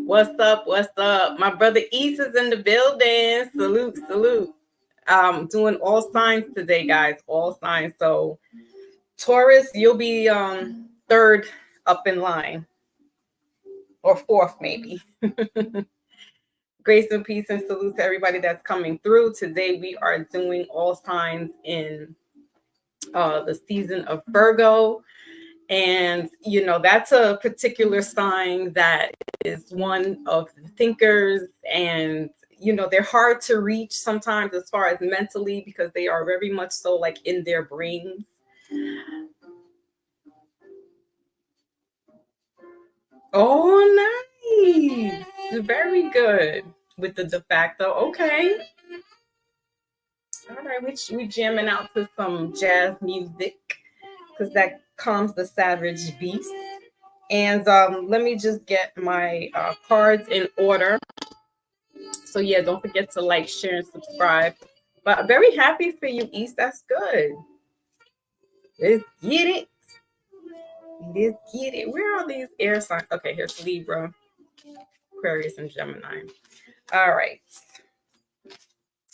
What's up? What's up? My brother East is in the building. Salute, salute. Doing all signs today, guys. All signs. So Taurus, you'll be third up in line, or fourth maybe. Grace and peace and salute to everybody that's coming through. Today we are doing all signs in the season of Virgo. And, you know, that's a particular sign that is one of the thinkers, and, you know, they're hard to reach sometimes as far as mentally, because they are very much so like in their brains. Oh, nice. Very good with the de facto. Okay. All right. We jamming out to some jazz music because that calms the savage beast. And let me just get my cards in order. So yeah, don't forget to like, share, and subscribe. But very happy for you, East. That's good. Let's get it. Let's get it. Where are these air signs? Okay, here's Libra, Aquarius, and Gemini. All right.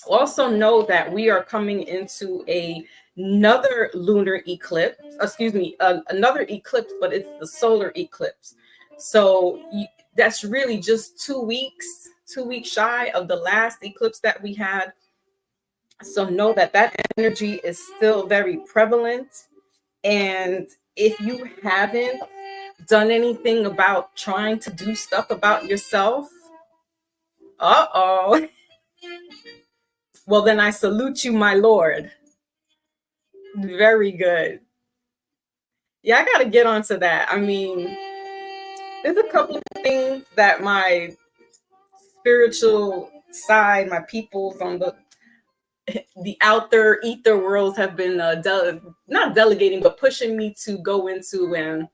Also know that we are coming into another lunar eclipse. Excuse me, another eclipse, but it's the solar eclipse. So that's really just 2 weeks shy of the last eclipse that we had. So know that that energy is still very prevalent. And if you haven't done anything about trying to do stuff about yourself, uh-oh. Well, then I salute you, my Lord. Very good. Yeah, I got to get onto that. I mean, there's a couple of things that my spiritual side, my peoples on the outer ether worlds have been not delegating, but pushing me to go into. And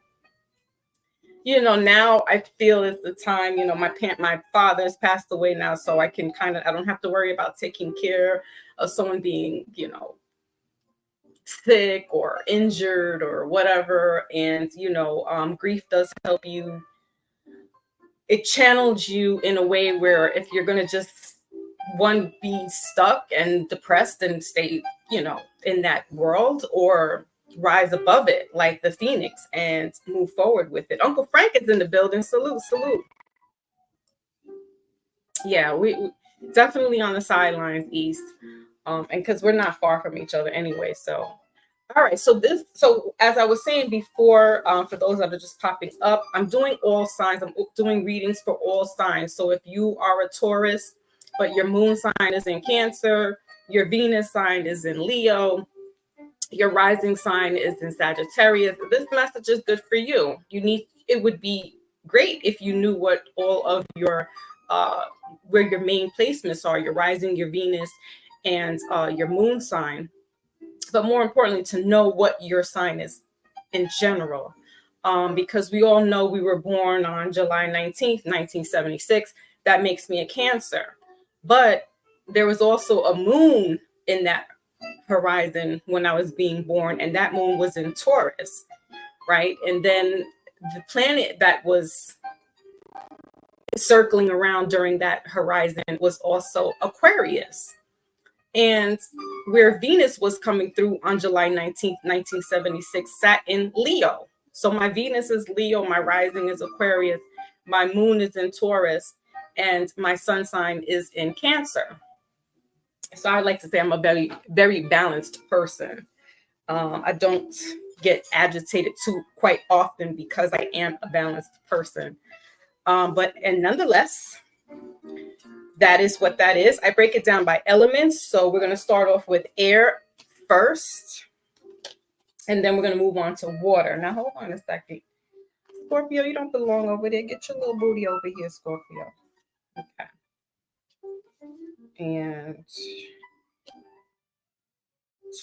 you know, now I feel it's the time. You know, my father's passed away now, so I can I don't have to worry about taking care of someone being, you know, sick or injured or whatever. And you know, grief does help you. It channels you in a way where if you're going to just be stuck and depressed and stay, you know, in that world, or rise above it like the phoenix and move forward with it. Uncle Frank is in the building. Salute, salute. Yeah, we definitely on the sidelines, East. And because we're not far from each other anyway. So all right, so as I was saying before, for those that are just popping up, I'm doing all signs. I'm doing readings for all signs. So if you are a Taurus, but your moon sign is in Cancer, your Venus sign is in Leo, your rising sign is in Sagittarius, this message is good for you. It would be great if you knew what all of your where your main placements are, your rising, your Venus, and your moon sign. But more importantly, to know what your sign is in general. Because we all know we were born on July 19th, 1976. That makes me a Cancer. But there was also a moon in that horizon when I was being born, and that moon was in Taurus, right? And then the planet that was circling around during that horizon was also Aquarius. And where Venus was coming through on July 19th, 1976, sat in Leo. So my Venus is Leo, my rising is Aquarius, my moon is in Taurus, and my sun sign is in Cancer. So I like to say I'm a very, very balanced person. I don't get agitated too quite often because I am a balanced person. But nonetheless, that is what that is. I break it down by elements. So we're going to start off with air first, and then we're going to move on to water. Now, hold on a second. Scorpio, you don't belong over there. Get your little booty over here, Scorpio. Okay. And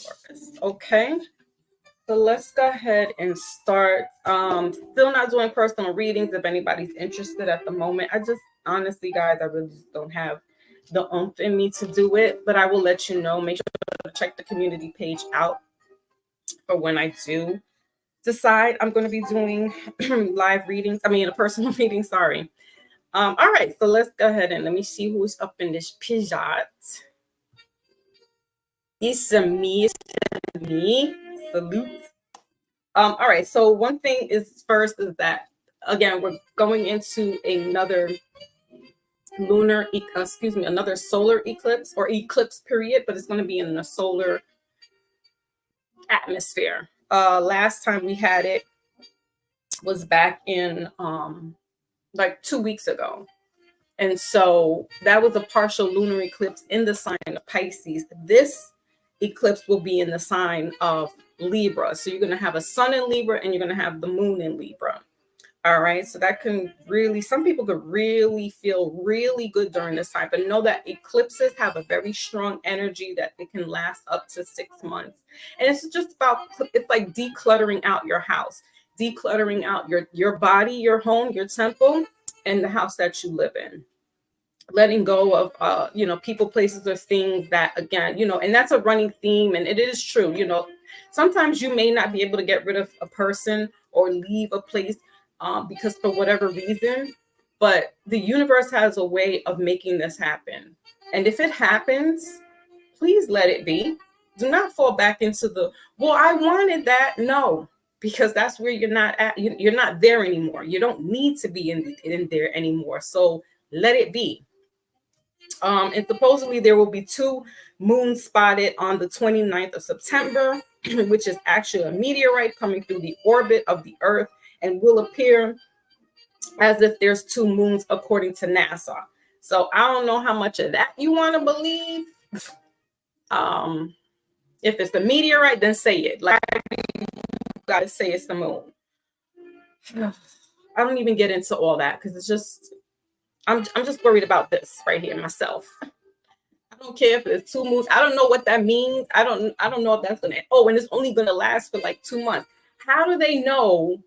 Taurus. Okay. So let's go ahead and start. Still not doing personal readings if anybody's interested at the moment. I just honestly, guys, I really just don't have the oomph in me to do it, but I will let you know. Make sure to check the community page out for when I do decide I'm going to be doing live readings. I mean, a personal reading, sorry. All right, so let's go ahead and let me see who's up in this pijat. It's me. Salute. All right, so one thing is first is that, again, we're going into another another solar eclipse or eclipse period, but it's going to be in the solar atmosphere. Last time we had it was back in like 2 weeks ago. And so that was a partial lunar eclipse in the sign of Pisces. This eclipse will be in the sign of Libra. So you're going to have a sun in Libra and you're going to have the moon in Libra. All right. So that can really, some people could really feel really good during this time, but know that eclipses have a very strong energy that it can last up to 6 months. And it's just about, it's like decluttering out your house, decluttering out your body, your home, your temple, and the house that you live in. Letting go of people, places, or things that, again, and that's a running theme, and it is true. Sometimes you may not be able to get rid of a person or leave a place because for whatever reason, but the universe has a way of making this happen. And if it happens, please let it be. Do not fall back into I wanted that. No, because that's where you're not at. You're not there anymore. You don't need to be in there anymore. So let it be. And supposedly there will be 2 moons spotted on the 29th of September, which is actually a meteorite coming through the orbit of the Earth and will appear as if there's 2 moons according to NASA. So I don't know how much of that you want to believe. If it's the meteorite, then say it. Like, you got to say it's the moon. I don't even get into all that because it's just, I'm just worried about this right here myself. I don't care if it's 2 moons. I don't know what that means. I don't know if that's gonna. Oh, and it's only gonna last for like 2 months. How do they know?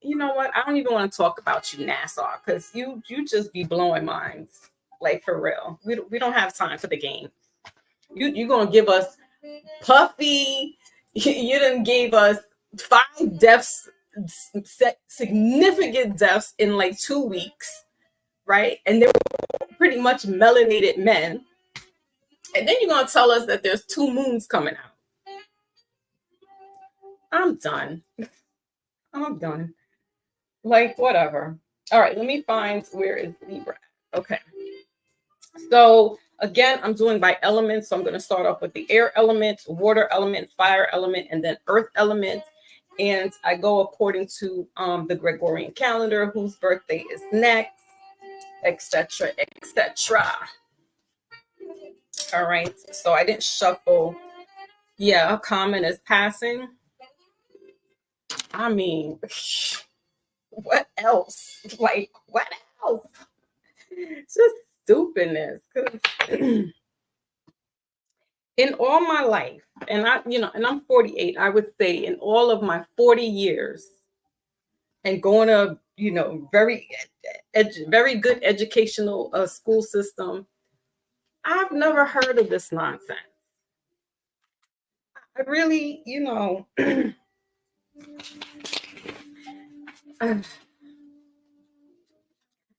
You know what? I don't even want to talk about you, NASA, because you just be blowing minds, like for real. We don't have time for the game. You're gonna give us Puffy. You done gave us 5 deaths, significant deaths in like 2 weeks, right? And they were pretty much melanated men. And then you're going to tell us that there's 2 moons coming out. I'm done. Like, whatever. All right, let me find where is Libra. Okay. So, again, I'm doing by elements. So I'm going to start off with the air element, water element, fire element, and then earth element. And I go according to the Gregorian calendar, whose birthday is next, etc., etc. All right, so I didn't shuffle. Yeah, a comment is passing. I mean, what else? Like, what else? It's just stupidness. In all my life, and I'm 48, I would say in all of my 40 years and going to, very good educational school system, I've never heard of this nonsense. I really,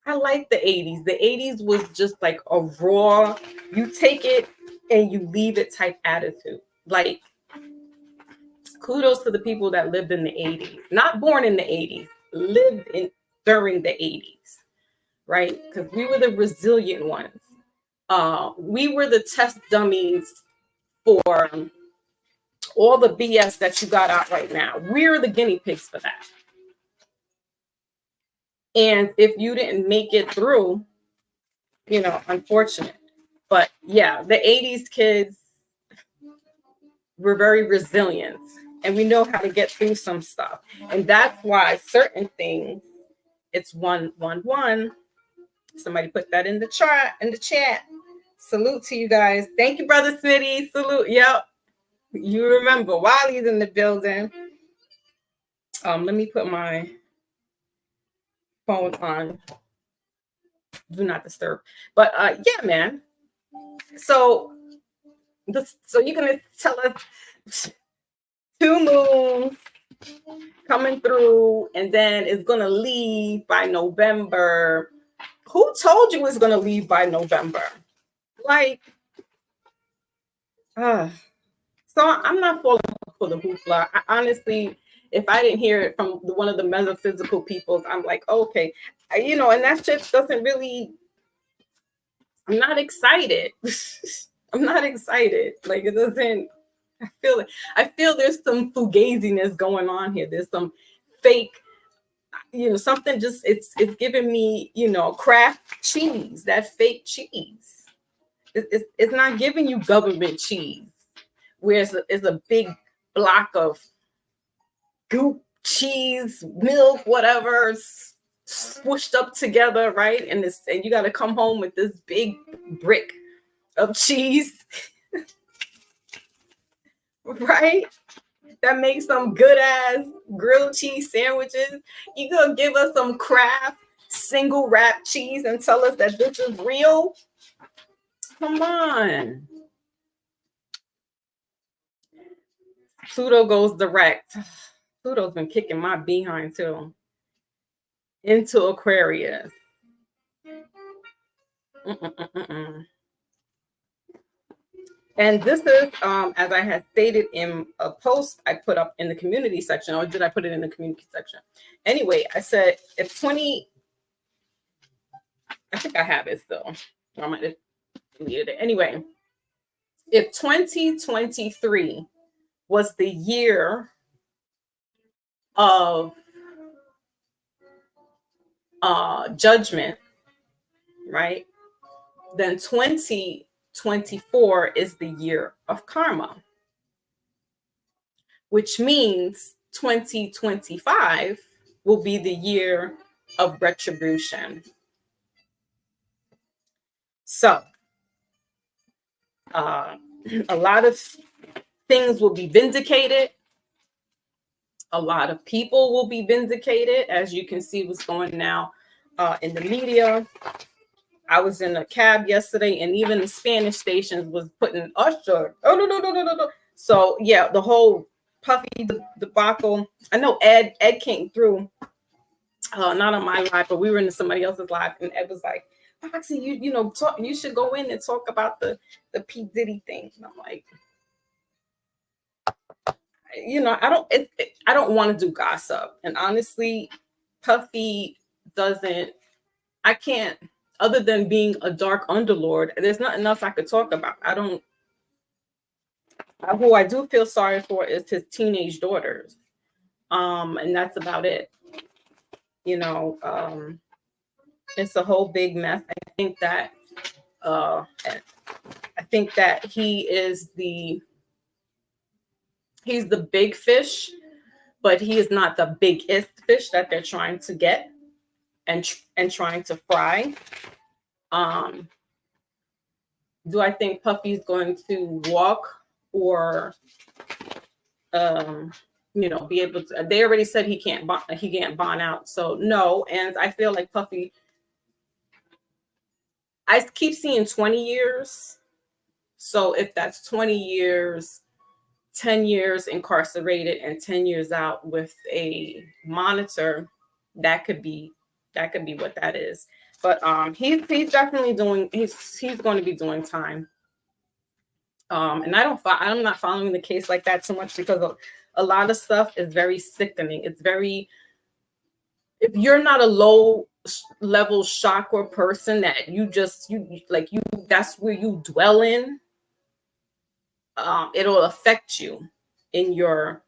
I like the 80s. The 80s was just like a raw, you take it and you leave it type attitude. Like, kudos to the people that lived in the 80s. Not born in the 80s, lived in during the 80s, right? Because we were the resilient ones. We were the test dummies for all the BS that you got out right now. We're the guinea pigs for that. And if you didn't make it through, unfortunate. But yeah, the 80s kids were very resilient. and we know how to get through some stuff. And that's why certain things, it's 111. Somebody put that in the chat. Salute to you guys. Thank you, Brother Smitty. Salute. Yep. You remember Wiley's in the building. Let me put my phone on do not disturb. But yeah, man. So you're gonna tell us 2 moons coming through, and then it's gonna leave by November. Who told you it's gonna leave by November? Like, so I'm not falling for the hoopla. I, honestly, if I didn't hear it from one of the metaphysical peoples, I'm like, okay, and that shit doesn't really. I'm not excited. I'm not excited. Like, it doesn't. I feel there's some fugaziness going on here. There's some fake, something just it's giving me, Kraft cheese, that fake cheese. It's not giving you government cheese, where it's a big block of goop cheese, milk, whatever, squished up together, right? And you got to come home with this big brick of cheese, right? That makes some good ass grilled cheese sandwiches. You gonna give us some Kraft single wrap cheese and tell us that this is real? Come on. Pluto goes direct. Pluto's been kicking my behind too. Into Aquarius. And this is, as I had stated in a post I put up in the community section, or did I put it in the community section? Anyway, I said, I think I have it still. I might have deleted it. Anyway, if 2023 was the year of judgment, right? Then 2024 is the year of karma, which means 2025 will be the year of retribution. So a lot of things will be vindicated. A lot of people will be vindicated, as you can see what's going now in the media. I was in a cab yesterday, and even the Spanish stations was putting Usher. Oh, no. So yeah, the whole Puffy debacle. I know Ed came through, not on my live, but we were in somebody else's live, and Ed was like, Foxy, you should go in and talk about the P. Diddy thing. And I'm like, I don't want to do gossip. And honestly, Puffy I can't, other than being a dark underlord, there's nothing else I could talk about. Who I do feel sorry for is his teenage daughters. And that's about it. It's a whole big mess. I think that he's the big fish, but he is not the biggest fish that they're trying to get and trying to fry. Do I think Puffy's going to walk or be able to? They already said he can't bond out, so no. And I feel like Puffy, I keep seeing 20 years. So if that's 20 years, 10 years incarcerated and 10 years out with a monitor, that could be what that is. But he's definitely he's going to be doing time. And I'm not following the case like that too much, because a lot of stuff is very sickening. It's very, if you're not a low level chakra person that that's where you dwell in, it'll affect you in your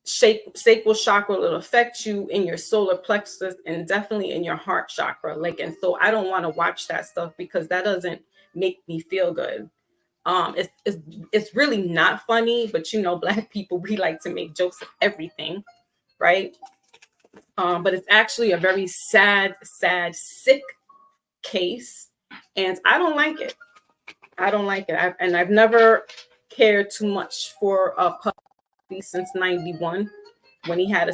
sacral chakra. It'll affect you in your solar plexus and definitely in your heart chakra. And so I don't want to watch that stuff, because that doesn't make me feel good. It's really not funny, but you know, Black people, we like to make jokes of everything, right? But it's actually a very sad, sick case, and I don't like it. I don't like it. I've never cared too much for Puffy since '91, when he had a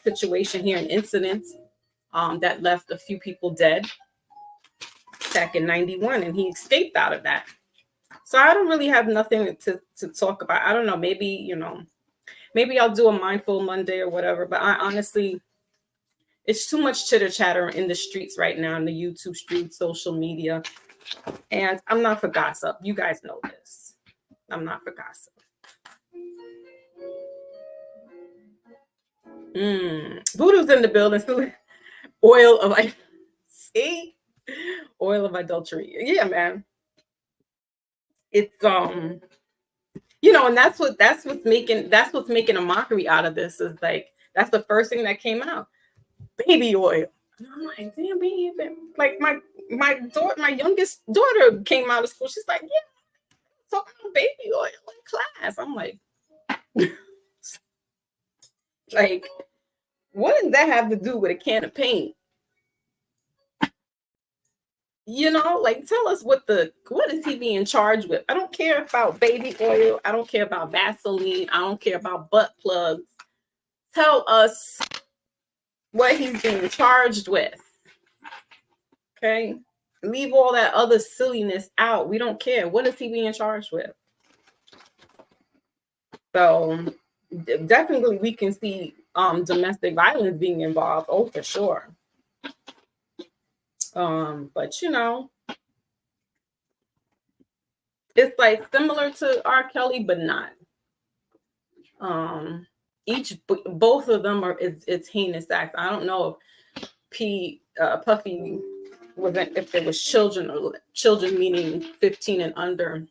situation here, an incident that left a few people dead back in '91, and he escaped out of that. So I don't really have nothing to talk about. I don't know. Maybe, you know, maybe I'll do a mindful Monday or whatever. But I honestly, it's too much chitter chatter in the streets right now, in the YouTube streets, social media. And I'm not for gossip. You guys know this. I'm not for gossip. Voodoo's in the building. Oil of see? Oil of adultery. Yeah, man. It's you know, and that's what's making a mockery out of this, is like, that's the first thing that came out. Baby oil. And I'm like, damn, baby. Like my daughter, my youngest daughter came out of school. She's like, yeah, talking about baby oil in class. I'm like, like, what does that have to do with a can of paint? You know, like, tell us what is he being charged with? I don't care about baby oil. I don't care about Vaseline. I don't care about butt plugs. Tell us what he's being charged with. Okay? Leave all that other silliness out. We don't care. What is he being charged with? So definitely we can see domestic violence being involved. Oh, for sure. But you know, it's like similar to R. Kelly, but not. Both of them are, it's heinous acts. I don't know if Puffy wasn't, if there was children, or children meaning 15 and under.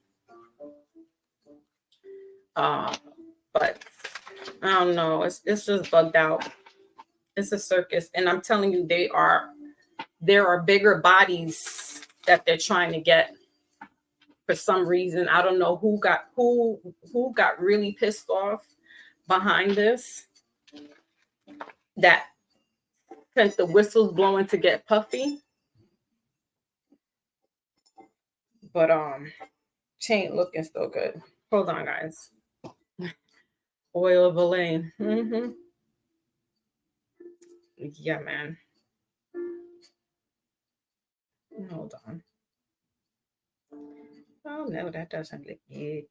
But I don't know. It's just bugged out. It's a circus, and I'm telling you, there are bigger bodies that they're trying to get for some reason. I don't know who got really pissed off behind this, that sent the whistles blowing to get Puffy. But she ain't looking so good. Hold on, guys. Oil of Elaine. Yeah, man. Hold on. Oh no, that doesn't look good.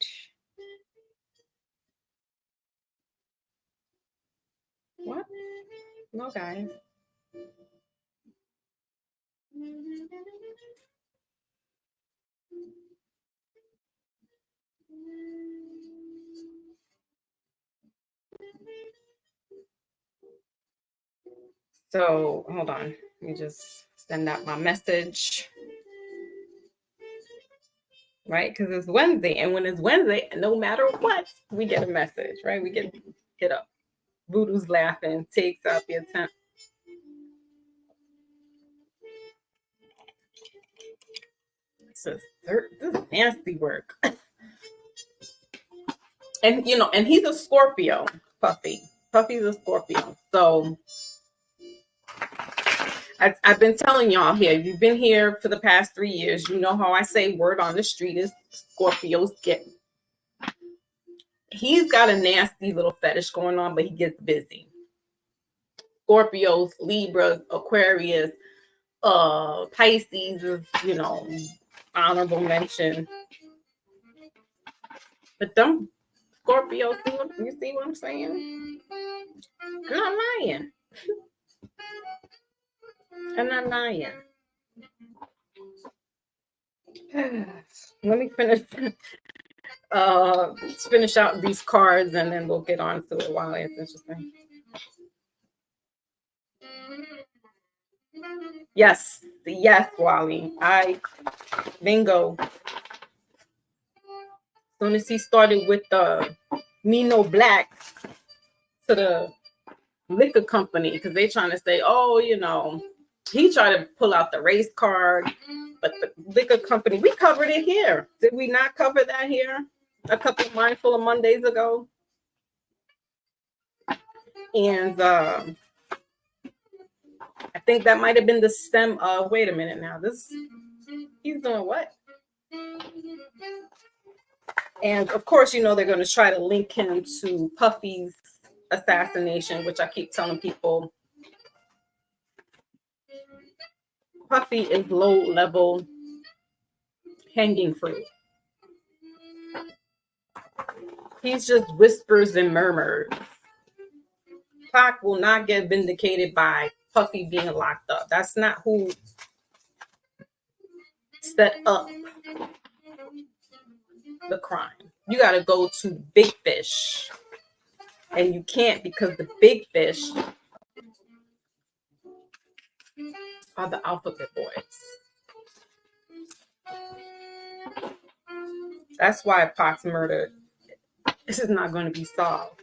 What? No, guys. So hold on. Let me just send out my message. Right? Because it's Wednesday. And when it's Wednesday, no matter what, we get a message, right? We get up. Voodoo's laughing, takes out the attempt. This is nasty work. And you know, and he's a Scorpio, Puffy. Puffy's a Scorpio. So I've been telling y'all here, you've been here for the past 3 years. You know how I say word on the street is Scorpios get. He's got a nasty little fetish going on, but he gets busy. Scorpios, Libras, Aquarius, Pisces is, you know, honorable mention. But them Scorpios, you see what I'm saying? I'm not lying. I'm not lying. Let me finish out these cards, and then we'll get on to it. Wow, it's interesting. Yes, Wally. Bingo. As soon as he started with the Me No Black to the liquor company, because they trying to say, oh, you know, he tried to pull out the race card. But the liquor company, we covered it here. Did we not cover that here a couple of Mindful of Mondays ago? And I think that might have been the stem of, wait a minute now, this, he's doing what? And of course, you know, they're going to try to link him to Puffy's assassination, which I keep telling people, Puffy is low-level hanging fruit. He's just whispers and murmurs. Pac will not get vindicated by Puffy being locked up. That's not who set up the crime. You got to go to big fish. And you can't, because the big fish are the alphabet boys. That's why Pac's murder, this is not going to be solved.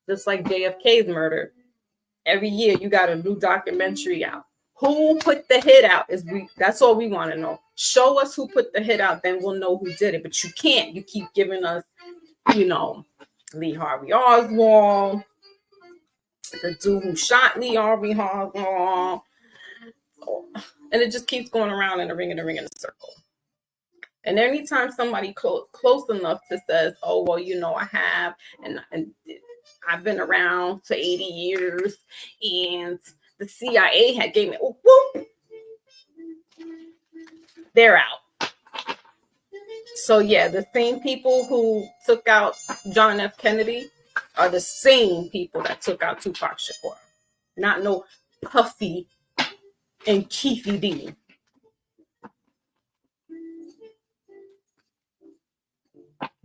Just like JFK's murder. Every year you got a new documentary out. Who put the hit out? That's all we want to know. Show us who put the hit out, then we'll know who did it. But you can't. You keep giving us, you know, Lee Harvey Oswald, the dude who shot Lee Harvey Oswald. And it just keeps going around in a ring in a circle. And anytime somebody close enough to says, oh, well, you know, I have, and I've been around for 80 years, and the CIA had gave me, oh, whoop, they're out. So yeah, the same people who took out John F. Kennedy are the same people that took out Tupac Shakur. Not no Puffy and Keefy D.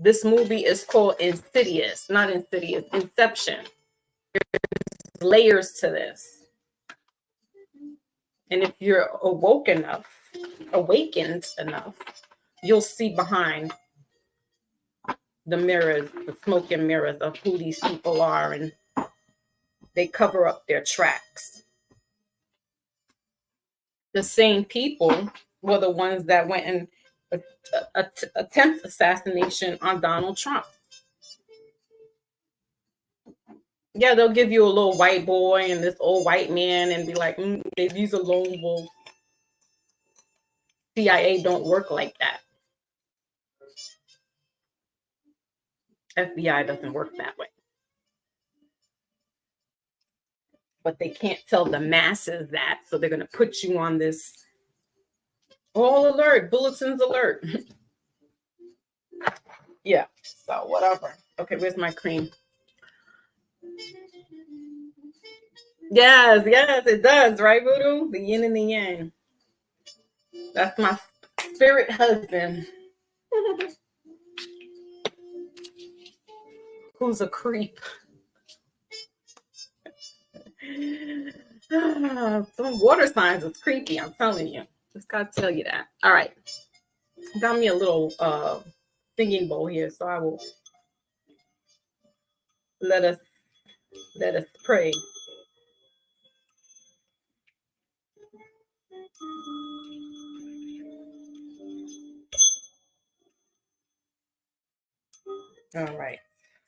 This movie is called Insidious, not Insidious, Inception. There's layers to this. And if you're awakened enough, you'll see behind the mirrors, the smoking mirrors of who these people are, and they cover up their tracks. The same people were the ones that went and attempt assassination on Donald Trump. Yeah, they'll give you a little white boy and this old white man and be like, these are lone wolves. CIA don't work like that. FBI doesn't work that way. But they can't tell the masses that, so they're going to put you on this all alert, bulletins alert. Yeah, so whatever. Okay, where's my cream? Yes, it does, right, Voodoo? The yin and the yang. That's my spirit husband. Who's a creep. Some water signs is creepy, I'm telling you. Just gotta tell you that. All right. Got me a little singing bowl here, so I will let us pray. All right.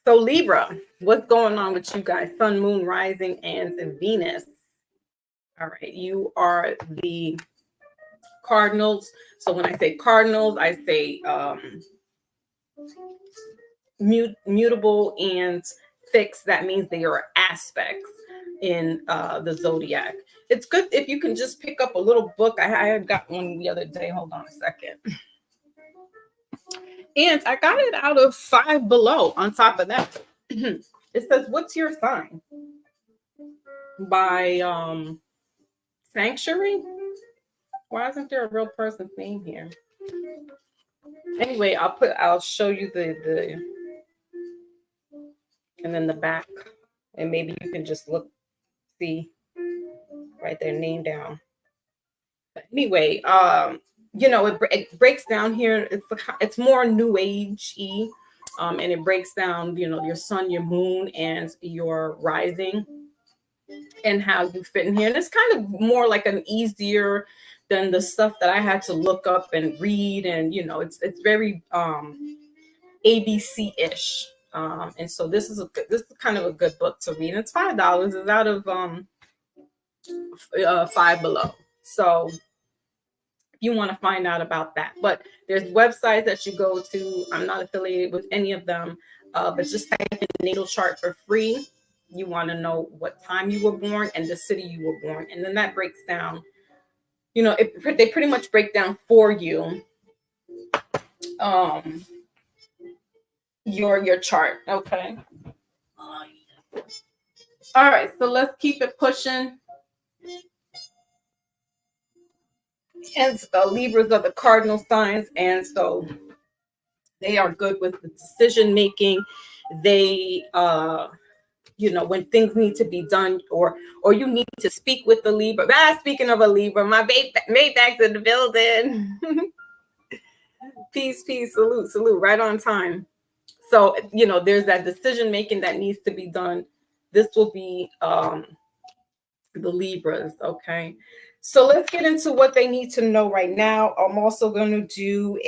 So Libra, what's going on with you guys? Sun, Moon, Rising, and Venus. All right. You are the Cardinals. So when I say Cardinals, I say mutable and fixed. That means they are aspects in the zodiac. It's good if you can just pick up a little book. I had got one the other day. Hold on a second. And I got it out of Five Below. On top of that, it says, "What's your sign?" by Sanctuary. Why isn't there a real person's name here? Anyway, I'll show you the and then the back, and maybe you can just see, write their name down. But anyway, you know, it breaks down here. It's more new age-y, and it breaks down, you know, your sun, your moon, and your rising. and how you fit in here. And it's kind of more like an easier than the stuff that I had to look up and read. And, you know, it's very ABC-ish. And so this is kind of a good book to read. And it's $5. It's out of Five Below. So if you want to find out about that, but there's websites that you go to. I'm not affiliated with any of them, but just type in natal chart for free. You want to know what time you were born and the city you were born, and then that breaks down. You know, they pretty much break down for you um, your chart. Okay. All right, so let's keep it pushing. And Libras are the cardinal signs, and so they are good with the decision making. They, you know, when things need to be done, or you need to speak with the Libra. Speaking of a Libra, my Maybach's in the building. Peace, peace, salute, right on time. So, you know, there's that decision making that needs to be done. This will be the Libras, okay? So let's get into what they need to know right now. I'm also going to do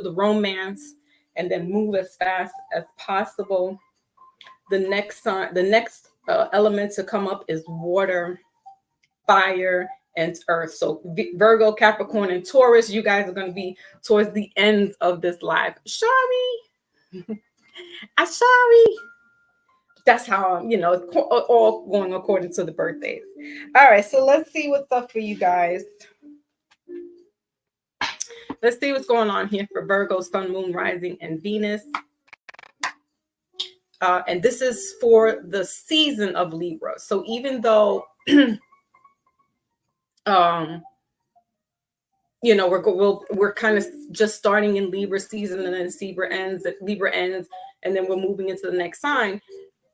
the romance and then move as fast as possible. The next element to come up is water, fire, and earth. So Virgo, Capricorn, and Taurus, you guys are going to be towards the end of this live. Sorry. I'm sorry. That's how, you know, it's all going according to the birthdays. All right, so let's see what's up for you guys. Let's see what's going on here for Virgo, Sun, Moon, Rising, and Venus. And this is for the season of Libra. So even though, you know, we're kind of just starting in Libra season, and then Libra ends, and then we're moving into the next sign.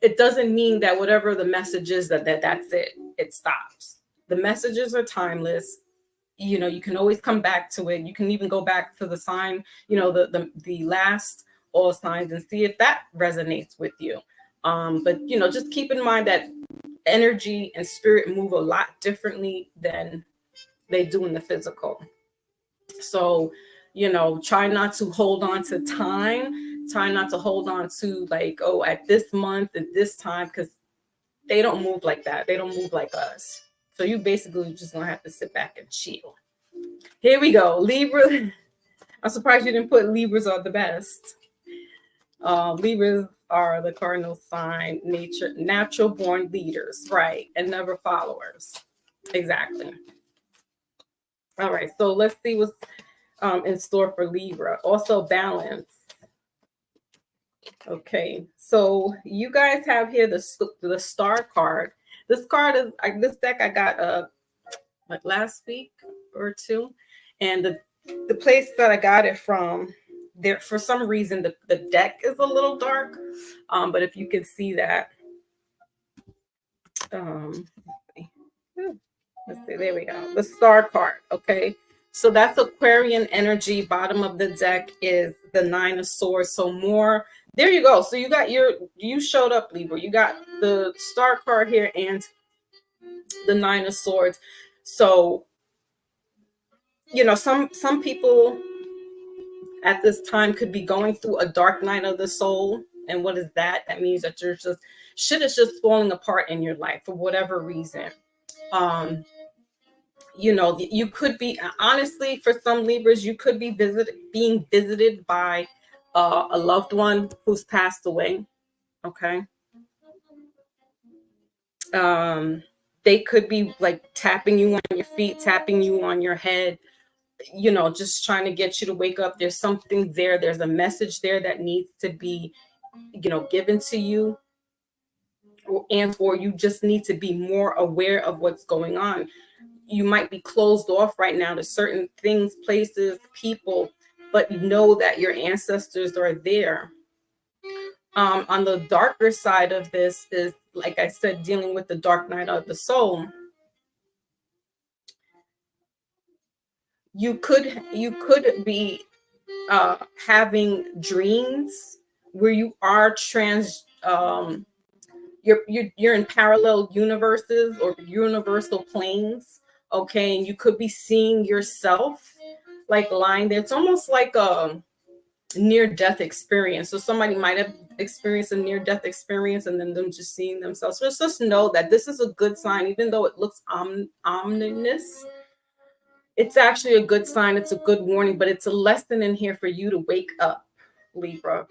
It doesn't mean that whatever the message is that's it stops. The messages are timeless. You know, you can always come back to it. You can even go back to the sign, you know, the last all signs, and see if that resonates with you. But, you know, just keep in mind that energy and spirit move a lot differently than they do in the physical. So, you know, try not to hold on to time. Try not to hold on to like, oh, at this month and this time, because they don't move like that. They don't move like us. So you basically just gonna have to sit back and chill. Here we go. Libra. I'm surprised you didn't put Libras are the best. Libras are the cardinal sign, natural born leaders, right? And never followers. Exactly. All right, so let's see what's in store for Libra. Also balance. Okay, so you guys have here the star card. This card is this deck I got like last week or two, and the place that I got it from, there for some reason the deck is a little dark, but if you can see that, let's see, there we go, the star card. Okay, so that's Aquarian energy. Bottom of the deck is the Nine of Swords. So more, there you go. So you showed up, Libra. You got the star card here and the Nine of Swords. So, you know, some people at this time could be going through a dark night of the soul. And what is that? That means that shit is just falling apart in your life for whatever reason. You know, you could be, honestly, for some Libras, you could be being visited by a loved one who's passed away. Okay. They could be like tapping you on your feet, tapping you on your head, you know, just trying to get you to wake up. There's something there. There's a message there that needs to be, you know, given to you, or you just need to be more aware of what's going on. You might be closed off right now to certain things, places, people, but know that your ancestors are there. On the darker side of this is, like I said, dealing with the dark night of the soul. You could be having dreams where you are you're in parallel universes or universal planes, okay, and you could be seeing yourself like lying there. It's almost like a near death experience. So somebody might have experienced a near death experience and then them just seeing themselves. So just know that this is a good sign, even though it looks ominous. It's actually a good sign. It's a good warning, but it's a lesson in here for you to wake up, Libra.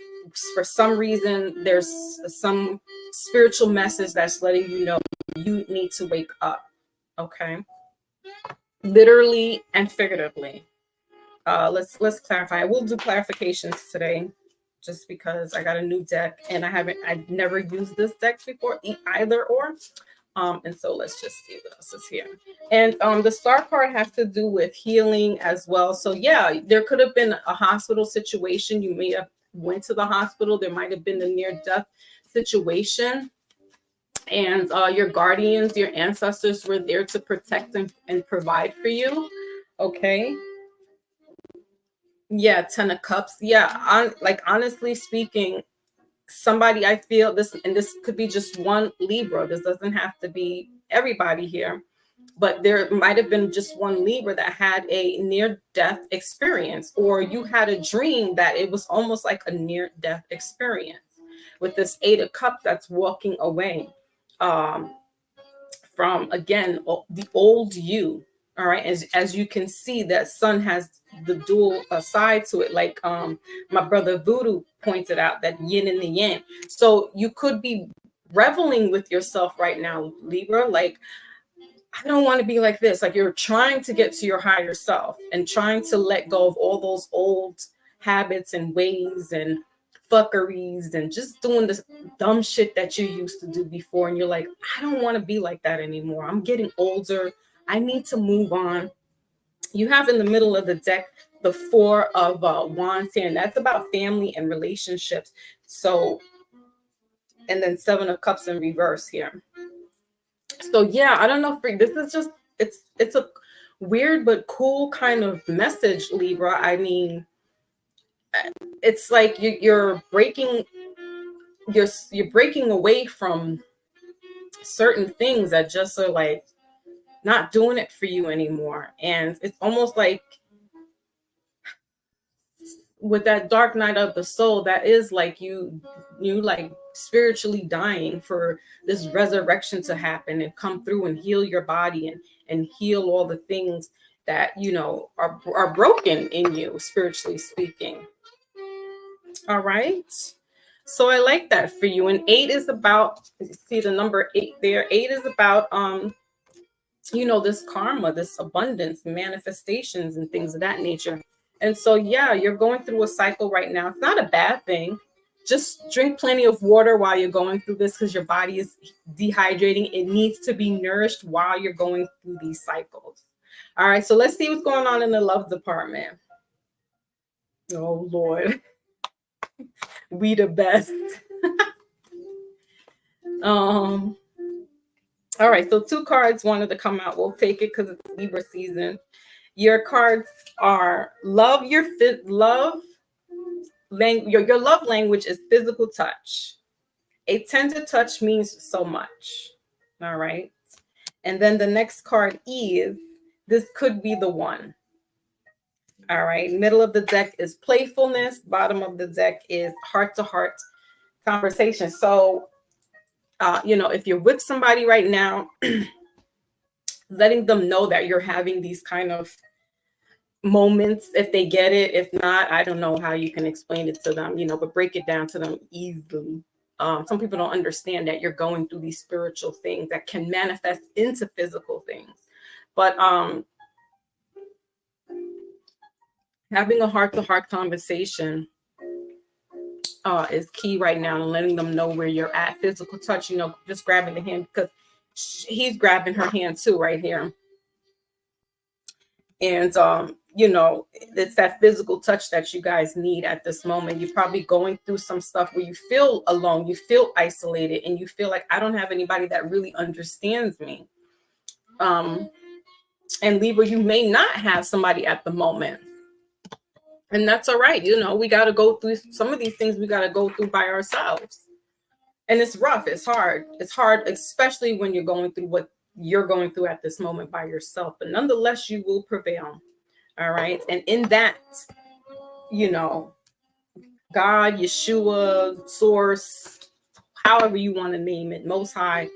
For some reason, there's some spiritual message that's letting you know you need to wake up. Okay, literally and figuratively. Let's clarify. We'll do clarifications today, just because I got a new deck and I've never used this deck before either or. And so let's just see what else is here. And the star card has to do with healing as well. So yeah, there could have been a hospital situation. You may have went to the hospital. There might have been a near-death situation. And your guardians, your ancestors were there to protect and provide for you. Okay. Yeah, 10 of Cups. Yeah, like honestly speaking, somebody, I feel this, and this could be just one Libra. This doesn't have to be everybody here, but there might have been just one Libra that had a near-death experience, or you had a dream that it was almost like a near-death experience with this 8 of Cups that's walking away from, again, the old you. All right, as you can see, that sun has the dual side to it, like my brother Voodoo pointed out, that yin and the yang. So you could be reveling with yourself right now, Libra, like, I don't want to be like this. Like, you're trying to get to your higher self and trying to let go of all those old habits and ways and fuckeries and just doing this dumb shit that you used to do before. And you're like, I don't want to be like that anymore. I'm getting older. I need to move on. You have in the middle of the deck the 4 of Wands here, and that's about family and relationships. So, and then 7 of Cups in reverse here. So yeah, I don't know. This is just, it's a weird but cool kind of message, Libra. I mean, it's like you're breaking away from certain things that just are like not doing it for you anymore. And it's almost like with that dark night of the soul, that is like you like spiritually dying for this resurrection to happen and come through and heal your body and heal all the things that, you know, are broken in you, spiritually speaking. All right. So I like that for you. And 8 is about, see the number 8 there. 8 is about you know, this karma, this abundance, manifestations, and things of that nature. And so, yeah, you're going through a cycle right now. It's not a bad thing. Just drink plenty of water while you're going through this, because your body is dehydrating. It needs to be nourished while you're going through these cycles. All right, so let's see what's going on in the love department. Oh, Lord. We the best. All right, so 2 cards wanted to come out. We'll take it because it's Libra season. Your cards are love. Your love language is physical touch. A tender touch means so much. All right. And then the next card is, this could be the one. All right. Middle of the deck is playfulness. Bottom of the deck is heart-to-heart conversation. So, you know, if you're with somebody right now, letting them know that you're having these kind of moments, if they get it. If not, I don't know how you can explain it to them, you know, but break it down to them easily. Some people don't understand that you're going through these spiritual things that can manifest into physical things. But having a heart-to-heart conversation is key right now, and letting them know where you're at. Physical touch, you know, just grabbing the hand, because he's grabbing her hand too right here. And you know, it's that physical touch that you guys need at this moment. You're probably going through some stuff where you feel alone, you feel isolated, and you feel like, I don't have anybody that really understands me. And Libra, you may not have somebody at the moment. And that's all right. You know, we got to go through some of these things, we got to go through by ourselves. And it's rough. It's hard. It's hard, especially when you're going through what you're going through at this moment by yourself. But nonetheless, you will prevail. All right. And in that, you know, God, Yeshua, Source, however you want to name it, Most High,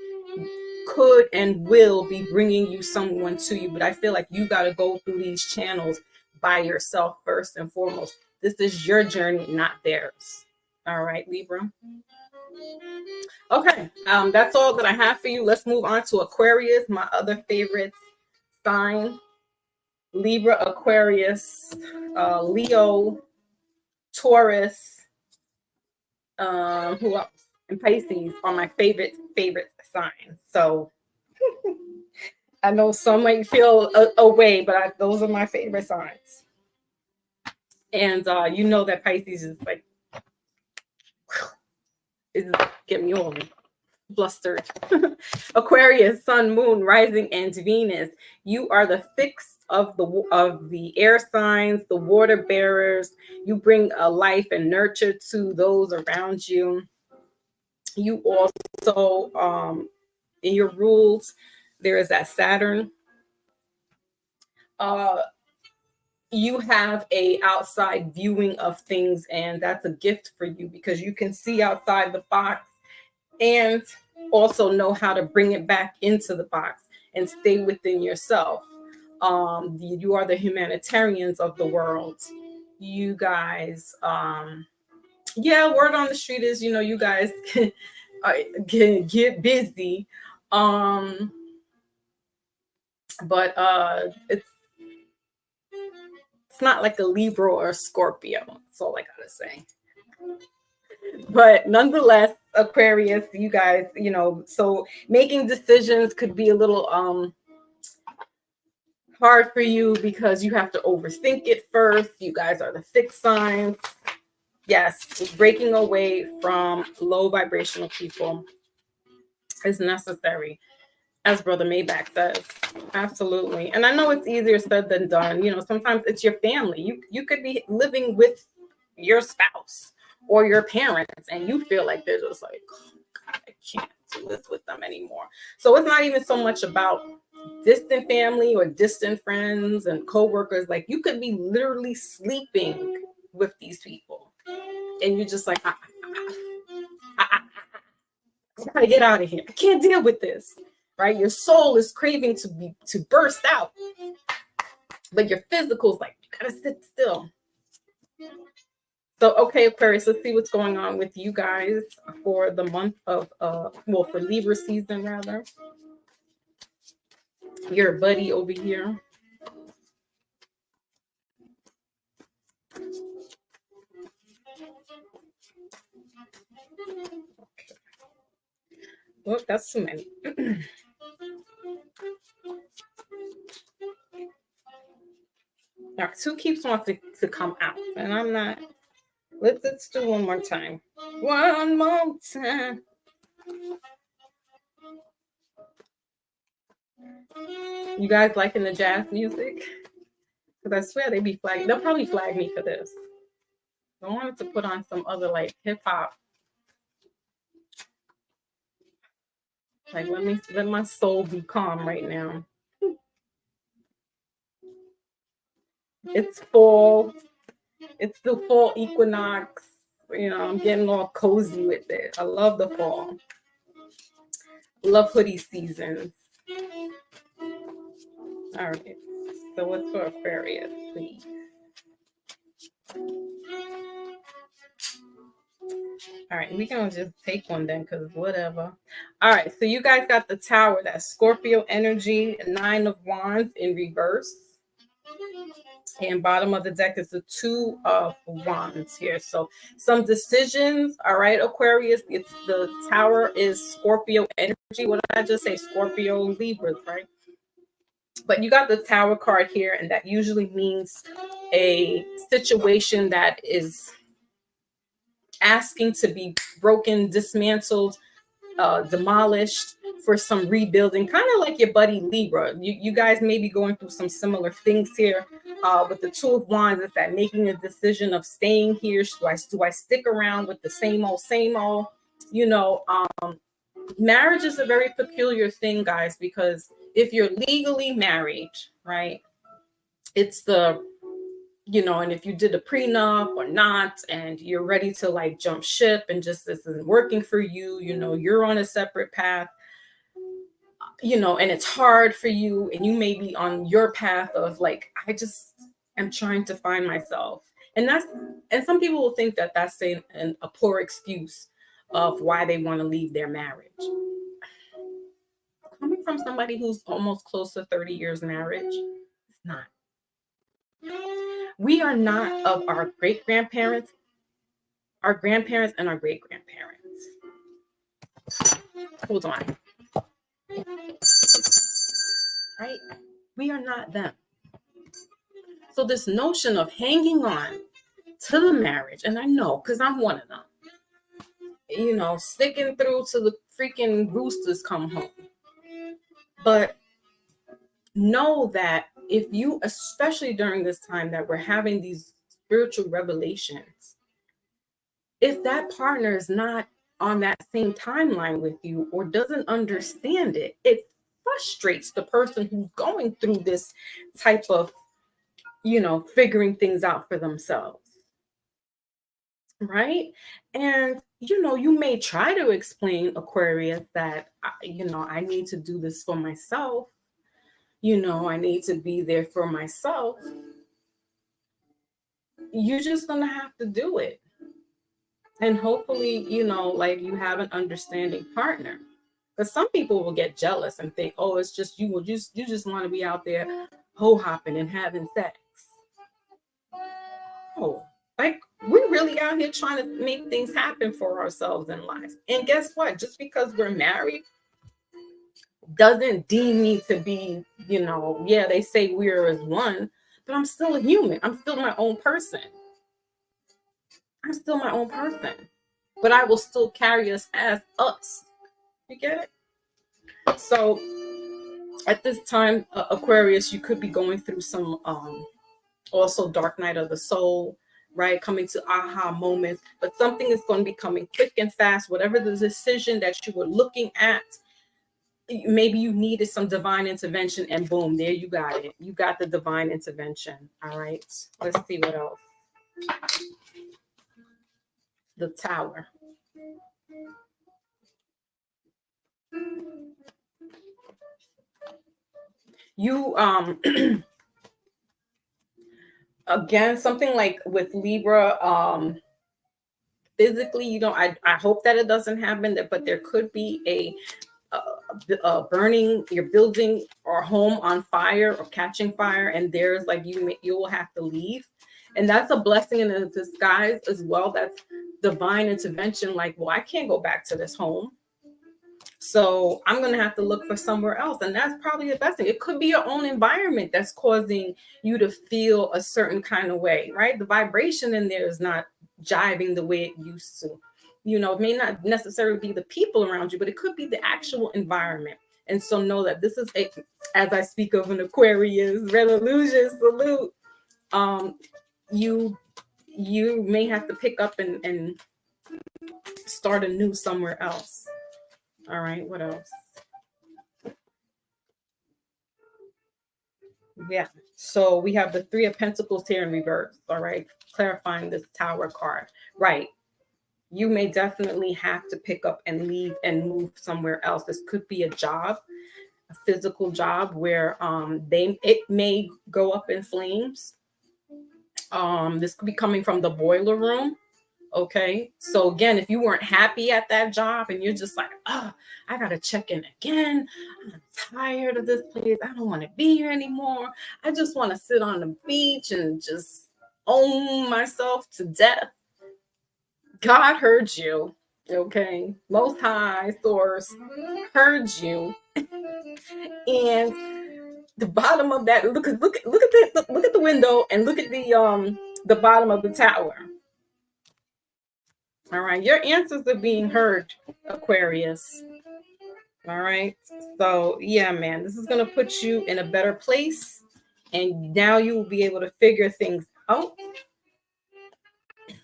could and will be bringing you someone to you. But I feel like you got to go through these channels by yourself first and foremost. This is your journey, not theirs. All right, Libra. Okay, that's all that I have for you. Let's move on to Aquarius, my other favorite sign. Libra, Aquarius, Leo, Taurus, who else? And Pisces are my favorite signs. So I know some might feel away, but those are my favorite signs. And you know that Pisces is like, is getting me all flustered. Aquarius, Sun, Moon, Rising, and Venus. You are the fixed of the air signs, the water bearers. You bring a life and nurture to those around you. You also, in your rules, there is that Saturn. You have a outside viewing of things, and that's a gift for you because you can see outside the box and also know how to bring it back into the box and stay within yourself. You are the humanitarians of the world. You guys, yeah, word on the street is, you guys can get busy. But it's not like a Libra or a Scorpio. That's all I gotta say. But nonetheless, Aquarius, you guys, so making decisions could be a little hard for you because you have to overthink it first. You guys are the fixed signs. Yes, breaking away from low vibrational people is necessary, as Brother Maybach says. Absolutely. And I know it's easier said than done. Sometimes it's your family. You could be living with your spouse or your parents, and you feel like they're just like, oh, God, I can't do this with them anymore. So it's not even so much about distant family or distant friends and coworkers. Like, you could be literally sleeping with these people, and you're just like, I gotta get out of here. I can't deal with this. Right? Your soul is craving to burst out, but your physical is like, you gotta sit still. So, okay, Aquarius, let's see what's going on with you guys for the month of, for Libra season, rather. Your buddy over here. Oh, that's too many. All right, two keeps wanting to come out, and I'm not. Let's do one more time. One more time. You guys liking the jazz music? Because I swear they'll probably flag me for this. I wanted to put on some other like hip hop. Like, let my soul be calm right now. It's fall. It's the fall equinox. I'm getting all cozy with it. I love the fall. Love hoodie seasons. All right. So what's for Aquarius, please? All right, we can just take one then, because whatever. All right, so you guys got the Tower. That's Scorpio energy, 9 of Wands in reverse. And bottom of the deck is the 2 of Wands here. So some decisions, all right, Aquarius. It's the Tower is Scorpio energy. What did I just say? Scorpio Libras, right? But you got the Tower card here, and that usually means a situation that is asking to be broken, dismantled, demolished for some rebuilding, kind of like your buddy Libra. You guys may be going through some similar things here. With the 2 of Wands, is that making a decision of staying here. Do I stick around with the same old, You know, marriage is a very peculiar thing, guys, because if you're legally married, right, it's the, you know, and if you did a prenup or not, and you're ready to like jump ship and just this isn't working for you, you know, you're on a separate path, you know, and it's hard for you, and you may be on your path of like, I just am trying to find myself. And that's, and some people will think that that's a poor excuse of why they want to leave their marriage. Coming from somebody who's almost close to 30 years marriage, it's not. We are not of our great grandparents, our grandparents, and our great grandparents. Hold on. Right? We are not them. So this notion of hanging on to the marriage, and I know because I'm one of them, you know, sticking through to the freaking roosters come home. But know that if you, especially during this time that we're having these spiritual revelations, if that partner is not on that same timeline with you or doesn't understand it, it frustrates the person who's going through this type of, you know, figuring things out for themselves. Right. And, you know, you may try to explain, Aquarius, that, you know, I need to do this for myself. You know, I need to be there for myself. You're just going to have to do it. And hopefully, you know, like you have an understanding partner. Because some people will get jealous and think, oh, it's just you just want to be out there ho hopping and having sex. Oh, like we're really out here trying to make things happen for ourselves in life. And guess what? Just because we're married doesn't deem me to be, you know, yeah, they say we're as one, but I'm still a human. I'm still my own person. I'm still my own person. But I will still carry us as us. You get it? So at this time, Aquarius, you could be going through some also dark night of the soul, right? Coming to aha moments, but something is going to be coming quick and fast. Whatever the decision that you were looking at, maybe you needed some divine intervention, and boom, there you got it. You got the divine intervention. All right. Let's see what else. The Tower. You again, something like with Libra, physically, you don't, I hope that it doesn't happen, but there could be a burning, your building or home on fire or catching fire, and there's like you will have to leave, and that's a blessing in a disguise as well. That's divine intervention. Like, well, I can't go back to this home, so I'm going to have to look for somewhere else. And that's probably the best thing. It could be your own environment that's causing you to feel a certain kind of way, right? The vibration in there is not jiving the way it used to. You know, it may not necessarily be the people around you, but it could be the actual environment. And so know that this is as I speak of an Aquarius, revolution, salute. You may have to pick up and start anew somewhere else. All right, what else? Yeah, so we have the Three of Pentacles here in reverse. All right, clarifying this Tower card. Right, you may definitely have to pick up and leave and move somewhere else. This could be a job, a physical job where it may go up in flames. This could be coming from the boiler room. Okay, so again, if you weren't happy at that job and you're just like, oh, I gotta check in again, I'm tired of this place, I don't want to be here anymore, I just want to sit on the beach and just own myself to death. God heard you. Okay, Most High Source heard you. And the bottom of that, look at the window and look at the bottom of the tower. All right, your answers are being heard, Aquarius. All right, so yeah, man, this is going to put you in a better place, and now you will be able to figure things out.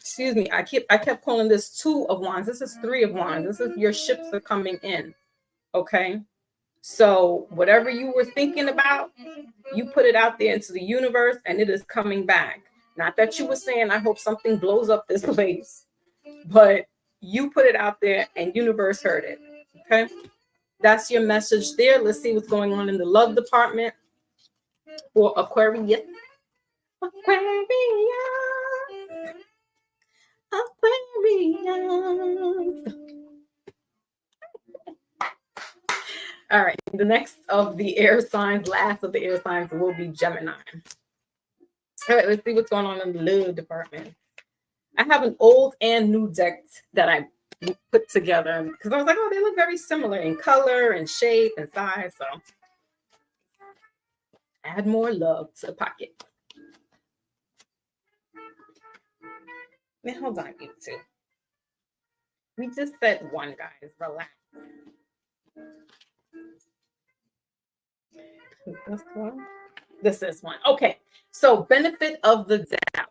excuse me, I kept calling this 2 of Wands. This is 3 of Wands. This is your ships are coming in. Okay. So whatever you were thinking about, you put it out there into the universe and it is coming back. Not that you were saying, I hope something blows up this place, but you put it out there and universe heard it. Okay. That's your message there. Let's see what's going on in the love department for Aquarius. Aquarius. Aquarius. All right. The next of the air signs, last of the air signs, will be Gemini. All right. Let's see what's going on in the love department. I have an old and new deck that I put together because I was like, oh, they look very similar in color and shape and size. So add more love to the pocket. Man, hold on, you two. We just said one, guys. Relax. This one. This is one. Okay. So benefit of the doubt.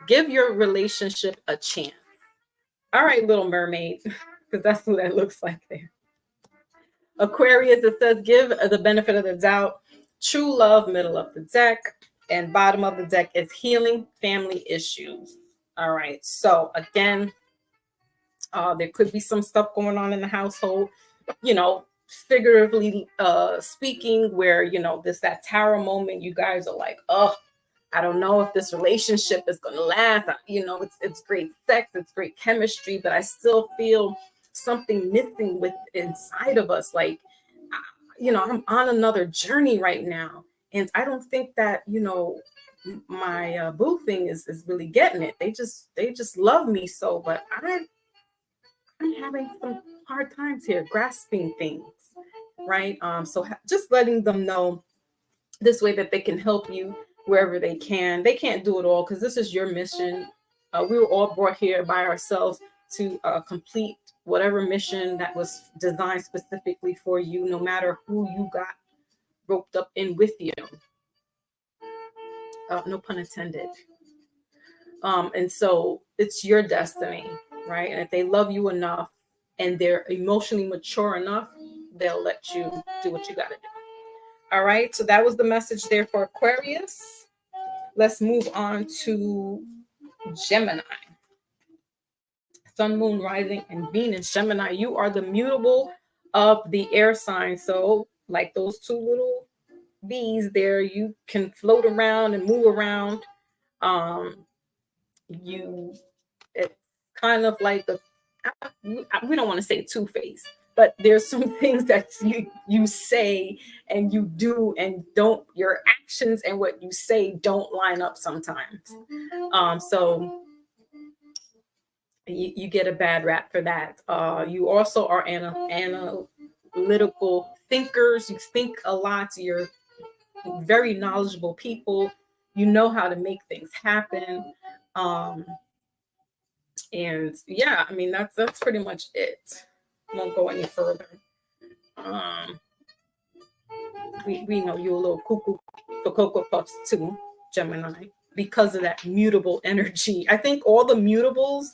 Give your relationship a chance. All right, Little Mermaid, because that's what that looks like there. Aquarius, it says give the benefit of the doubt. True love, middle of the deck, and bottom of the deck is healing family issues. All right. So again, there could be some stuff going on in the household, figuratively speaking, where this that tower moment. You guys are like, oh, I don't know if this relationship is going to last. It's great sex, it's great chemistry, but I still feel something missing with inside of us. Like, I'm on another journey right now, and I don't think that my boo thing is really getting it. They just love me so, but I'm having some hard times here grasping things, right? So just letting them know this way that they can help you wherever they can. They can't do it all because this is your mission. We were all brought here by ourselves to complete whatever mission that was designed specifically for you, no matter who you got roped up in with you. No pun intended. And so it's your destiny, right? And if they love you enough and they're emotionally mature enough, they'll let you do what you got to do. All right. So that was the message there for Aquarius. Let's move on to Gemini. Sun, Moon, Rising, and Venus. Gemini, you are the mutable of the air sign. So like those two little bees there, you can float around and move around. It's kind of like we don't want to say two-faced, but there's some things that you say and you do and don't, your actions and what you say don't line up sometimes. So you get a bad rap for that. You also are analytical thinkers. You think a lot. You're very knowledgeable people. You know how to make things happen. And yeah, I mean that's pretty much it. Won't go any further. We know you're a little cuckoo for Cocoa Puffs too, Gemini, because of that mutable energy. I think all the mutables,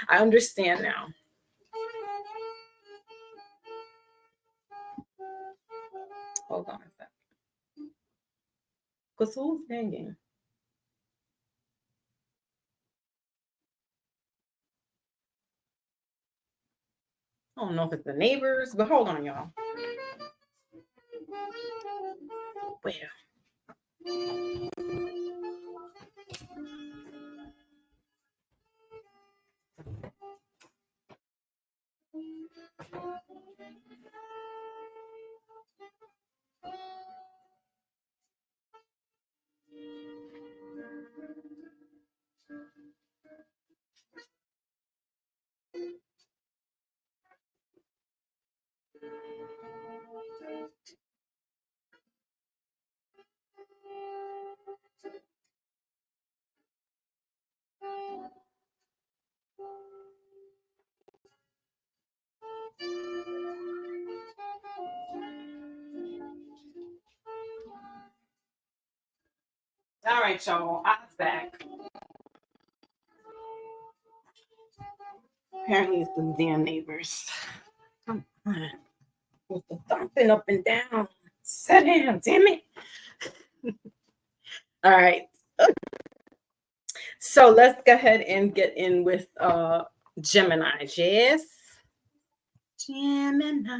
I understand now. Hold on a second. Because who's hanging? I don't know if it's the neighbors, but hold on, y'all. Where? All right, y'all. I'm back. Apparently it's the damn neighbors. Come on. With the thumping up and down. Sit down, damn it. All right. So let's go ahead and get in with Gemini. Yes. Gemini.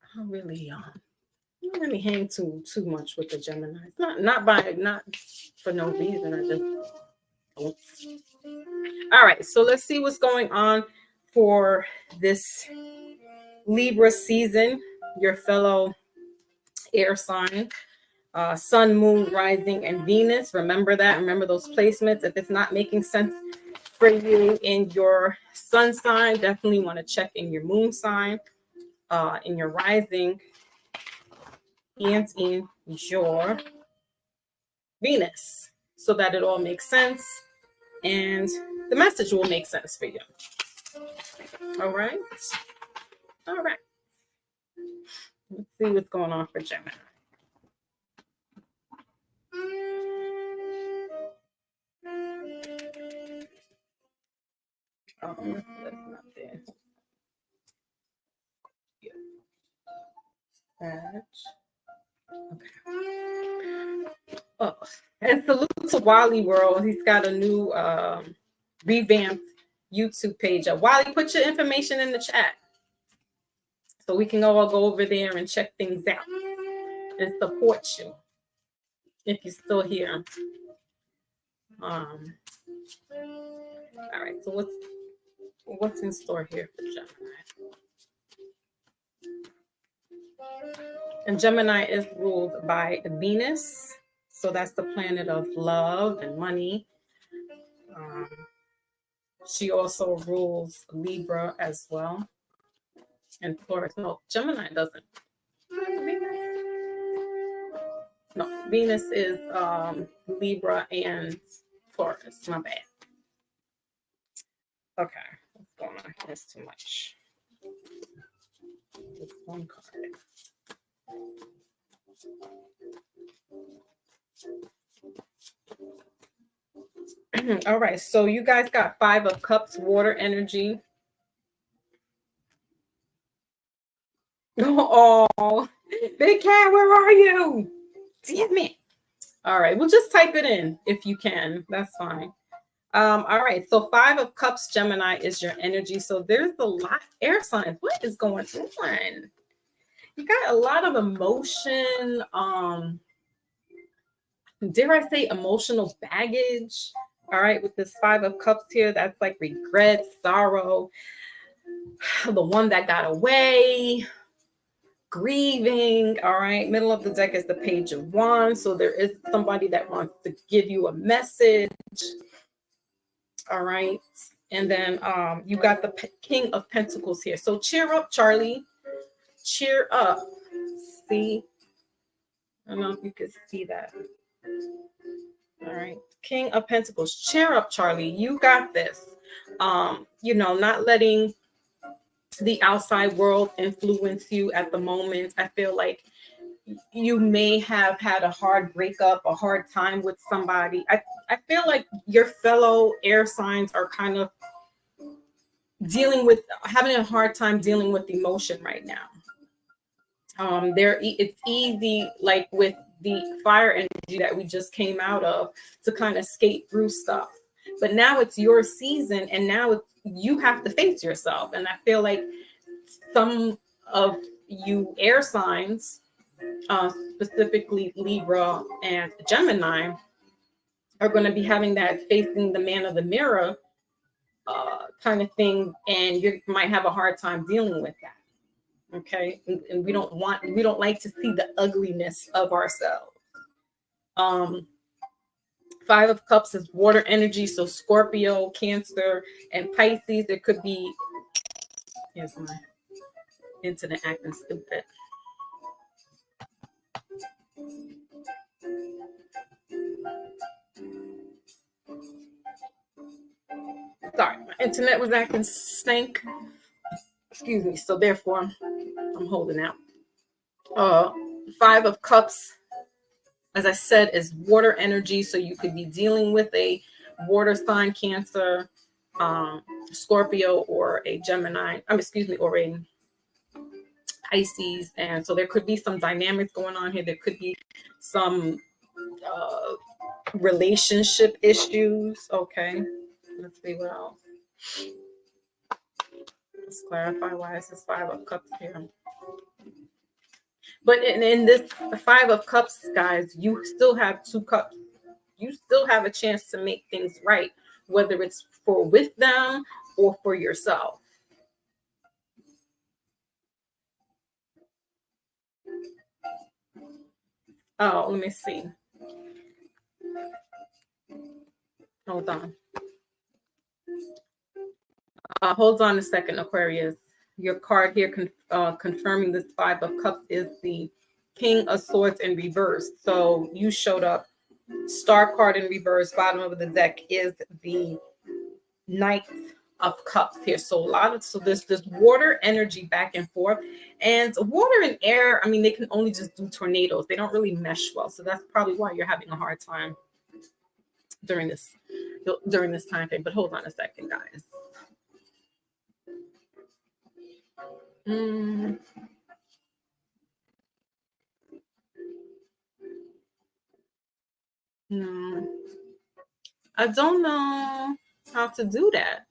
I don't really hang too much with the Gemini. Not for no reason. I just don't. All right, so let's see what's going on for this Libra season. Your fellow air sign, Sun, Moon, Rising, and Venus. Remember that. Remember those placements. If it's not making sense for you in your Sun sign, definitely want to check in your Moon sign, in your Rising, and in your Venus, so that it all makes sense and the message will make sense for you. All right. All right. Let's see what's going on for Gemini. Oh, that's not there. Okay. Oh, and salute to Wally World. He's got a new revamped YouTube page. Wally, put your information in the chat so we can all go over there and check things out and support you if you're still here. All right. So what's in store here for Gemini? And Gemini is ruled by Venus. So that's the planet of love and money. She also rules Libra as well. And Taurus. No, Gemini doesn't. No, Venus is Libra and Taurus. My bad. Okay, what's going on? That's too much. Just one card. All right, so you guys got 5 of Cups, water energy. Oh, Big Cat, where are you? Damn it. All right, well, just type it in if you can. That's fine. All right, so 5 of Cups, Gemini is your energy. So there's a lot air signs. What is going on? You got a lot of emotion. Dare I say emotional baggage? All right, with this 5 of Cups here, that's like regret, sorrow, the one that got away, grieving. All right, middle of the deck is the Page of Wands. So there is somebody that wants to give you a message. All right, and then you got the King of Pentacles here. So cheer up, Charlie. Cheer up. See? I don't know if you could see that. All right, King of Pentacles. Cheer up, Charlie. You got this. Not letting the outside world influence you at the moment. I feel like you may have had a hard breakup, a hard time with somebody. I feel like your fellow air signs are kind of having a hard time dealing with emotion right now. It's easy, like with the fire energy that we just came out of, to kind of skate through stuff. But now it's your season, and now you have to face yourself. And I feel like some of you air signs, specifically Libra and Gemini, are going to be having that facing the man of the mirror kind of thing, and you might have a hard time dealing with that. Okay, and we don't like to see the ugliness of ourselves. 5 of Cups is water energy, so Scorpio, Cancer, and Pisces. There could be, here's my internet acting stupid. Sorry, my internet was acting stink. Excuse me. So therefore, I'm holding out. 5 of Cups as I said, is water energy. So you could be dealing with a water sign, Cancer, Scorpio, or a Gemini. Excuse me, or a Pisces. And so there could be some dynamics going on here. There could be some relationship issues. Okay, let's see what else. Let's clarify why is this Five of Cups here. But in this Five of Cups, guys, you still have two cups. You still have a chance to make things right, whether it's for with them or for yourself. Oh, let me see. Hold on. Hold on a second, Aquarius. Your card here confirming this Five of Cups is the King of Swords in reverse. So you showed up. Star card in reverse. Bottom of the deck is the Knight of Cups here. So there's this water energy back and forth, and water and air. I mean, they can only just do tornadoes. They don't really mesh well. So that's probably why you're having a hard time during this time frame. But hold on a second, guys. No, I don't know how to do that.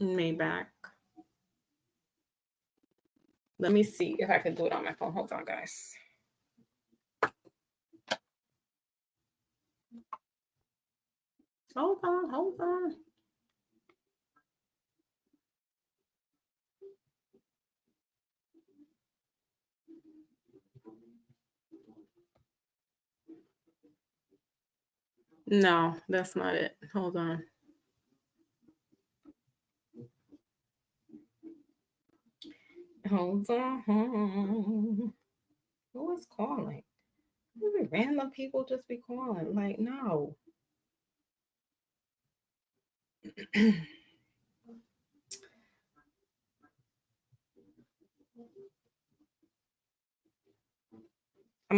Maybach. Let me see if I can do it on my phone. Hold on, guys. Hold on. No, that's not it. Hold on. Hold on. Who is calling? Random people just be calling. Like, no. I'm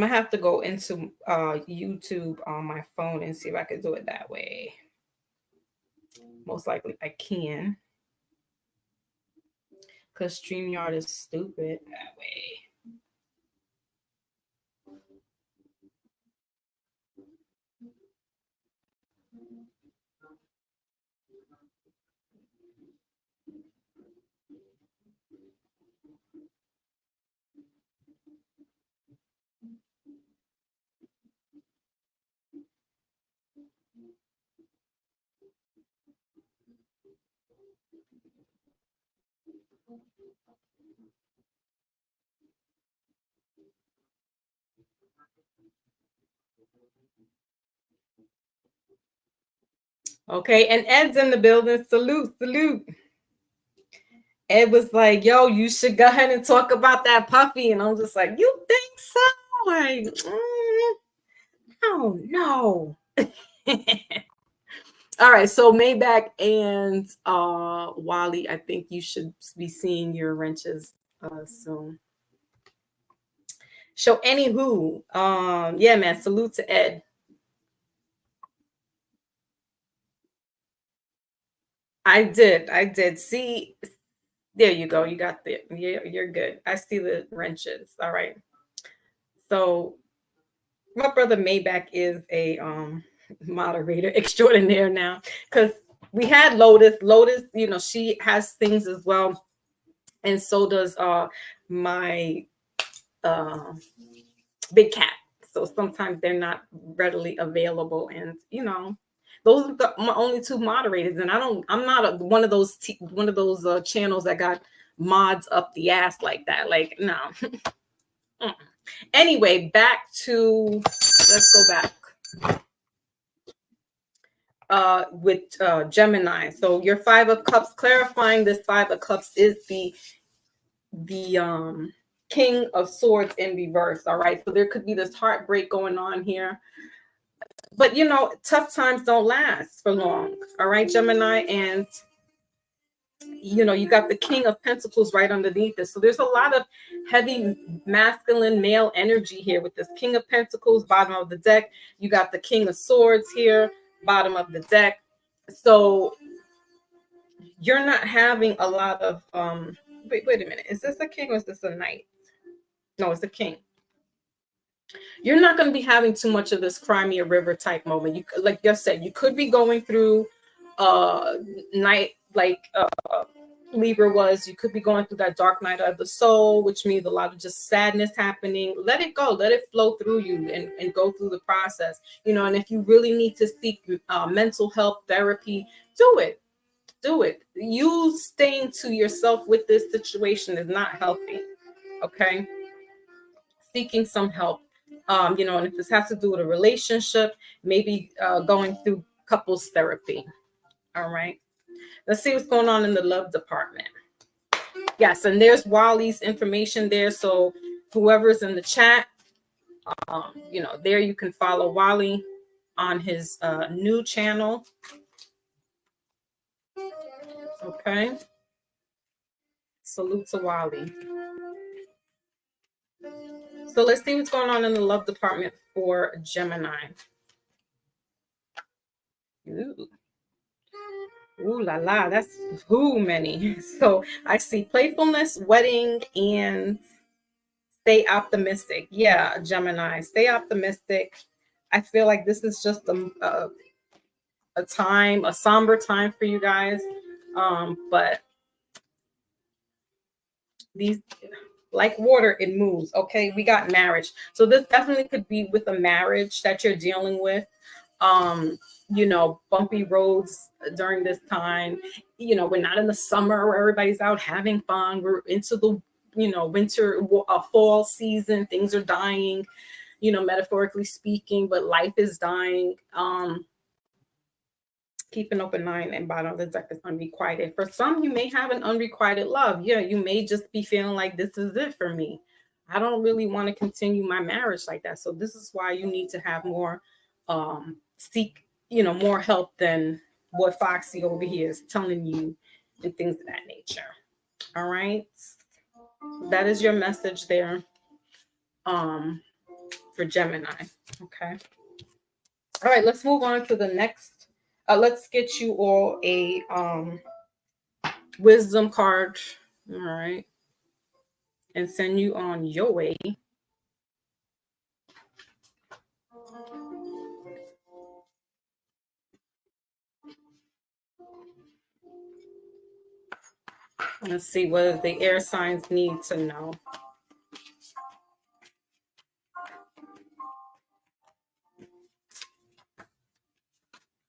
gonna have to go into YouTube on my phone and see if I can do it that way. Most likely I can. Because StreamYard is stupid that way. Okay, and Ed's in the building. Salute. Ed was like, yo, you should go ahead and talk about that puppy. And I'm just like, you think so? Like, oh no. All right, so Maybach and Wally, I think you should be seeing your wrenches soon. So anywho, yeah, man, salute to Ed. I did. See, there you go. You got the, you're good. I see the wrenches. All right. So my brother Maybach is a moderator extraordinaire now, because we had Lotus. Lotus, you know, she has things as well, and so does my Big Cat. So sometimes they're not readily available, and you know, those are my only two moderators. And I'm not one of those channels that got mods up the ass like that. Like, no. Anyway, let's go back. With Gemini. So your Five of Cups, clarifying this Five of Cups is the King of Swords in reverse. All right. So there could be this heartbreak going on here. But you know, tough times don't last for long. All right, Gemini, and you know, you got the King of Pentacles right underneath this. So there's a lot of heavy masculine male energy here with this King of Pentacles, bottom of the deck. You got the King of Swords here, bottom of the deck. So you're not having a lot of wait a minute. Is this a king or is this a knight? No, it's a king. You're not going to be having too much of this Crimea River type moment. You, like I said, you could be going through night like Libra was. You could be going through that dark night of the soul, which means a lot of just sadness happening. Let it go, let it flow through you, and go through the process. You know, and if you really need to seek mental health therapy, do it. Do it. You staying to yourself with this situation is not healthy. Okay, seeking some help. You know, and if this has to do with a relationship, maybe going through couples therapy. All right. Let's see what's going on in the love department. Yes, and there's Wally's information there. So whoever's in the chat, you know, there you can follow Wally on his new channel. Okay. Salute to Wally. So let's see what's going on in the love department for Gemini. Ooh. Ooh la la, that's too many. So I see playfulness, wedding, and stay optimistic. Yeah, Gemini, stay optimistic. I feel like this is just a time, a somber time for you guys. But these, like water, it moves. Okay, we got marriage. So this definitely could be with a marriage that you're dealing with. You know, bumpy roads during this time. You know, we're not in the summer where everybody's out having fun. We're into the, you know, winter, fall season. Things are dying, you know, metaphorically speaking, but life is dying. Keep an open mind, and bottom of the deck is unrequited. For some, you may have an unrequited love. Yeah, you may just be feeling like this is it for me. I don't really want to continue my marriage like that. So this is why you need to have more seek, you know, more help than what Foxy over here is telling you and things of that nature. All right. That is your message there for Gemini. Okay. All right, let's move on to the next. Let's get you all a wisdom card. All right. And send you on your way. Let's see what the air signs need to know.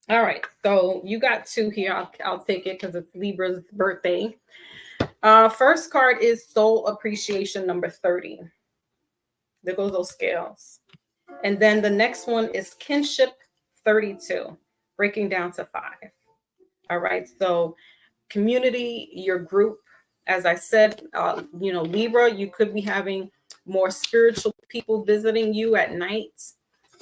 All right, so you got two here. I'll take it because it's Libra's birthday. First card is Soul Appreciation number 30. There goes those scales. And then the next one is Kinship 32, breaking down to 5. All right, so community, your group, as I said, you know, Libra, you could be having more spiritual people visiting you at night.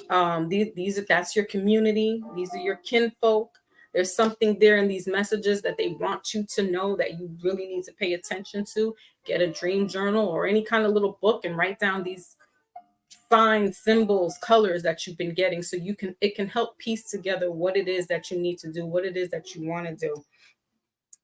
That's your community. These are your kinfolk. There's something there in these messages that they want you to know that you really need to pay attention to. Get a dream journal or any kind of little book and write down these signs, symbols, colors that you've been getting, so it can help piece together what it is that you need to do, what it is that you want to do.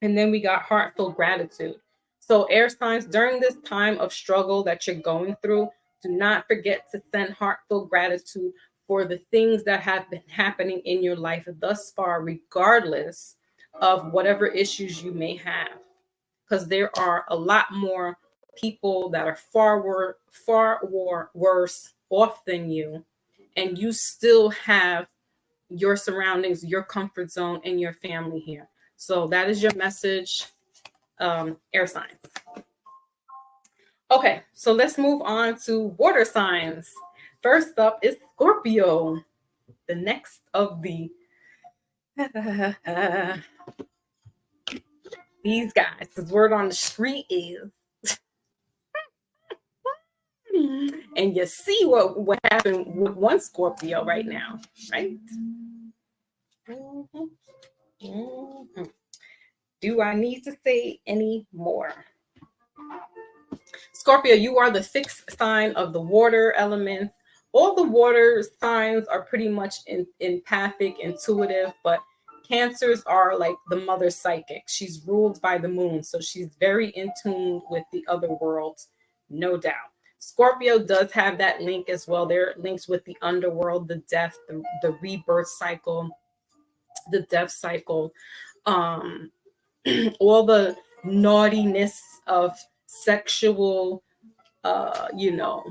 And then we got heartfelt gratitude. So air signs, during this time of struggle that you're going through, do not forget to send heartfelt gratitude for the things that have been happening in your life thus far, regardless of whatever issues you may have. Because there are a lot more people that are far worse off than you, and you still have your surroundings, your comfort zone, and your family here. So that is your message, air signs. Okay, so let's move on to water signs. First up is Scorpio, the next of the these guys. The word on the street is And you see what happened with one Scorpio right now, right? Mhm. Mhm. Do I need to say any more? Scorpio, you are the fixed sign of the water element. All the water signs are pretty much empathic, intuitive, but Cancers are like the mother psychic. She's ruled by the moon, so she's very in tune with the other worlds, no doubt. Scorpio does have that link as well. There are links with the underworld, the death, the rebirth cycle, the death cycle, um, all the naughtiness of sexual, you know,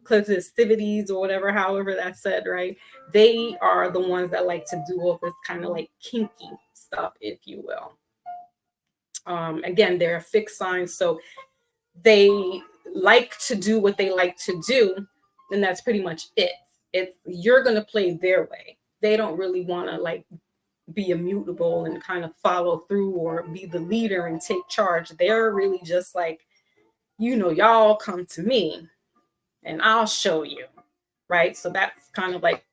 festivities or whatever, however that's said, right? They are the ones that like to do all this kind of like kinky stuff, if you will. Again, they're a fixed sign, so they like to do what they like to do, and that's pretty much it. It's you're gonna play their way. They don't really want to like be immutable and kind of follow through or be the leader and take charge. They're really just like, y'all come to me and I'll show you, right? So that's kind of like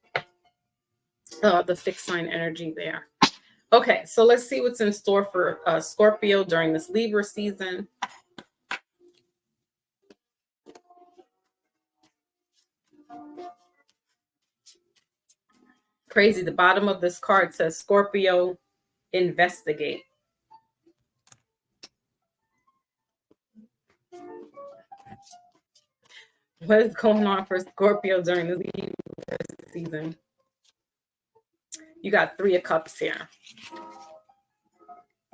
the fixed sign energy there. Okay, so let's see what's in store for Scorpio during this Libra season. Crazy, the bottom of this card says Scorpio, investigate. What is going on for Scorpio during this Libra season? You got 3 of Cups here.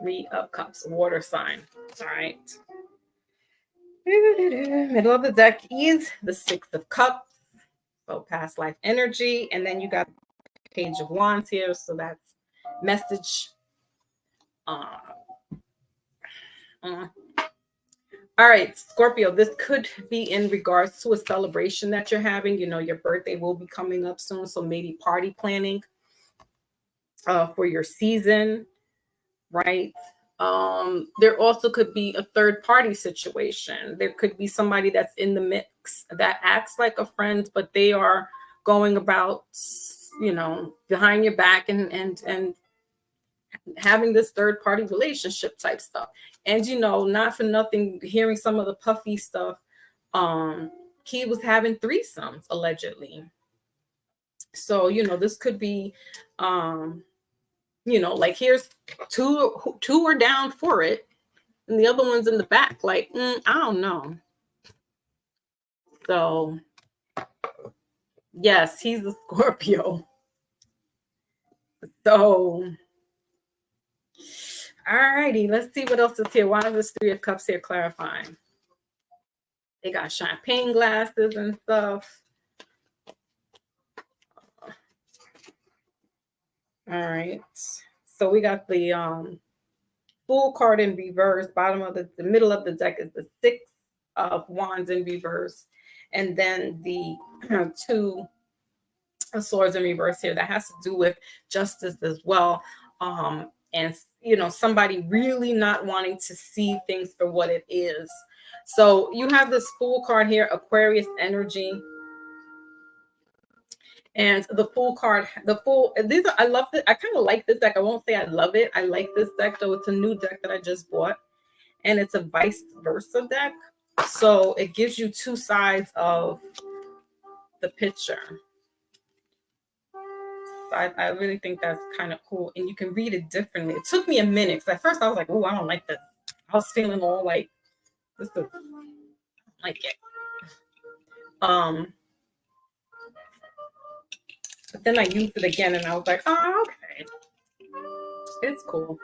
3 of Cups, water sign. All right. Middle of the deck is the 6 of Cups, so past life energy, and then you got Page of Wands here, so that's message. All right, Scorpio, this could be in regards to a celebration that you're having. Your birthday will be coming up soon, so maybe party planning for your season, right? There also could be a third party situation. There could be somebody that's in the mix that acts like a friend, but they are going about, behind your back and having this third party relationship type stuff. And not for nothing, hearing some of the puffy stuff, Key was having threesomes allegedly. So this could be like here's two are down for it and the other one's in the back like I don't know. So yes, he's a Scorpio. So alrighty, let's see what else is here. Why is this 3 of Cups here clarifying? They got champagne glasses and stuff. All right. So we got the Fool card in reverse. Bottom of the middle of the deck is the 6 of Wands in reverse. And then the 2 of Swords in reverse here. That has to do with justice as well. And somebody really not wanting to see things for what it is. So you have this Fool card here, Aquarius energy. And the Fool card, I love it. I kind of like this deck. I won't say I love it. I like this deck, though. It's a new deck that I just bought. And it's a vice versa deck. So it gives you 2 sides of the picture. I really think that's kind of cool. And you can read it differently. It took me a minute because at first I was like, oh, I don't like this. I was feeling all like, this is, I don't like it. But then I used it again and I was like, oh, okay. It's cool.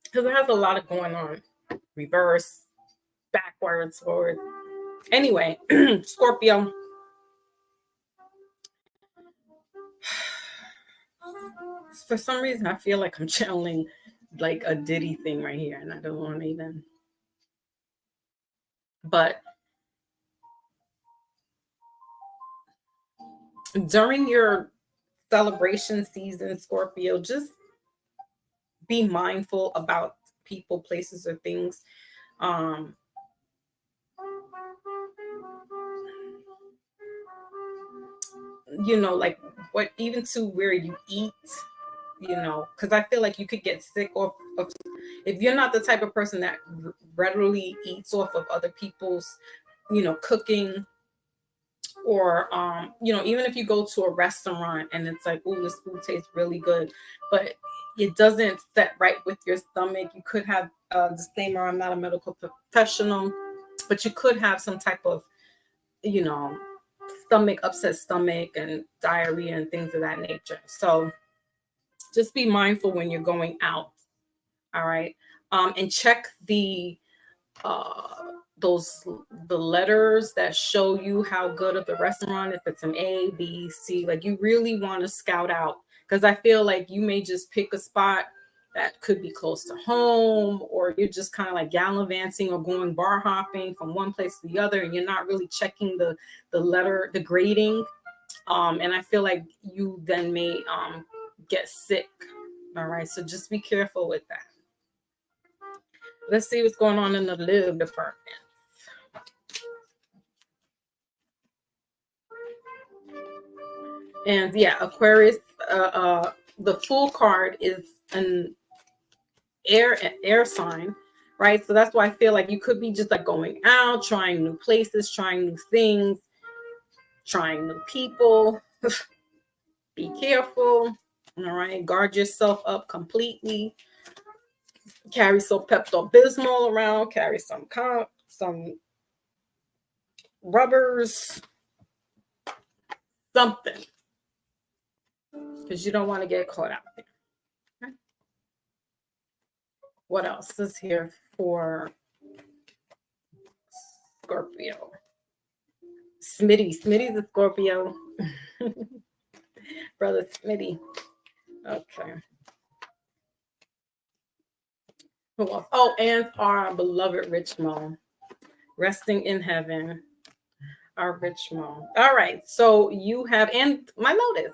Because it has a lot of going on. Reverse, backwards, forward. Anyway, Scorpio. For some reason, I feel like I'm channeling like a Diddy thing right here, and I don't want to even. But during your celebration season, Scorpio, just be mindful about people, places, or things. you know, like what, even to where you eat, you know, because I feel like you could get sick of if you're not the type of person that readily eats off of other people's, you know, cooking, or you know, even if you go to a restaurant and it's like, oh, this food tastes really good, but it doesn't set right with your stomach, you could have disclaimer, I'm not a medical professional, but you could have some type of, you know, upset stomach and diarrhea and things of that nature. So just be mindful when you're going out. All right. And check uh the letters that show you how good of the restaurant, if it's an A, B, C. Like, you really want to scout out, because I feel like you may just pick a spot that could be close to home, or you're just kind of like gallivanting or going bar hopping from one place to the other, and you're not really checking the grading. And I feel like you then may get sick. All right, so just be careful with that. Let's see what's going on in the lib department. And yeah, Aquarius, the full card is an air sign, right? So that's why I feel like you could be just like going out, trying new places, trying new things, trying new people. Be careful. All right, guard yourself up completely. Carry some Pepto-Bismol around. Carry some rubbers, something, because you don't want to get caught out there. Okay. What else is here for Scorpio? Smitty's a Scorpio. Brother Smitty. Okay. Who else? Oh, and our beloved Rich Mo, resting in heaven. Our Rich Mo. All right. So you have, and my Lotus,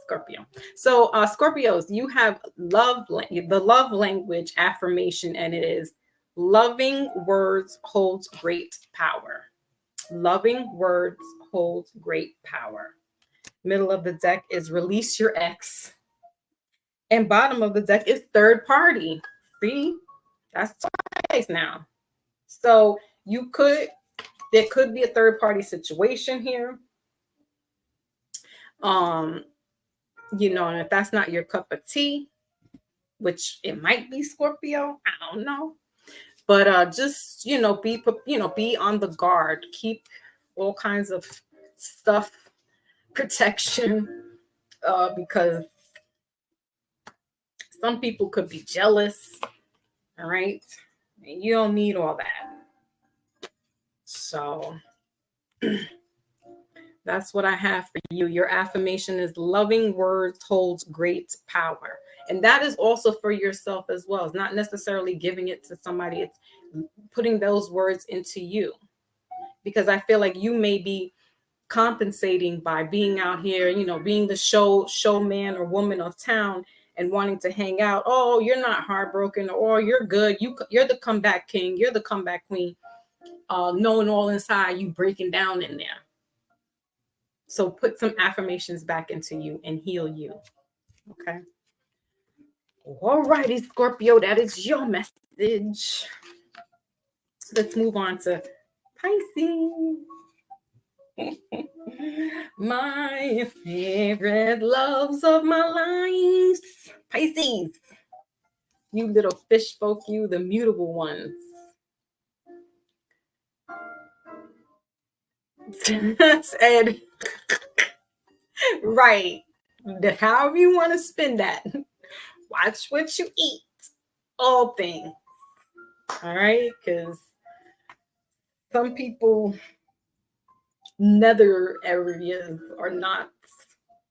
Scorpio. So Scorpios, you have the love language affirmation, and it is loving words holds great power. Loving words holds great power. Middle of the deck is release your ex. And bottom of the deck is third party. See, that's twice now. So there could be a third party situation here. You know, and if that's not your cup of tea, which it might be, Scorpio, I don't know. But just, you know, be on the guard. Keep all kinds of stuff, protection, because some people could be jealous. All right. And you don't need all that. So that's what I have for you. Your affirmation is loving words holds great power. And that is also for yourself as well. It's not necessarily giving it to somebody. It's putting those words into you. Because I feel like you may be compensating by being out here, you know, being the showman or woman of town and wanting to hang out. Oh, you're not heartbroken, or you're good. You're the comeback king. You're the comeback queen. Knowing all inside you breaking down in there. So put some affirmations back into you and heal you. Okay. All righty, Scorpio, that is your message. Let's move on to Pisces. My favorite loves of my life. Pisces. You little fish folk, you the mutable ones. And right. However you want to spin that. Watch what you eat. All things. All right. Because some people nether areas are not.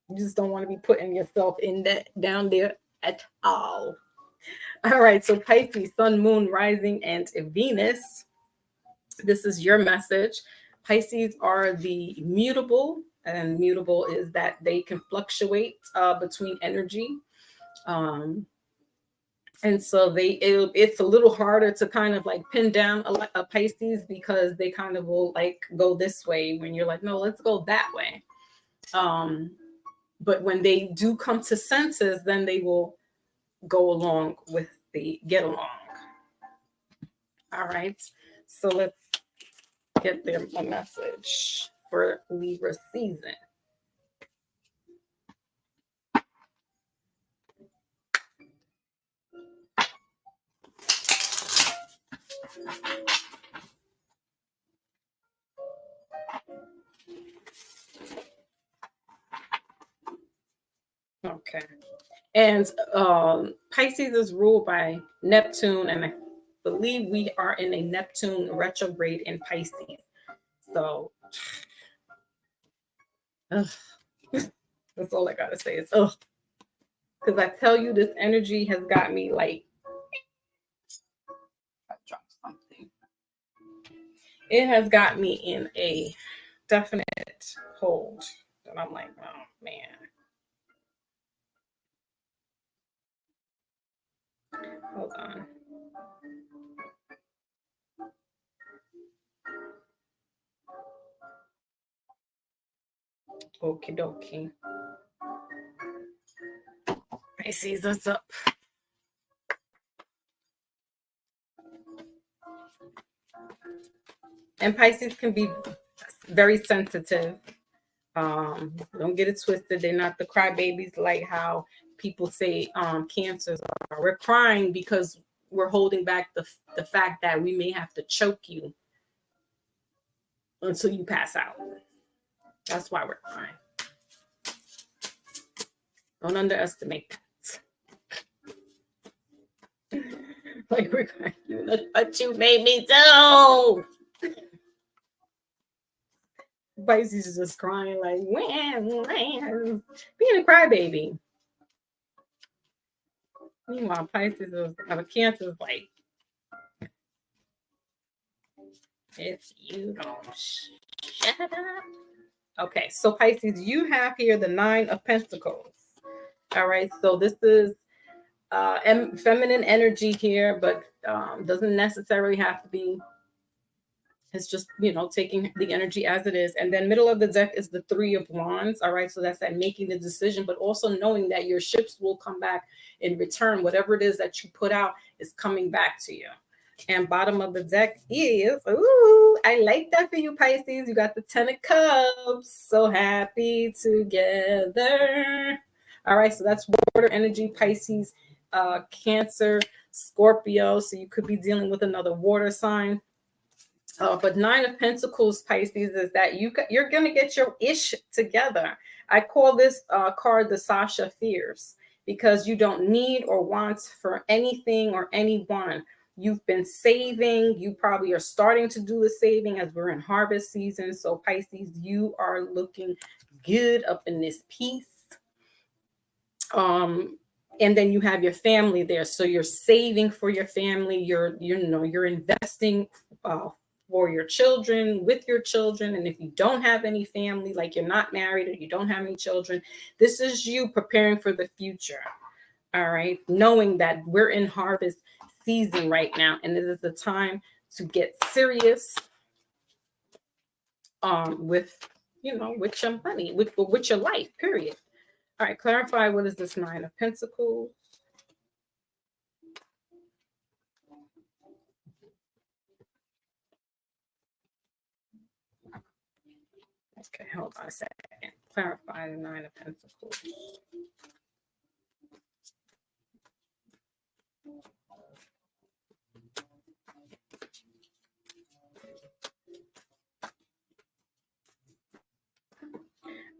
You just don't want to be putting yourself in that down there at all. All right. So Pisces, Sun, Moon, Rising, and Venus. This is your message. Pisces are the mutable, and mutable is that they can fluctuate between energy. And so it's a little harder to kind of like pin down a Pisces, because they kind of will like go this way when you're like, no, let's go that way. But when they do come to senses, then they will go along with the get along. All right. So let's get their message for Libra season. Okay. And Pisces is ruled by Neptune, and I believe we are in a Neptune retrograde in Pisces. So that's all I gotta say is because I tell you, this energy has got me like, I dropped something. It has got me in a definite hold, and I'm like, oh man. Hold on. Okie dokie. Pisces, what's up? And Pisces can be very sensitive. Don't get it twisted. They're not the crybabies like how people say cancers are. We're crying because we're holding back the fact that we may have to choke you until you pass out. That's why we're crying. Don't underestimate that. Like we're crying, but you made me do. Pisces is just crying like, when being a crybaby. Meanwhile, Pisces of a Cancer is like, if you don't shut up. Okay, so Pisces, you have here the 9 of Pentacles. All right, so this is feminine energy here, but doesn't necessarily have to be. It's just, taking the energy as it is. And then middle of the deck is the 3 of Wands. All right, so that's that making the decision, but also knowing that your ships will come back in return. Whatever it is that you put out is coming back to you. And bottom of the deck is, ooh, I like that for you, Pisces. You got the 10 of Cups. So happy together. All right, so that's water energy, Pisces, Cancer, Scorpio. So you could be dealing with another water sign. But 9 of Pentacles, Pisces, is that you're going to get your ish together. I call this card the Sasha Fierce, because you don't need or want for anything or anyone. You've been saving. You probably are starting to do the saving as we're in harvest season. So Pisces, you are looking good up in this piece. And then you have your family there. So you're saving for your family. You're investing for your children, with your children. And if you don't have any family, like you're not married or you don't have any children, this is you preparing for the future. All right. Knowing that we're in harvest season right now, and it is the time to get serious with your money, with your life, period. All right, clarify, what is this 9 of Pentacles? Okay, hold on a second. Clarify the 9 of Pentacles.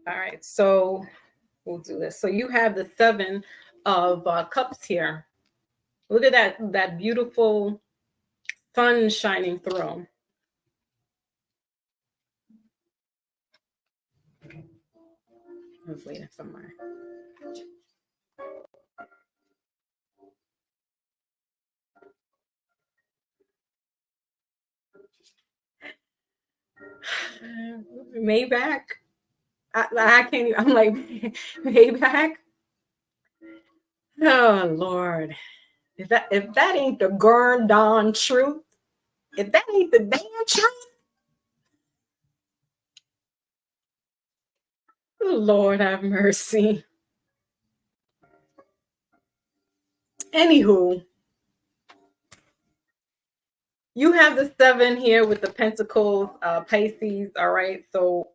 All right, so we'll do this. So you have the 7 of Cups here. Look at that beautiful sun shining through. I was waiting for my. Maybach. I can't even, I'm like, Maybach. Oh Lord. If that ain't the darn darn truth, if that ain't the damn truth, Lord have mercy. Anywho, you have the 7 here with the Pentacles, Pisces. All right. So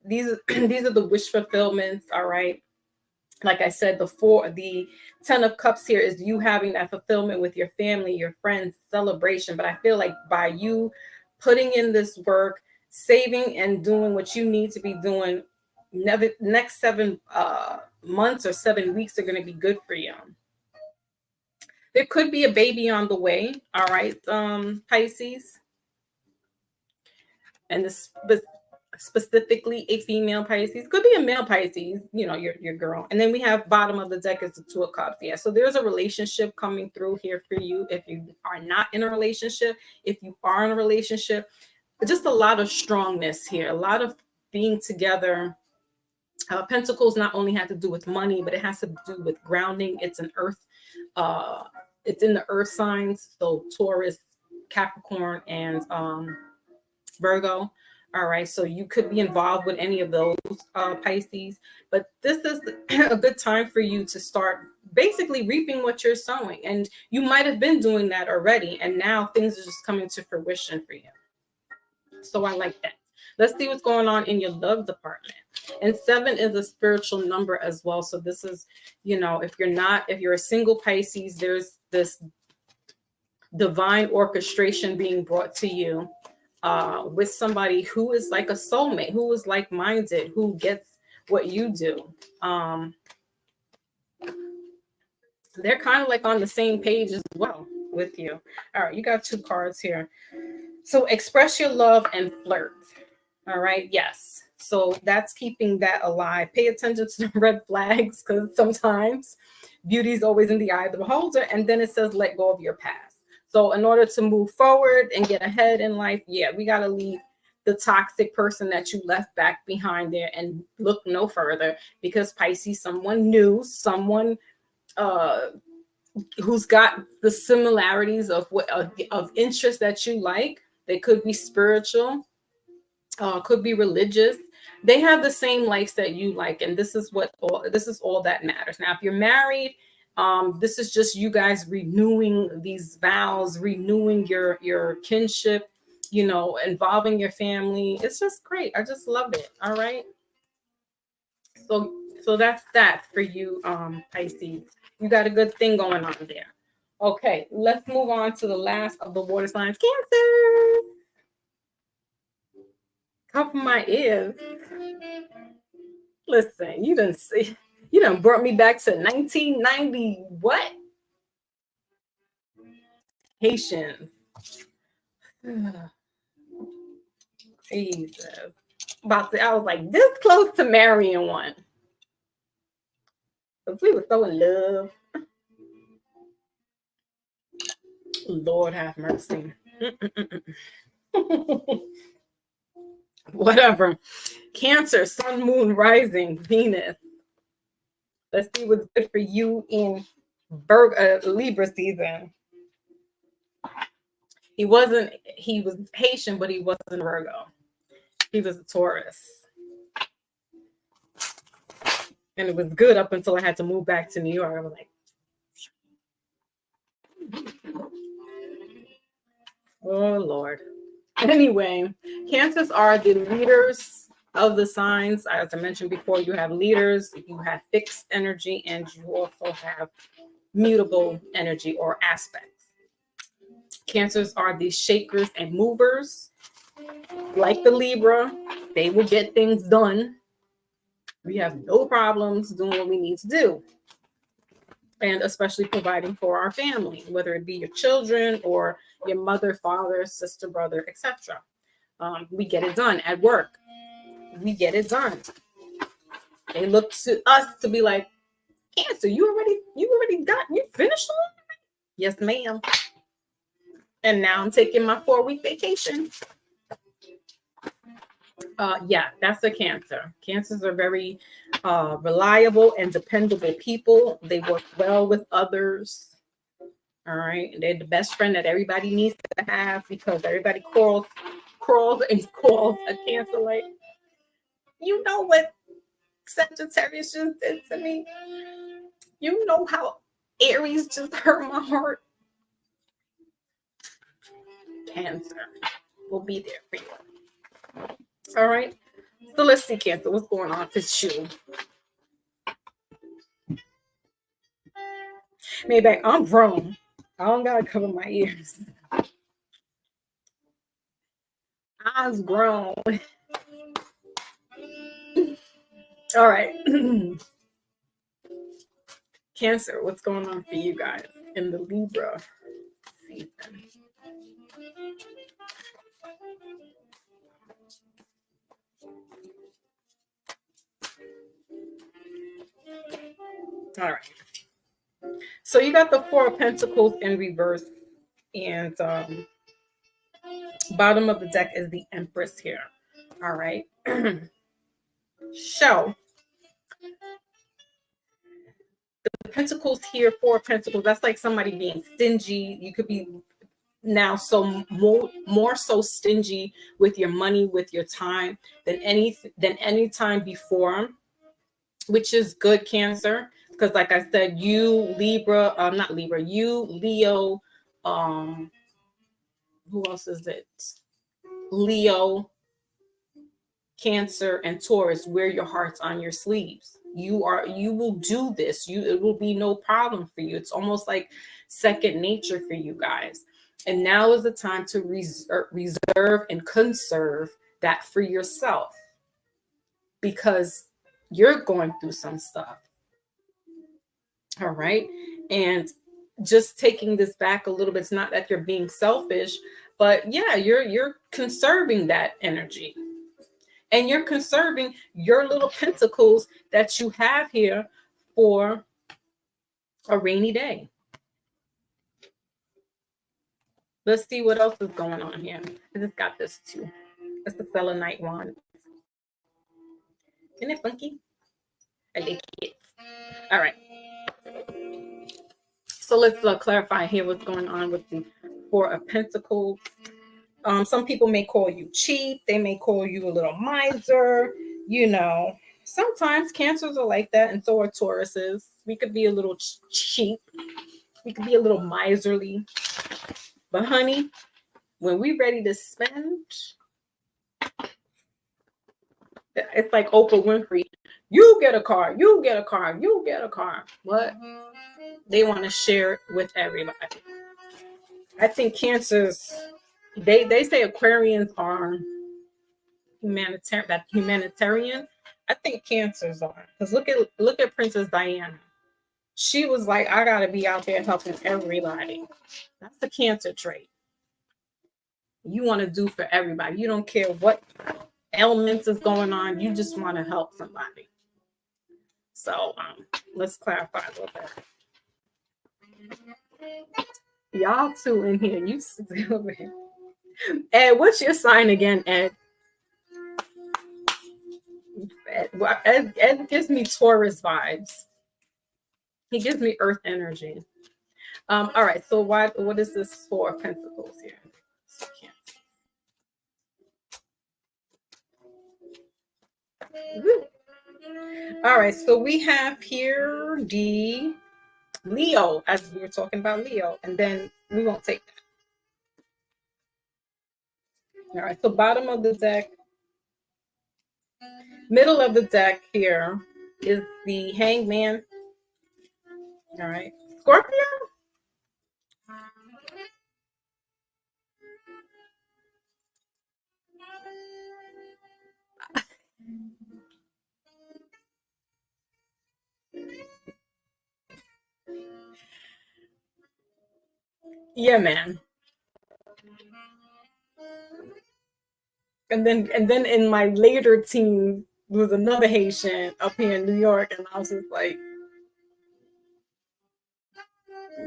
these are these are the wish fulfillments. All right. Like I said, the 10 of Cups here is you having that fulfillment with your family, your friends, celebration. But I feel like by you putting in this work, saving and doing what you need to be doing, next 7 months or 7 weeks are going to be good for you. There could be a baby on the way. All right, Pisces. And this specifically a female Pisces, could be a male Pisces, you know, your girl. And then we have bottom of the deck is the 2 of Cups. Yeah, so there's a relationship coming through here for you. If you are not in a relationship, if you are in a relationship, just a lot of strongness here, a lot of being together. Pentacles not only have to do with money, but it has to do with grounding. It's an earth, it's in the earth signs, so Taurus, Capricorn, and Virgo. All right, so you could be involved with any of those Pisces, but this is a good time for you to start basically reaping what you're sowing. And you might have been doing that already, and now things are just coming to fruition for you. So I like that. Let's see what's going on in your love department. And 7 is a spiritual number as well. So this is, you know, if you're a single Pisces, there's this divine orchestration being brought to you with somebody who is like a soulmate, who is like-minded, who gets what you do. They're kind of like on the same page as well with you. All right, you got 2 cards here. So express your love and flirt. All right, yes. So that's keeping that alive. Pay attention to the red flags, because sometimes beauty is always in the eye of the beholder. And then it says, let go of your past. So in order to move forward and get ahead in life, yeah, we got to leave the toxic person that you left back behind there and look no further, because Pisces, someone new, someone who's got the similarities of what of interest that you like. They could be spiritual, could be religious. They have the same likes that you like, and this is all that matters. Now, if you're married, this is just you guys renewing these vows, renewing your kinship, you know, involving your family. It's just great. I just love it. All right. So that's that for you, Pisces. You got a good thing going on there. Okay, let's move on to the last of the water signs, Cancer. Cover my ears. Listen, you done brought me back to 1990. What? Haitian. Jesus. I was like this close to marrying one. Because we were so in love. Lord have mercy. Whatever. Cancer, sun, moon, rising, Venus. Let's see what's good for you in Libra season. He was Haitian, but he wasn't Virgo. He was a Taurus. And it was good up until I had to move back to New York. I was like, oh, Lord. Anyway, Cancers are the leaders of the signs. As I mentioned before, you have leaders, you have fixed energy, and you also have mutable energy or aspects. Cancers are the shakers and movers. Like the Libra, they will get things done. We have no problems doing what we need to do. And especially providing for our family, whether it be your children or your mother, father, sister, brother, etc. We get it done at work. We get it done. They look to us to be like, Cancer, you finished one? Yes, ma'am. And now I'm taking my 4-week vacation. Yeah, that's a Cancer. Cancers are very reliable and dependable people. They work well with others. All right. They're the best friend that everybody needs to have, because everybody crawls and calls a Cancer like, you know what Sagittarius just did to me. You know how Aries just hurt my heart. Cancer will be there for you. All right. So let's see, Cancer, what's going on with you? Maybe I'm grown. I don't gotta cover my ears. Eyes grown. All right. Cancer, what's going on for you guys in the Libra season? All right. So you got the Four of Pentacles in reverse, and bottom of the deck is the Empress here. All right. So the Pentacles here, Four of Pentacles, that's like somebody being stingy. You could be now so more so stingy with your money, with your time than any time before, which is good, Cancer, because like I said, you Libra, not Libra, you Leo, who else is it? Leo, Cancer, and Taurus, wear your hearts on your sleeves. You will do this. It will be no problem for you. It's almost like second nature for you guys. And now is the time to reserve and conserve that for yourself, because you're going through some stuff. All right. And just taking this back a little bit, it's not that you're being selfish, but yeah, you're conserving that energy. And you're conserving your little pentacles that you have here for a rainy day. Let's see what else is going on here. I just got this too. It's the selenite wand. Isn't it funky? I like it. All right. So let's clarify here what's going on with the Four of Pentacles. Some people may call you cheap. They may call you a little miser. You know, sometimes Cancers are like that, and so are Tauruses. We could be a little cheap. We could be a little miserly. But honey, when we're ready to spend, it's like Oprah Winfrey. You get a car. You get a car. You get a car. What? They want to share it with everybody. I think Cancers, they say Aquarians are humanitarian. I think Cancers are, because look at Princess Diana. She was like, I gotta be out there helping everybody. That's the Cancer trait. You want to do for everybody. You don't care what ailments is going on. You just want to help somebody. So let's clarify a little bit. Y'all two in here. You still in. Ed, what's your sign again, Ed? Ed gives me Taurus vibes. He gives me earth energy. All right, so what is this Four of Pentacles here? All right, so we have here the Leo, as we were talking about Leo, and then we won't take that. All right, so bottom of the deck, middle of the deck here is the Hangman. All right, Scorpio. Yeah, man. And then in my later team was another Haitian up here in New York, and I was just like,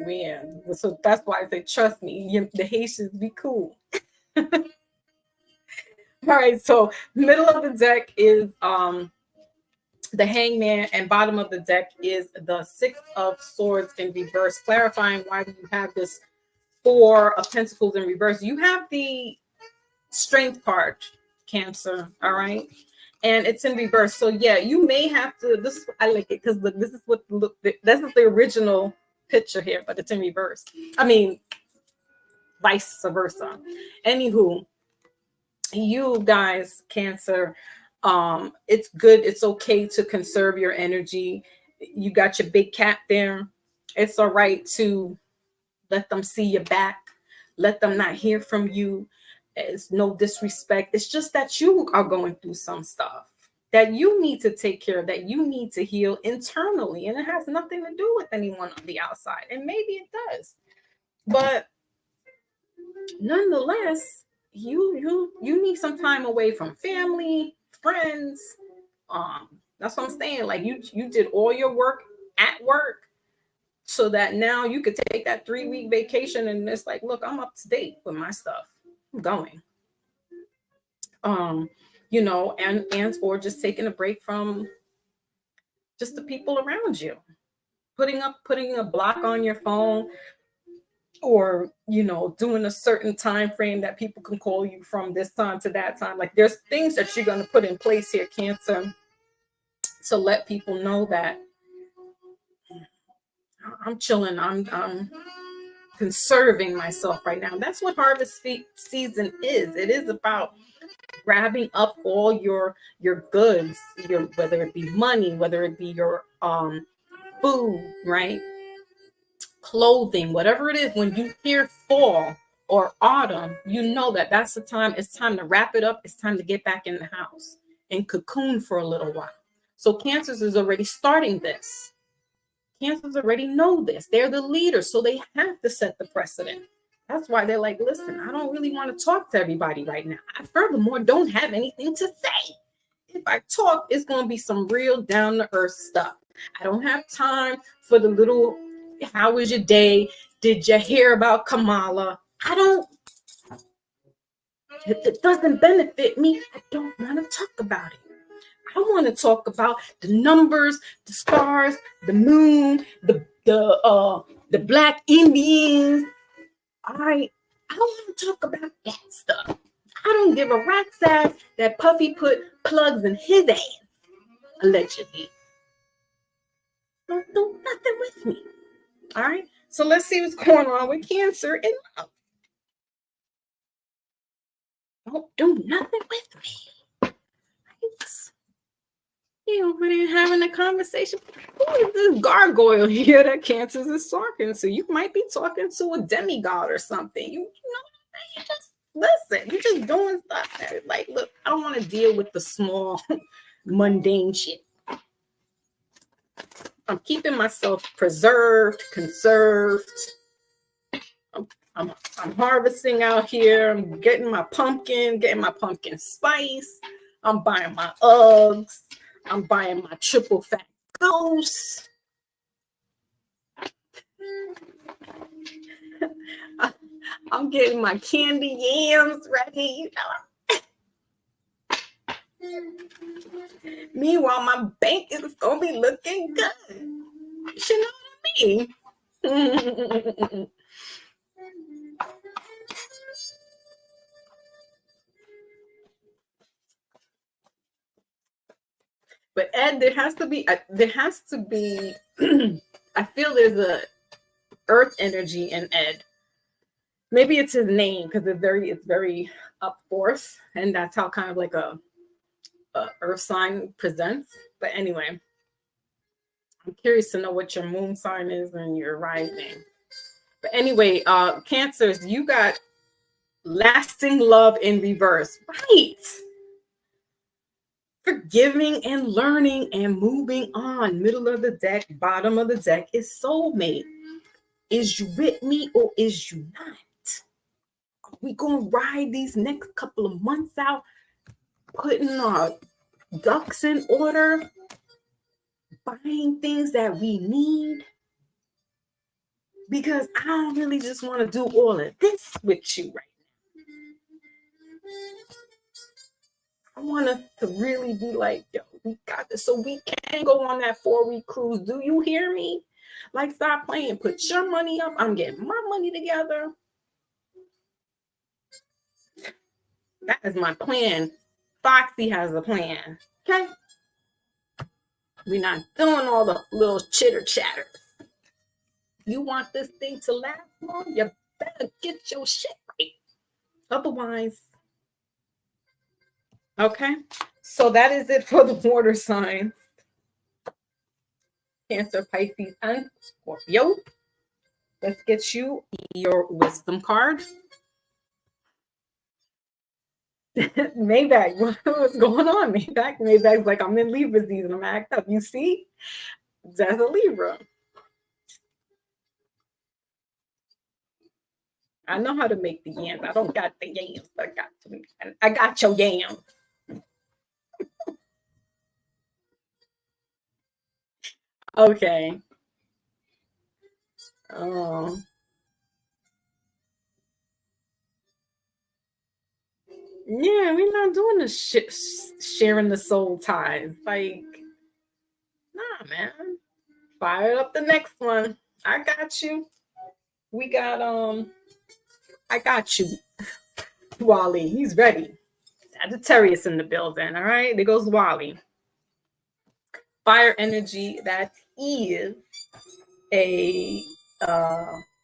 man. So that's why I say, trust me, the Haitians be cool. All right, so middle of the deck is the Hangman, and bottom of the deck is the Six of Swords in reverse, clarifying why do you have this Four of Pentacles in reverse. You have the Strength card, Cancer. All right, and it's in reverse. So yeah, you may have to. This I like it because this is what look. This is the original picture here, but it's in reverse. I mean, vice versa. Anywho, you guys, Cancer, it's good. It's okay to conserve your energy. You got your big cat there. It's all right to let them see your back. Let them not hear from you. It's no disrespect. It's just that you are going through some stuff that you need to take care of, that you need to heal internally. And it has nothing to do with anyone on the outside. And maybe it does. But nonetheless, you need some time away from family, friends. That's what I'm saying. Like you did all your work at work so that now you could take that 3-week vacation and it's like, look, I'm up to date with my stuff. I'm going. You know, and or just taking a break from just the people around you. Putting a block on your phone, or you know, doing a certain time frame that people can call you from this time to that time. Like there's things that you're going to put in place here, Cancer, to let people know that I'm chilling. I'm conserving myself right now. That's what harvest season is. It is about grabbing up all your goods, whether it be money, whether it be your food, right? Clothing, whatever it is. When you hear fall or autumn, you know that that's the time. It's time to wrap it up. It's time to get back in the house and cocoon for a little while. So Cancers is already starting this. Cancers already know this. They're the leaders, so they have to set the precedent. That's why they're like, listen, I don't really want to talk to everybody right now. I furthermore don't have anything to say. If I talk, it's going to be some real down to earth stuff. I don't have time for the little, how was your day? Did you hear about Kamala? I don't, if it doesn't benefit me, I don't want to talk about it. I want to talk about the numbers, the stars, the moon, the Black Indians. I want to talk about that stuff. I don't give a rat's ass that Puffy put plugs in his ass, allegedly. Don't do nothing with me. All right. So let's see what's going on with Cancer in love. Don't do nothing with me. You know, when you're having a conversation, who is this gargoyle here that Cancers is talking to? You might be talking to a demigod or something. You know, you just listen. You're just doing stuff that is like, look, I don't want to deal with the small, mundane shit. I'm keeping myself preserved, conserved. I'm harvesting out here. I'm getting my pumpkin spice. I'm buying my Uggs. I'm buying my triple fat goose. I'm getting my candy yams ready. Meanwhile, my bank is gonna be looking good. You know what I mean? But Ed, there has to be, I feel there's a earth energy in Ed. Maybe it's his name because it's very up force, and that's how kind of like a earth sign presents. But anyway, I'm curious to know what your moon sign is and your rising. But anyway, Cancers, you got lasting love in reverse, right? Forgiving and learning and moving on. Middle of the deck, bottom of the deck is soulmate. Is you with me or is you not? Are we gonna ride these next couple of months out, putting our ducks in order, buying things that we need? Because I don't really just want to do all of this with you right now. I want us to really be like, yo, we got this. So we can go on that 4-week cruise. Do you hear me? Like, stop playing. Put your money up. I'm getting my money together. That is my plan Foxy has a plan. Okay? We're not doing all the little chitter chatter. You want this thing to last long? You better get your shit right. Otherwise, okay. So that is it for the water signs. Cancer, Pisces, and Scorpio. Let's get you your wisdom card. Maybach, what's going on, Maybach? Maybach's like, I'm in Libra season. I'm act up. You see? That's a Libra. I know how to make the yams. I don't got the yams, but I got your yams. Okay. Oh. Yeah, we're not doing the sharing the soul ties. Like, nah, man. Fire up the next one. I got you. We got I got you, Wally. He's ready. Sagittarius in the building. All right, there goes Wally. Fire energy. That is a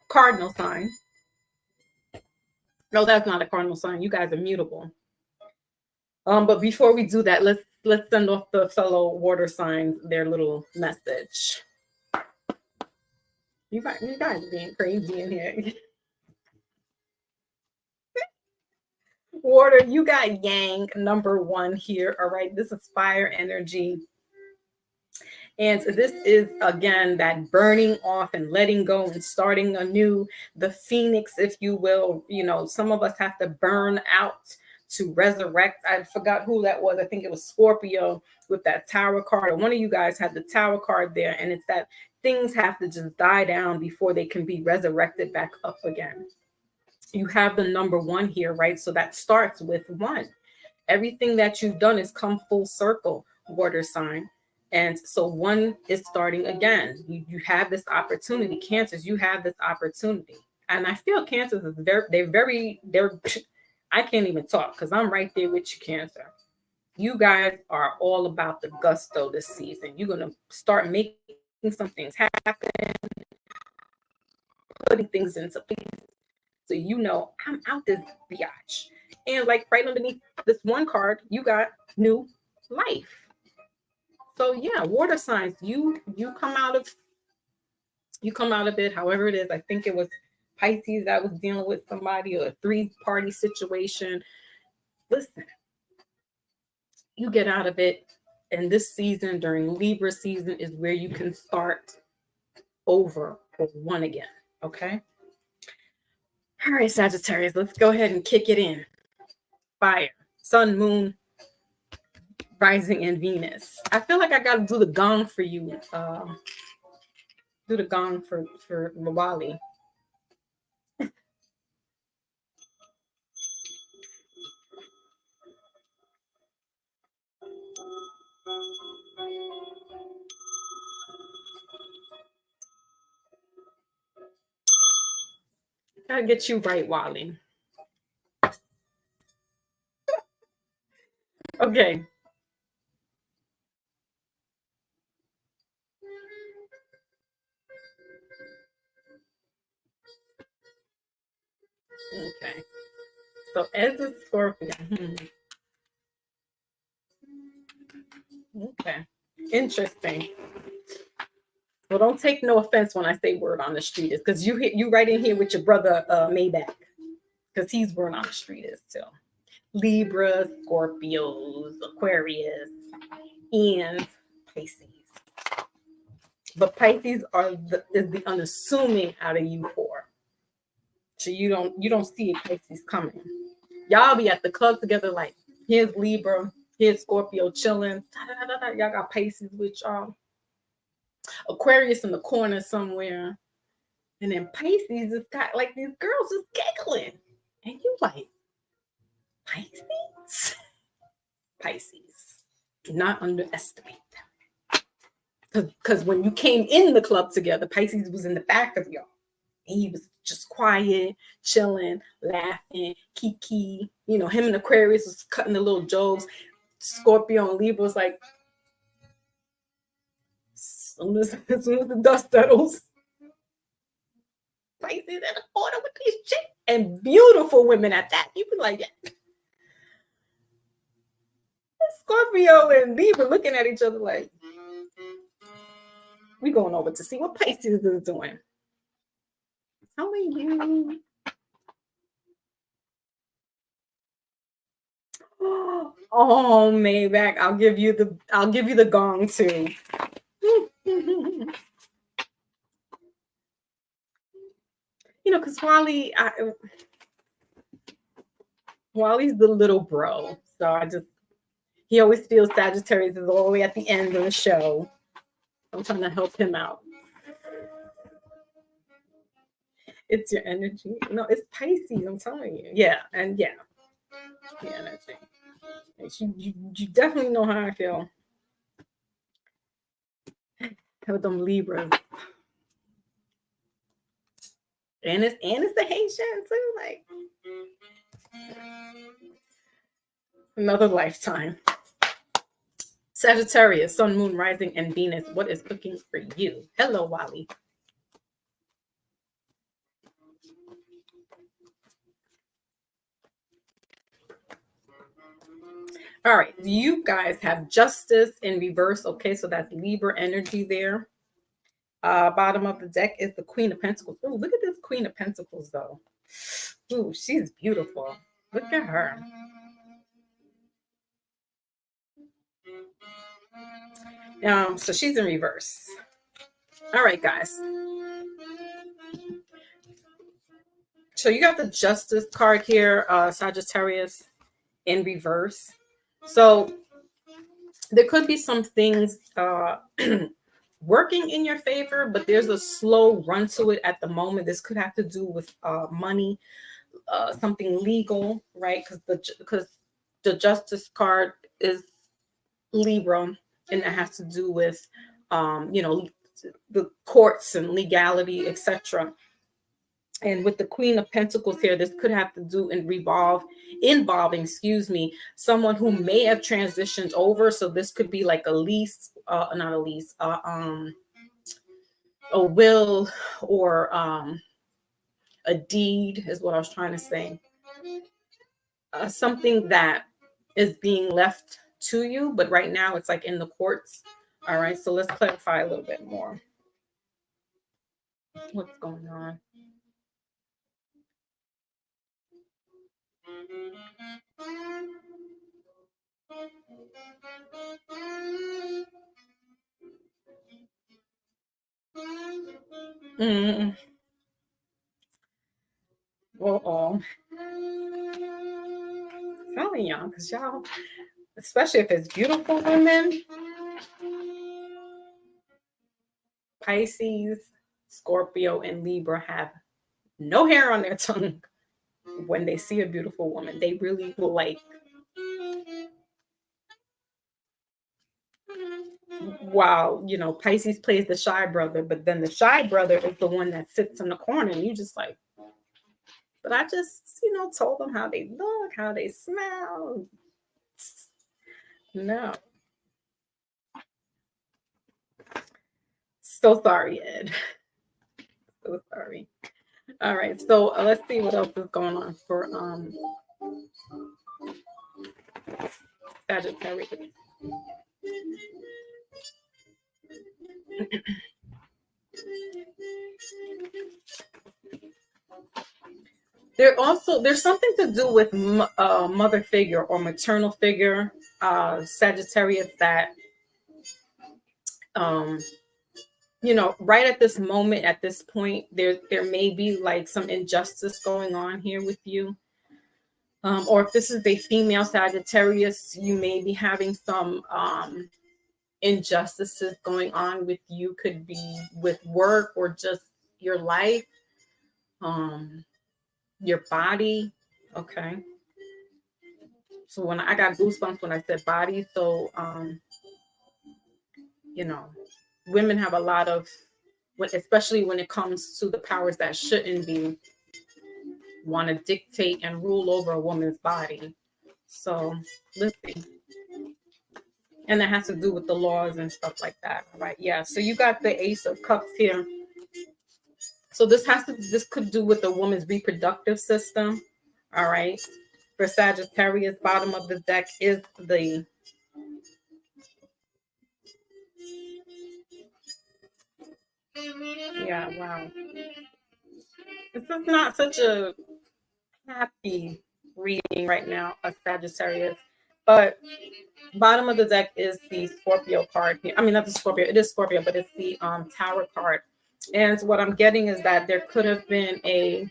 cardinal sign. No, that's not a cardinal sign. You guys are mutable. But before we do that, let's send off the fellow water signs their little message. You guys are being crazy in here. Water, you got Yang number 1 here. All right, this is fire energy. And so this is, again, that burning off and letting go and starting anew, the phoenix, if you will. You know, some of us have to burn out to resurrect. I forgot who that was. I think it was Scorpio with that tower card. Or one of you guys had the tower card there. And it's that things have to just die down before they can be resurrected back up again. You have the number 1 here, right? So that starts with 1. Everything that you've done is come full circle, water sign. And so 1 is starting again. You have this opportunity. Cancers, you have this opportunity. And I feel Cancers is they're I can't even talk because I'm right there with you, Cancer. You guys are all about the gusto this season. You're gonna start making some things happen, putting things into place. So you know I'm out this biatch. And like right underneath this 1 card, you got new life. So yeah, water signs, you come out of it, however it is. I think it was Pisces that was dealing with somebody, or a 3-party situation. Listen, you get out of it. And this season, during Libra season, is where you can start over for 1 again. Okay. All right, Sagittarius, let's go ahead and kick it in. Fire, Sun, Moon, Rising, and Venus. I feel like I got to do the gong for you. Do the gong for Wally. Gotta get you right, Wally. Okay. Okay. So as a Scorpio. Okay. Interesting. Well, don't take no offense when I say word on the street is, because you right in here with your brother Maybach, because he's word on the street is too. Libra, Scorpios, Aquarius, and Pisces. But Pisces is the unassuming out of you 4. So you don't see Pisces coming. Y'all be at the club together like, here's Libra, here's Scorpio chilling. Y'all got Pisces with y'all. Aquarius in the corner somewhere. And then Pisces has got like these girls just giggling. And you like, Pisces? Pisces. Do not underestimate them. Because when you came in the club together, Pisces was in the back of y'all. he was just quiet, chilling, laughing, kiki. You know, him and Aquarius was cutting the little jokes. Scorpio and Libra was like, as soon as the dust settles, Pisces in the corner with these chicks and beautiful women at that. You be like, yeah. Scorpio and Libra looking at each other like, we going over to see what Pisces is doing. How are you? Oh, Maybach, I'll give you the gong too. You know, because Wally's the little bro, so he always feels Sagittarius is all the way at the end of the show. I'm trying to help him out. It's your energy. No, it's Pisces. I'm telling you. Yeah, and yeah, the energy. You definitely know how I feel with them Libras, and it's the Haitian too. Like another lifetime. Sagittarius, Sun, Moon, Rising, and Venus. What is cooking for you? Hello, Wally. All right, you guys have Justice in reverse. Okay, so that's Libra energy there. Bottom of the deck is the Queen of Pentacles. Oh, look at this Queen of Pentacles, though. Ooh, she's beautiful. Look at her. So she's in reverse. All right, guys. So you got the Justice card here, Sagittarius in reverse. So there could be some things working in your favor, but there's a slow run to it at the moment. This could have to do with money, something legal, right? Because the Justice card is Libra, and that has to do with the courts and legality, etc. And with the Queen of Pentacles here, this could have to do and involving, someone who may have transitioned over. So this could be like a lease, not a lease, a will, or a deed is what I was trying to say. Something that is being left to you, but right now it's like in the courts. All right, so let's clarify a little bit more. What's going on? Mm. Uh-oh. Telling y'all, because y'all, especially if it's beautiful women, Pisces, Scorpio, and Libra have no hair on their tongue when they see a beautiful woman. They really will like, wow, Pisces plays the shy brother, but then the shy brother is the one that sits in the corner, and you just like, but I just, told them how they look, how they smell. No. So sorry, Ed. So sorry. All right, so let's see what else is going on for Sagittarius. There's something to do with mother figure or maternal figure, Sagittarius, that right at this moment, at this point, there may be like some injustice going on here with you. Or if this is a female Sagittarius, you may be having some injustices going on with you. Could be with work or just your life, your body. Okay. So when I got goosebumps when I said body, so women have a lot of especially when it comes to the powers that shouldn't be, want to dictate and rule over a woman's body. So let's see. And that has to do with the laws and stuff like that. Right. Yeah. So you got the Ace of Cups here. So this could do with the woman's reproductive system. All right. For Sagittarius, bottom of the deck is the yeah, wow. This is not such a happy reading right now of Sagittarius. But bottom of the deck is the Scorpio card here. I mean, not the Scorpio, it is Scorpio, but it's the Tower card. And what I'm getting is that there could have been a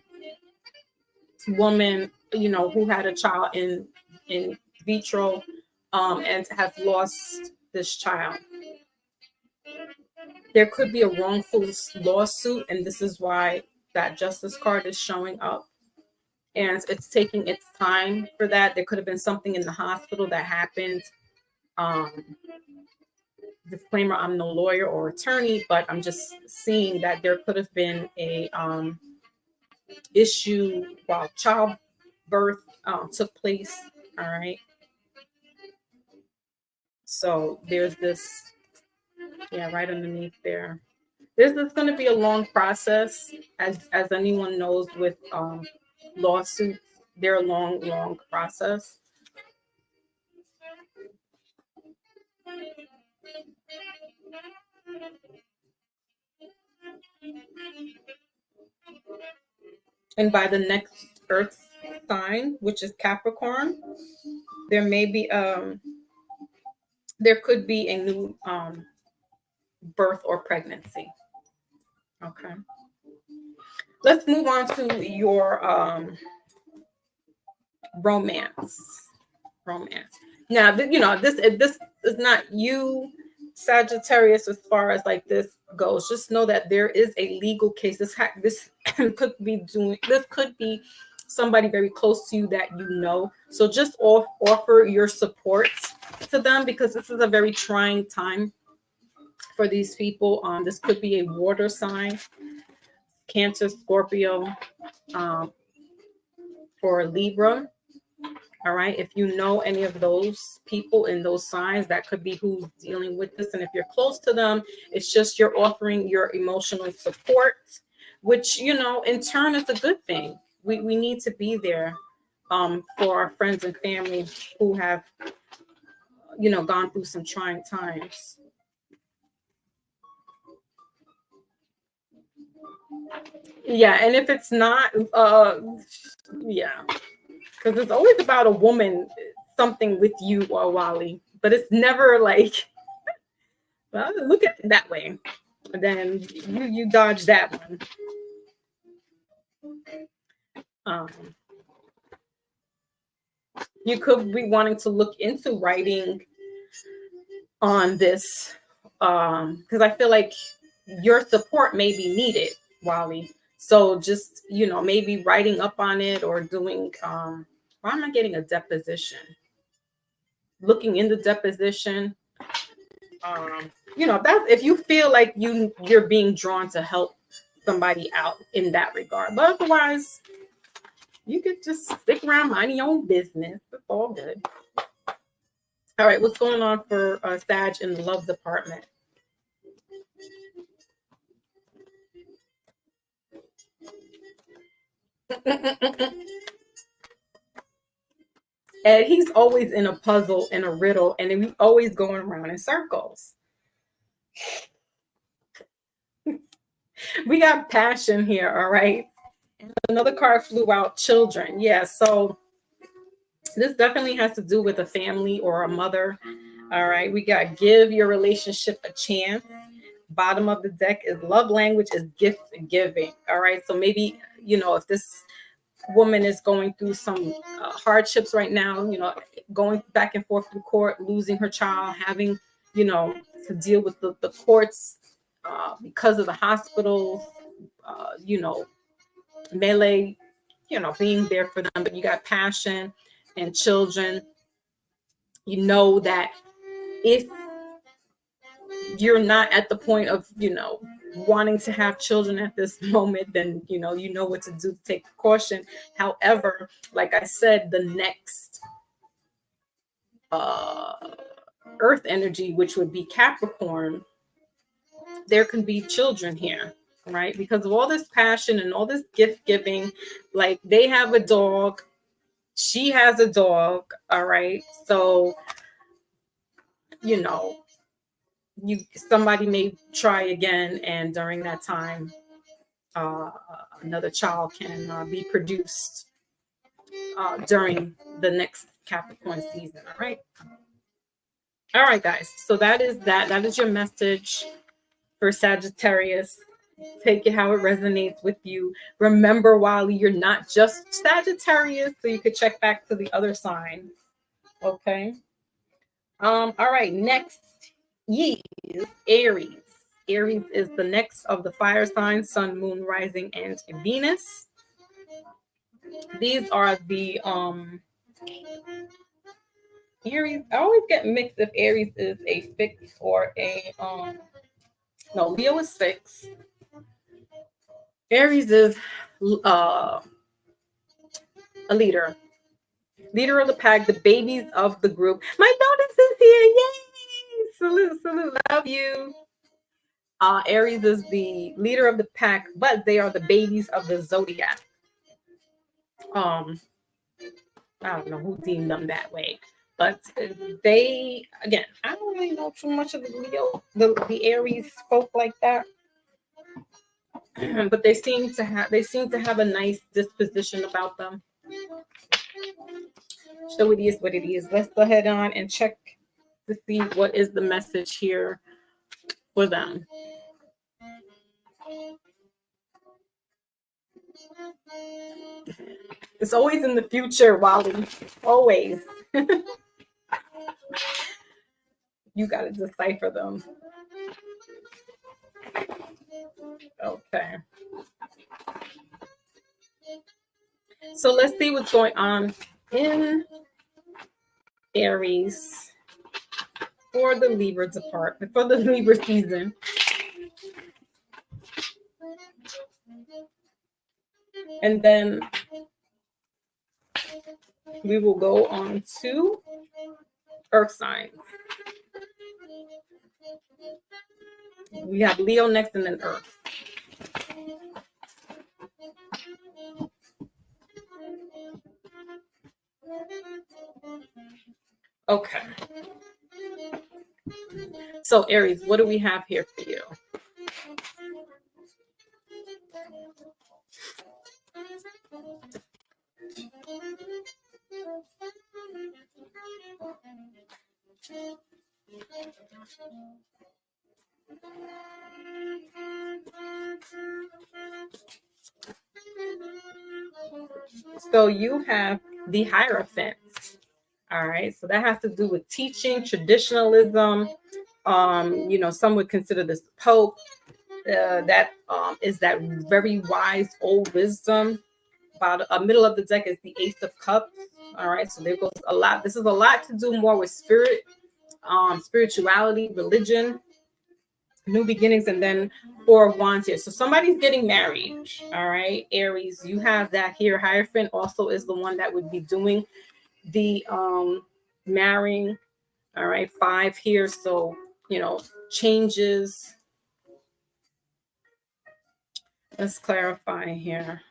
woman, who had a child in vitro, and has lost this child. There could be a wrongful lawsuit, and this is why that Justice card is showing up. And it's taking its time for that. There could have been something in the hospital that happened. Disclaimer, I'm no lawyer or attorney, but I'm just seeing that there could have been a issue while childbirth took place. All right. So there's this, yeah, right underneath there. This is going to be a long process, as anyone knows with lawsuits. They're a long process. And by the next Earth sign, which is Capricorn, there may be there could be a new birth or pregnancy. Okay. Let's move on to your romance. Now, this is not you, Sagittarius, as far as like this goes. Just know that there is a legal case. This could be somebody very close to you that you know. So just offer your support to them, because this is a very trying time for these people. This could be a water sign, Cancer, Scorpio, or Libra. All right. If you know any of those people in those signs, that could be who's dealing with this. And if you're close to them, it's just you're offering your emotional support, which, in turn is a good thing. We need to be there for our friends and family who have, gone through some trying times. Yeah. And if it's not, yeah. Because it's always about a woman, something with you or Wally, but it's never like, well, look at it that way. Then you dodge that one. You could be wanting to look into writing on this, because I feel like your support may be needed, Wally. So just, maybe writing up on it, or doing, why am I getting a deposition? Looking in the deposition. That's if you feel like you're being drawn to help somebody out in that regard. But otherwise, you could just stick around minding your own business. It's all good. All right, what's going on for Sag in the love department? And he's always in a puzzle, in a riddle, and he's always going around in circles. We got passion here, all right? And another card flew out, children. Yeah, so this definitely has to do with a family or a mother. All right, we got give your relationship a chance. Bottom of the deck is love language is gift giving. All right, so maybe, if this woman is going through some hardships right now, going back and forth through court, losing her child, having, to deal with the courts because of the hospitals, melee, being there for them. But you got passion and children. You know that if you're not at the point of, wanting to have children at this moment, then you know what to do to take precaution. However, like I said, the next earth energy, which would be Capricorn, there can be children here, right? Because of all this passion and all this gift giving. Like, they have a dog, she has a dog, all right? So, somebody may try again, and during that time, uh, another child can be produced during the next Capricorn season. All right, guys. So that is your message for Sagittarius. Take it how it resonates with you. Remember, Wally, you're not just Sagittarius, so you could check back to the other sign. Okay. All right. Next is Aries. Aries is the next of the fire signs: Sun, Moon, Rising, and Venus. These are the Aries. I always get mixed if Aries is a fixed or a no, Leo is fixed. Aries is a leader of the pack, the babies of the group. My bonus is here. Yay! Salute, love you. Aries is the leader of the pack, but they are the babies of the zodiac. I don't know who deemed them that way, but they, again, I don't really know too much of the Leo, the Aries folk like that. But they seem to have a nice disposition about them. So it is what it is. Let's go ahead on and check to see what is the message here for them. It's always in the future, Wally. Always. You got to decipher them. Okay. So let's see what's going on in Aries for the Libra department, for the Libra season. And then we will go on to Earth signs. We have Leo next and then Earth. Okay. So Aries, what do we have here for you? So you have the Hierophant. All right. So that has to do with teaching, traditionalism. Some would consider this Pope. That is that very wise old wisdom. About a middle of the deck is the Ace of Cups. All right. So there goes a lot. This is a lot to do more with spirituality, religion, new beginnings, and then Four of Wands here. So somebody's getting married. All right, Aries, you have that here. Hierophant also is the one that would be doing the marrying. All right, 5 here. So changes. Let's clarify here.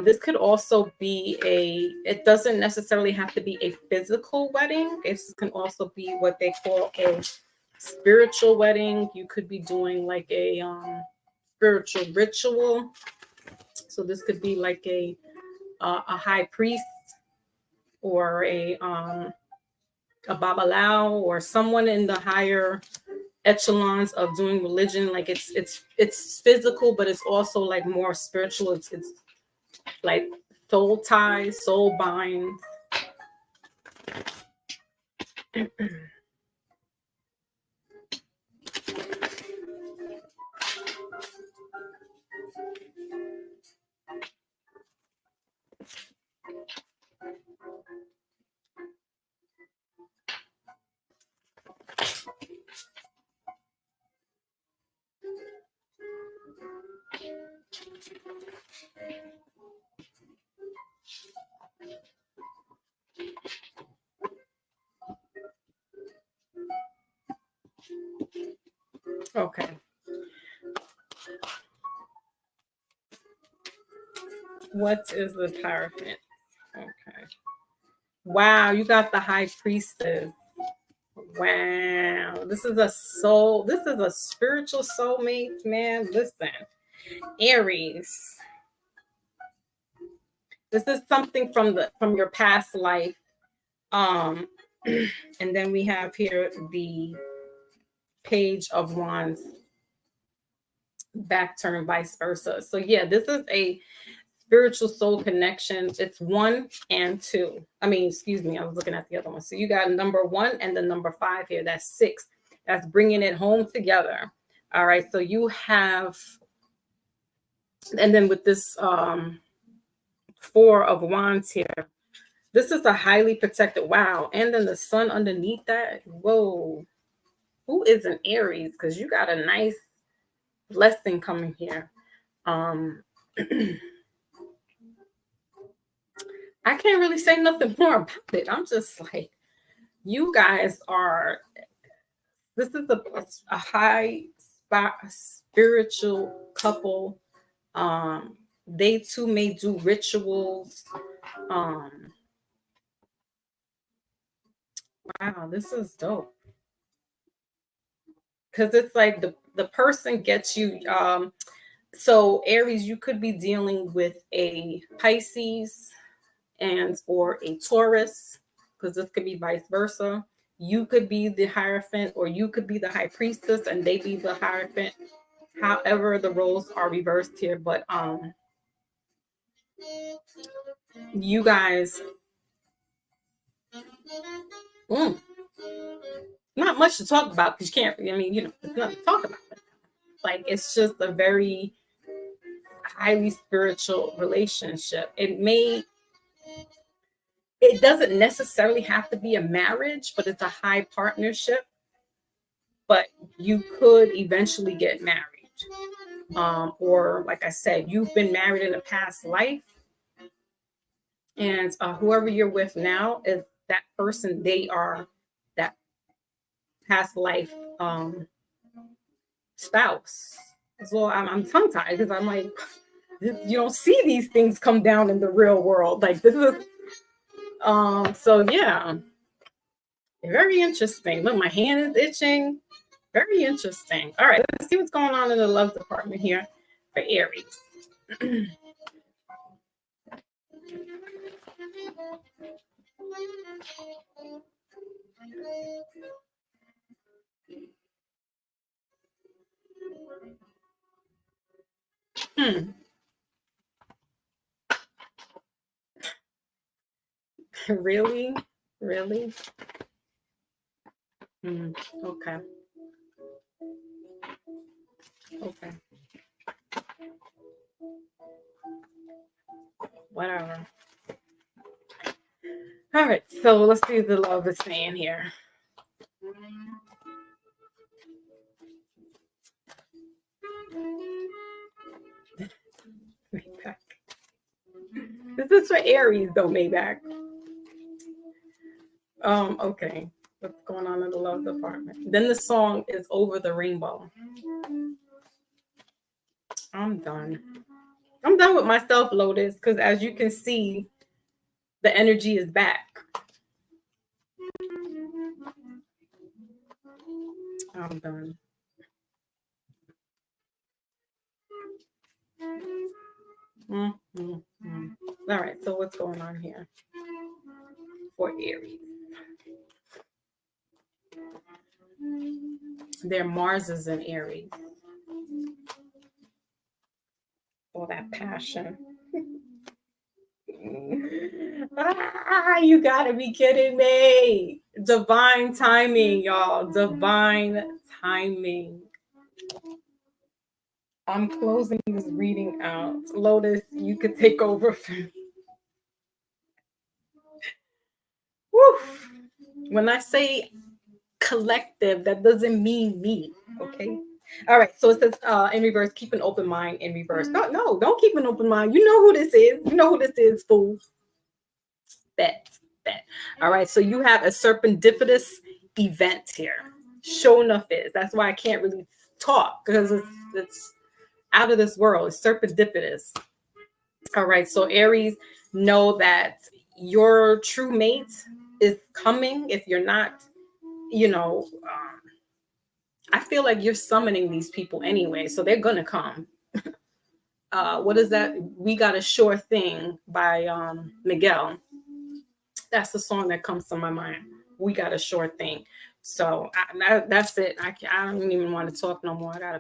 This could also be it doesn't necessarily have to be a physical wedding. It can also be what they call a spiritual wedding. You could be doing like a spiritual ritual. So this could be like a high priest or a babalao or someone in the higher echelons of doing religion. Like it's physical, but it's also like more spiritual. It's like soul ties, soul binds. Okay. What is the Hierophant? Okay. Wow, you got the High Priestess. Wow. This is a soul. This is a spiritual soulmate, man. Listen. Aries. This is something from your past life. Um and then we have here the Page of Wands, back turn, vice versa. So yeah, this is a spiritual soul connection. It's 1 and 2. I mean, excuse me, I was looking at the other one. So you got number 1 and the number 5 here. That's 6. That's bringing it home together. All right. So you have, and then with this 4 of Wands here, this is a highly protected. Wow. And then the sun underneath that. Whoa. Who is an Aries? Because you got a nice blessing coming here. I can't really say nothing more about it. I'm just like, you guys are, this is a high spiritual couple. They too may do rituals. Wow, this is dope. Because it's like the person gets you. So Aries, you could be dealing with a Pisces and or a Taurus, because this could be vice versa. You could be the Hierophant, or you could be the High Priestess and they be the Hierophant. However, the roles are reversed here, but you guys, not much to talk about because you can't. I mean, it's nothing to talk about. Like, it's just a very highly spiritual relationship. It doesn't necessarily have to be a marriage, but it's a high partnership. But you could eventually get married. Or like I said, you've been married in a past life, and whoever you're with now is that person. They are that past life spouse. So I'm tongue tied because I'm like, you don't see these things come down in the real world. Like, this is so yeah, very interesting. Look, my hand is itching. Very interesting. All right, let's see what's going on in the love department here for Aries. Really? Really? Okay. Okay. Whatever. All right, so let's see what the love is saying here. Maybach. This is for Aries, though, Maybach. Okay. What's going on in the love department? Then the song is Over the Rainbow. I'm done. I'm done with myself, Lotus, because as you can see, the energy is back. I'm done. Mm-hmm. All right, so what's going on here for Aries? Their Mars is in Aries. All that passion. You gotta be kidding me. Divine timing, y'all. Divine timing. I'm closing this reading out. Lotus, you could take over for me. Woo. When I say collective, that doesn't mean me. Okay. All right. So it says in reverse, keep an open mind in reverse. No, don't keep an open mind. You know who this is. You know who this is, fool. Bet. All right. So you have a serendipitous event here. Sure enough is. That's why I can't really talk, because it's out of this world. It's serendipitous. All right. So Aries, know that your true mate is coming. If you're not, I feel like you're summoning these people anyway, so they're gonna come. What is that? We Got a Sure Thing by Miguel. That's the song that comes to my mind. We Got a Sure Thing. So that's it. I don't even want to talk no more. I gotta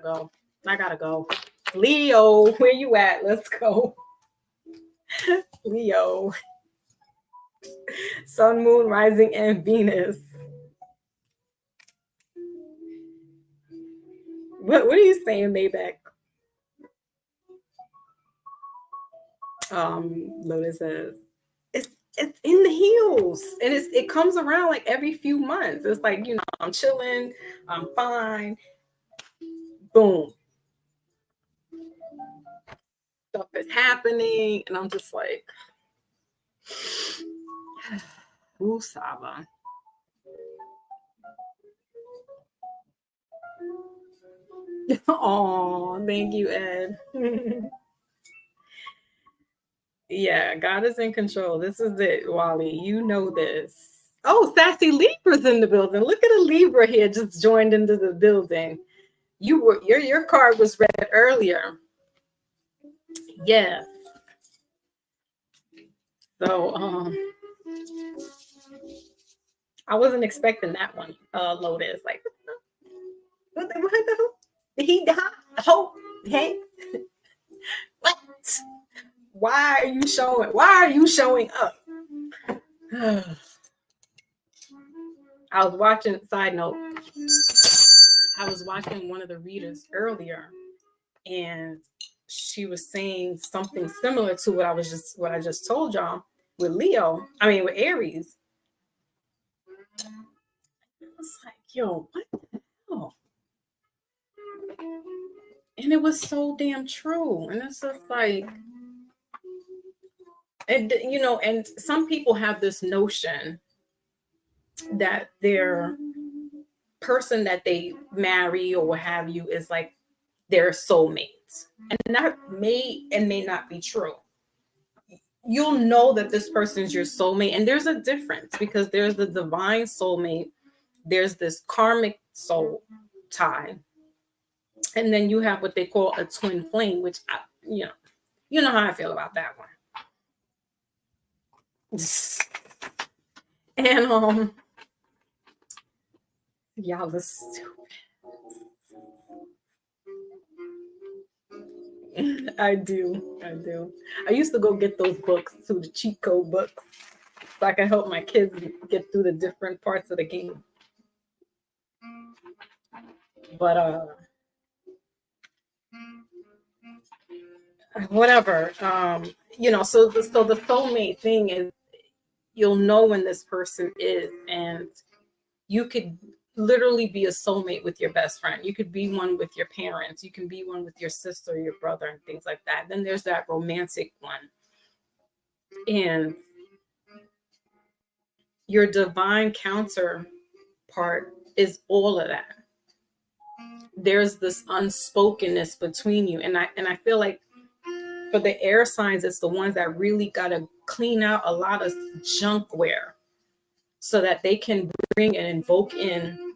go. Leo, where you at? Let's go. Leo. Sun, Moon, Rising, and Venus. What are you saying, Maybach? Lotus says it's in the heels, and it comes around like every few months. It's like, I'm chilling, I'm fine. Boom, stuff is happening, and I'm just like, ooh, Saba. Oh, thank you, Ed. Yeah, God is in control. This is it, Wally. You know this. Oh, Sassy Libra's in the building. Look at a Libra here, just joined into the building. Your card was read earlier. Yeah. So I wasn't expecting that one. Lotus, like, what the hell? Did he die? Oh, hey. What? Why are you showing up? I was watching, side note, I was watching one of the readers earlier, and she was saying something similar to what I just told y'all with with Aries. It's like, yo, what the hell? And it was so damn true. And it's just like, and some people have this notion that their person that they marry or what have you is like their soulmates. And that may not be true. You'll know that this person is your soulmate. And there's a difference, because there's the divine soulmate, there's this karmic soul tie, and then you have what they call a twin flame, which you know how I feel about that one. And y'all are stupid. I do. I used to go get those books, to the cheat code books, so I can help my kids get through the different parts of the game. But whatever. So the soulmate thing is, you'll know when this person is, and you could literally be a soulmate with your best friend. You could be one with your parents. You can be one with your sister, your brother, and things like that. Then there's that romantic one. And your divine counterpart is all of that. There's this unspokenness between you. And I feel like for the air signs, it's the ones that really got to clean out a lot of junkware, so that they can bring and invoke in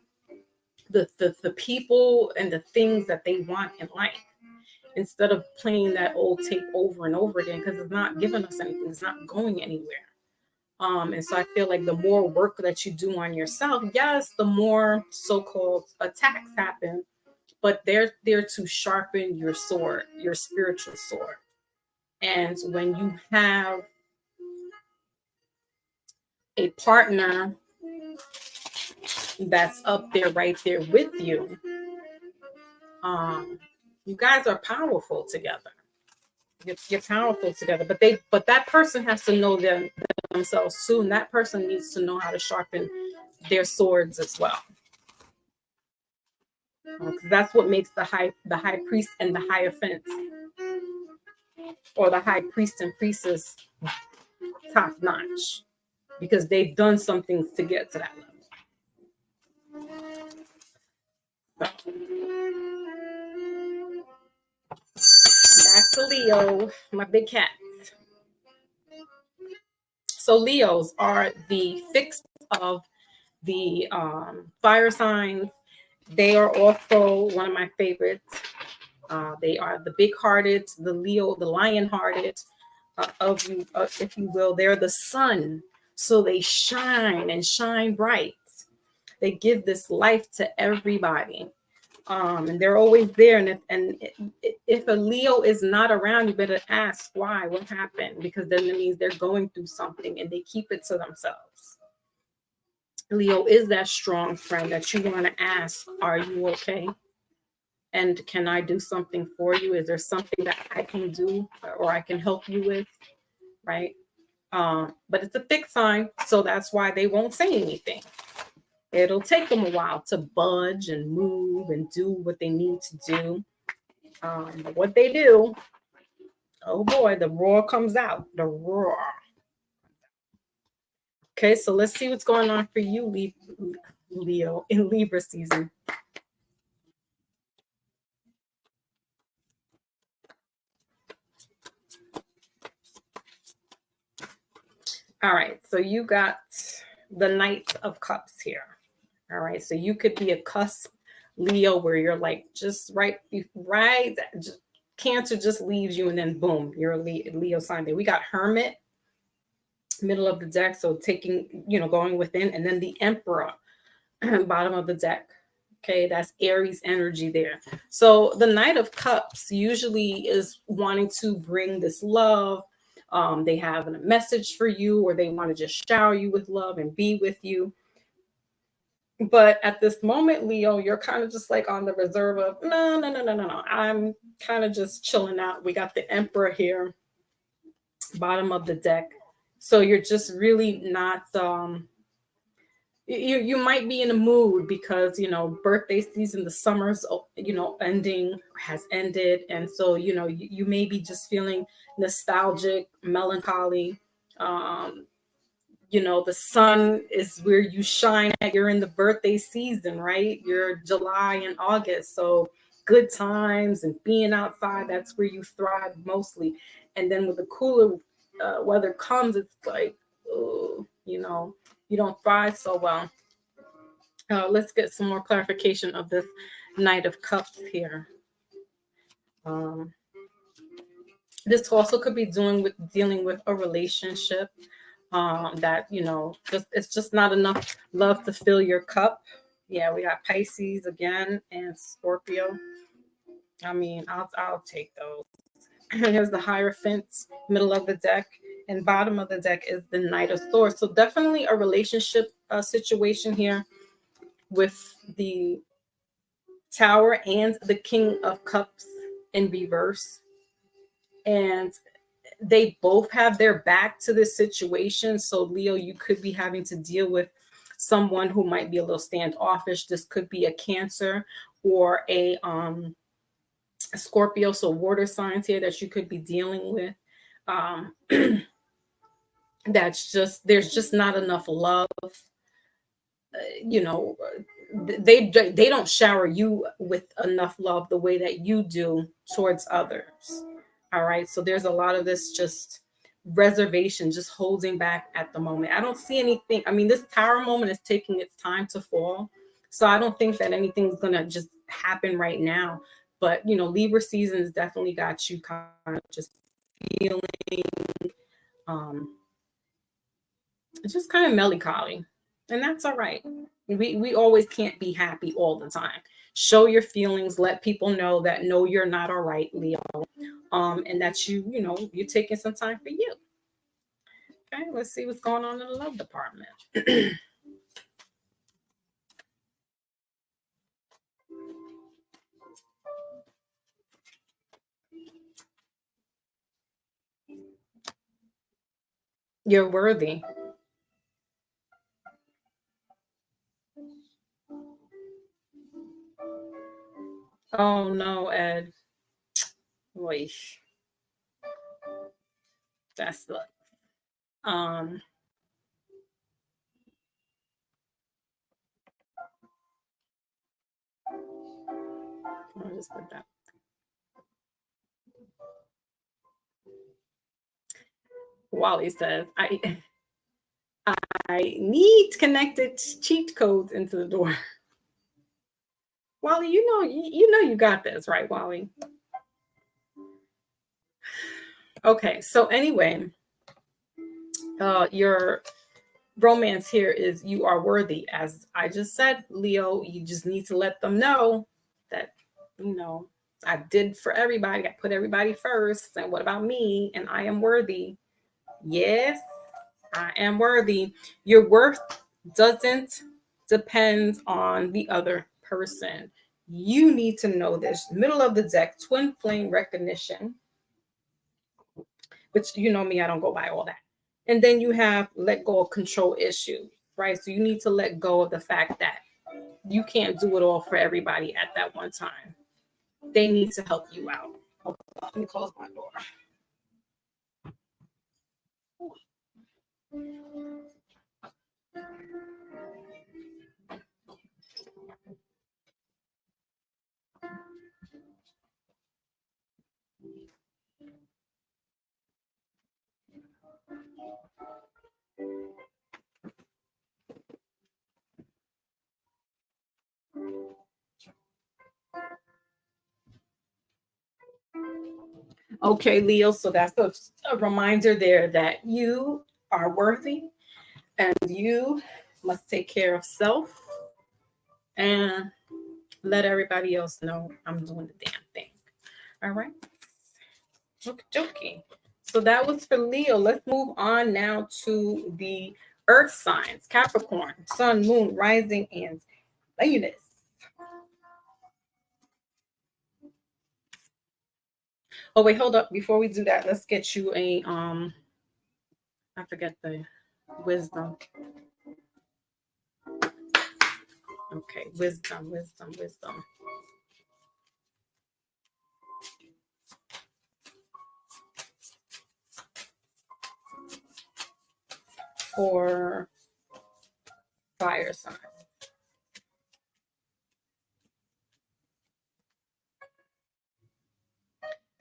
the people and the things that they want in life, instead of playing that old tape over and over again, because it's not giving us anything. It's not going anywhere. And so I feel like the more work that you do on yourself, yes, the more so-called attacks happen, but they're there to sharpen your sword, your spiritual sword. And when you have a partner that's up there, right there with you, you guys are powerful together. You're powerful together, but that person has to know themselves too, and that person needs to know how to sharpen their swords as well. That's what makes the high priest and the Hierophant, or the high priest and priestess, top notch, because they've done something to get to that level. Back to Leo, my big cat. So Leos are the fixed of the fire signs. They are also one of my favorites. They are the big-hearted, the Leo, the lion-hearted of you, if you will. They're the sun, so they shine and shine bright. They give this life to everybody, and they're always there. If a Leo is not around, you better ask why, what happened, because then it means they're going through something, and they keep it to themselves. Leo is that strong friend that you want to ask, are you okay? And can I do something for you? Is there something that I can do or I can help you with? Right. But it's a fixed sign, so that's why they won't say anything. It'll take them a while to budge and move and do what they need to do. But what they do, oh boy, the roar comes out. The roar. Okay, so let's see what's going on for you, Leo, in Libra season. All right, so you got the Knight of Cups here. All right, so you could be a cusp Leo where you're like just right, just, Cancer just leaves you and then boom, you're a Leo sign there. We got Hermit, middle of the deck, so taking, going within, and then the Emperor, bottom of the deck. Okay, that's Aries energy there. So the Knight of Cups usually is wanting to bring this love. They have a message for you, or they want to just shower you with love and be with you. But at this moment, Leo, you're kind of just like on the reserve of no, no, no, no, no, no. I'm kind of just chilling out. We got the Emperor here, bottom of the deck. So you're just really not you might be in a mood because birthday season, the summer's ending, has ended, and so you may be just feeling nostalgic, melancholy. um the sun is where you shine at. You're in the birthday season, right? You're July and August, so good times and being outside, that's where you thrive mostly. And then when the cooler weather comes, it's like, oh, you don't thrive so well. Let's get some more clarification of this Knight of Cups here. Um, this also could be dealing with a relationship that it's just not enough love to fill your cup. Yeah, we got Pisces again and Scorpio. I mean, I'll take those. Here's the Hierophant, middle of the deck, and bottom of the deck is the Knight of Swords. So definitely a relationship situation here with the Tower and the King of Cups in reverse. And they both have their back to this situation. So Leo, you could be having to deal with someone who might be a little standoffish. This could be a Cancer or a Scorpio, so water signs here that you could be dealing with. There's just not enough love. You know, they don't shower you with enough love the way that you do towards others. All right, so there's a lot of this just reservation, just holding back at the moment. I don't see anything. I mean, this Tower moment is taking its time to fall, so I don't think that anything's gonna just happen right now. But Libra season has definitely got you kind of just feeling um just kind of melancholy, and that's all right. We always can't be happy all the time. Show your feelings, let people know that no, you're not all right, Leo, and that you're taking some time for you. Okay, let's see what's going on in the love department. You're worthy. Oh no, Ed. Oy, that's the um I'll just put that. Wally says, I need connected cheat codes into the door. Wally, you know you got this, right, Wally? Okay, so anyway, your romance here is you are worthy. As I just said, Leo, you just need to let them know that, I did for everybody. I put everybody first. And what about me? And I am worthy. Yes, I am worthy. Your worth doesn't depend on the other person. You need to know this. Middle of the deck, twin flame recognition, which you know me, I don't go by all that. And then you have let go of control issues, right? So you need to let go of the fact that you can't do it all for everybody at that one time. They need to help you out. Okay, let me close my door. Okay, Leo, so that's a reminder there that you are worthy and you must take care of self and let everybody else know I'm doing the damn thing. All right. Okie. So that was for Leo. Let's move on now to the earth signs: Capricorn, Sun, Moon, Rising, and Venus. Oh wait, hold up. Before we do that, let's get you a I forget the wisdom. Okay, wisdom. For fire sign.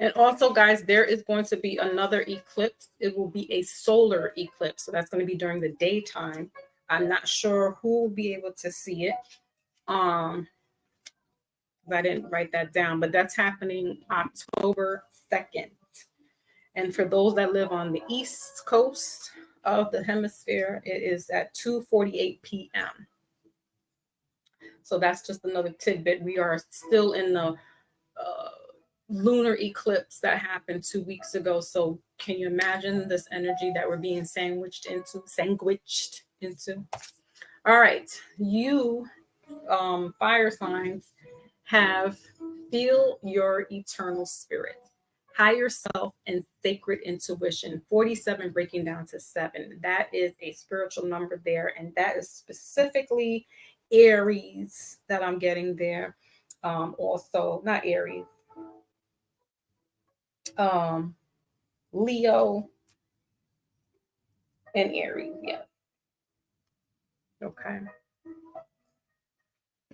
And also, guys, there is going to be another eclipse. It will be a solar eclipse. So that's going to be during the daytime. I'm not sure who will be able to see it. I didn't write that down, but that's happening October 2nd. And for those that live on the East Coast of the hemisphere, it is at 2:48 p.m. So that's just another tidbit. We are still in the lunar eclipse that happened 2 weeks ago. So can you imagine this energy that we're being sandwiched into? All right, you fire signs feel your eternal spirit, higher self, and sacred intuition. 47 breaking down to 7. That is a spiritual number there, and that is specifically Aries that I'm getting there. Also, not Aries, Leo and Aries. Yeah. Okay.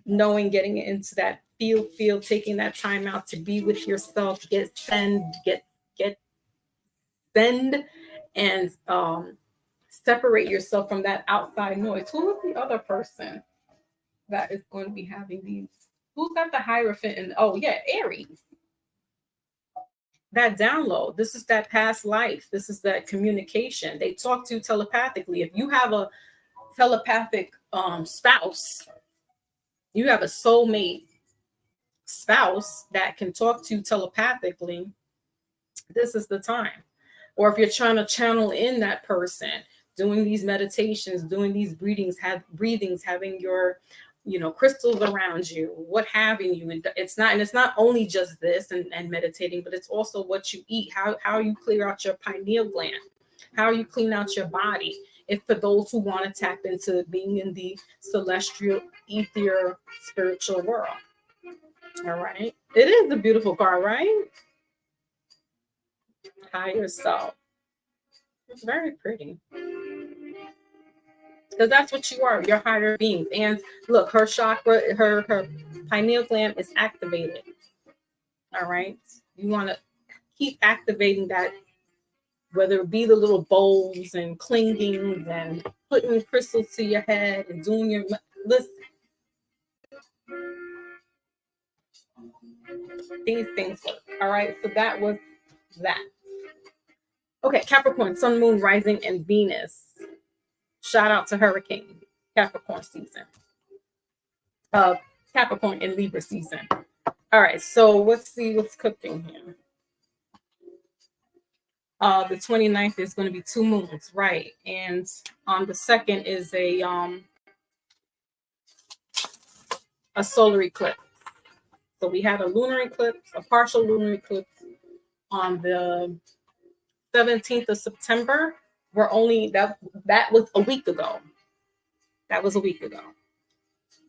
Knowing, getting into that feel, taking that time out to be with yourself, send, and separate yourself from that outside noise. Who is the other person that is going to be having these? Who's got the Hierophant? And oh yeah, Aries. That download. This is that past life. This is that communication. They talk to you telepathically. If you have a telepathic spouse, you have a soulmate spouse that can talk to you telepathically, this is the time. Or if you're trying to channel in that person, doing these meditations, doing these breathings, having your crystals around you, what having you. It's not only just this and meditating, but it's also what you eat, how you clear out your pineal gland, how you clean out your body. If for those who want to tap into being in the celestial, ether, spiritual world. All right. It is a beautiful card, right? Higher self. It's very pretty. Because that's what you are. You're higher beings. And look, her chakra, her pineal gland is activated. All right. You want to keep activating that, whether it be the little bowls and clinging and putting crystals to your head and doing your list. These things work. All right. So that was that. Okay. Capricorn, Sun, Moon, Rising, and Venus. Shout out to Hurricane Capricorn season. Capricorn and Libra season. All right. So let's see what's cooking here. The 29th is going to be 2 moons, right? And on the 2nd is a solar eclipse. So we had a lunar eclipse, a partial lunar eclipse on the 17th of September. We're only that was a week ago. That was a week ago.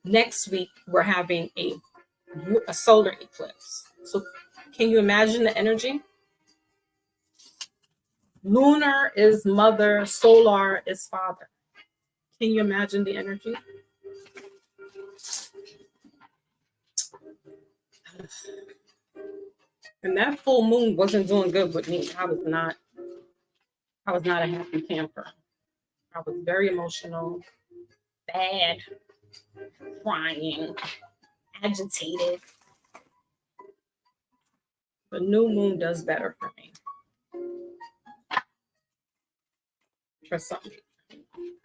Next week we're having a solar eclipse. So can you imagine the energy? Lunar is mother, solar is father. Can you imagine the energy? And that full moon wasn't doing good with me. I was not a happy camper. I was very emotional, bad, crying, agitated. The new moon does better for me. For some reason.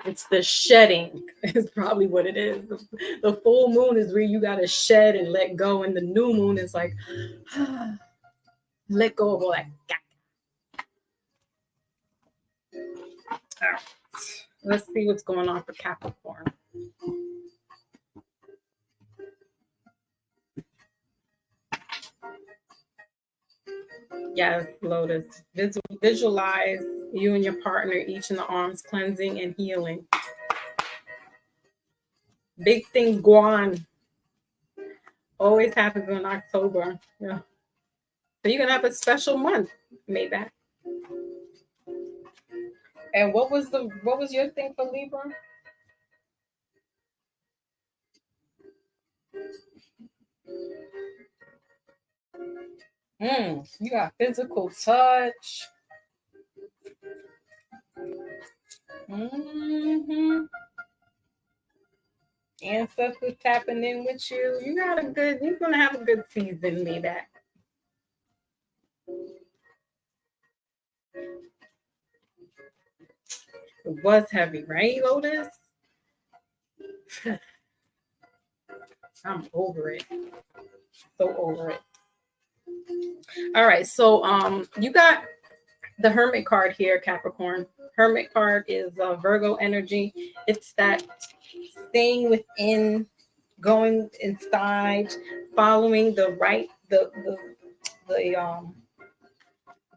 It's the shedding is probably what it is. The full moon is where you got to shed and let go. And the new moon is like, let go of all that. All right. Let's see what's going on for Capricorn. Yes, Lotus. Visualize you and your partner each in the arms, cleansing and healing. Big things go on. Always happens in October. Yeah. So you're gonna have a special month, Maybach. And what was your thing for Libra? You got physical touch. Ancestors tapping in with you. You're gonna have a good season, Maybach. It was heavy, right, Lotus? I'm over it. So over it. All right, so you got the Hermit card here, Capricorn. Hermit card is Virgo energy. It's that staying within, going inside, following the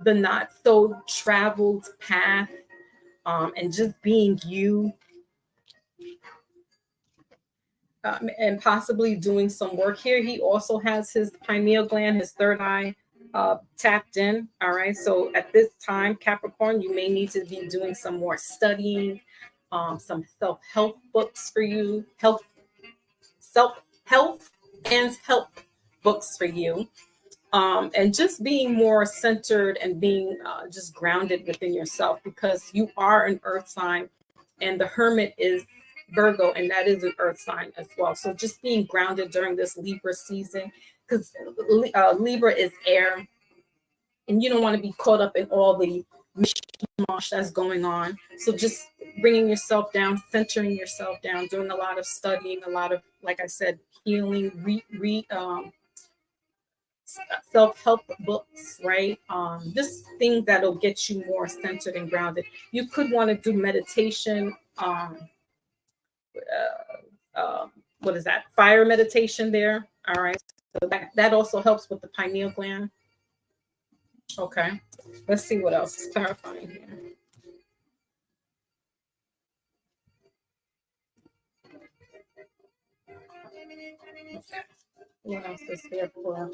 not so traveled path, and just being you. And possibly doing some work here. He also has his pineal gland, his third eye, tapped in. All right. So at this time, Capricorn, you may need to be doing some more studying, some self-help books for you, self-help and help books for you. And just being more centered and being just grounded within yourself, because you are an earth sign and the Hermit is Virgo, and that is an earth sign as well. So just being grounded during this Libra season, because Libra is air, and you don't want to be caught up in all the mishmash that's going on. So just bringing yourself down, centering yourself down, doing a lot of studying, a lot of, like I said, healing, self-help books, right? Just things that'll get you more centered and grounded. You could want to do meditation. What is that? Fire meditation there. All right. So that also helps with the pineal gland. Okay. Let's see what else is clarifying here. Okay. What else is here for?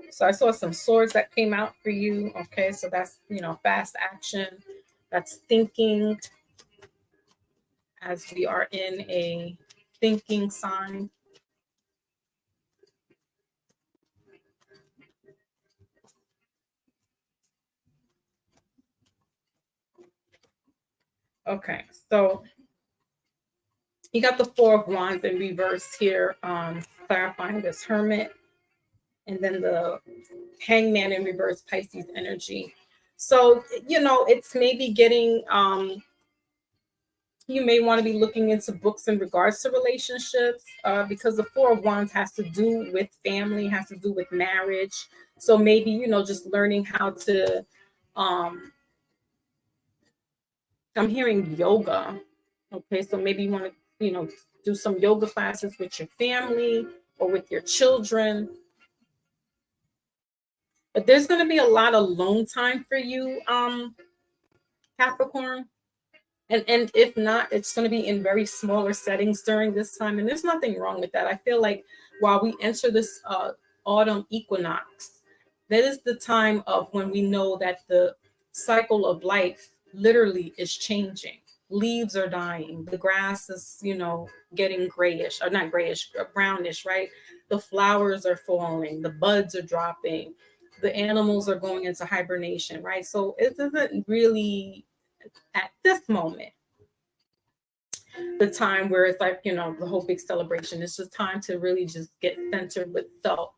So I saw some swords that came out for you. Okay, so that's fast action. That's thinking as we are in a thinking sign. Okay, so you got the Four of Wands in reverse here, clarifying this Hermit, and then the Hangman in reverse, Pisces energy. So, you know, it's maybe getting, you may want to be looking into books in regards to relationships, because the Four of Wands has to do with family, has to do with marriage. So maybe, you know, just learning how to, I'm hearing yoga. Okay, so maybe you want to, you know, do some yoga classes with your family or with your children. But there's going to be a lot of alone time for you, Capricorn. And if not, it's going to be in very smaller settings during this time. And there's nothing wrong with that. I feel like while we enter this autumn equinox, that is the time of when we know that the cycle of life literally is changing. Leaves are dying. The grass is, you know, getting grayish, or not grayish, brownish, right? The flowers are falling. The buds are dropping. The animals are going into hibernation, right? So it isn't really at this moment the time where it's like, you know, the whole big celebration. It's just time to really just get centered with self,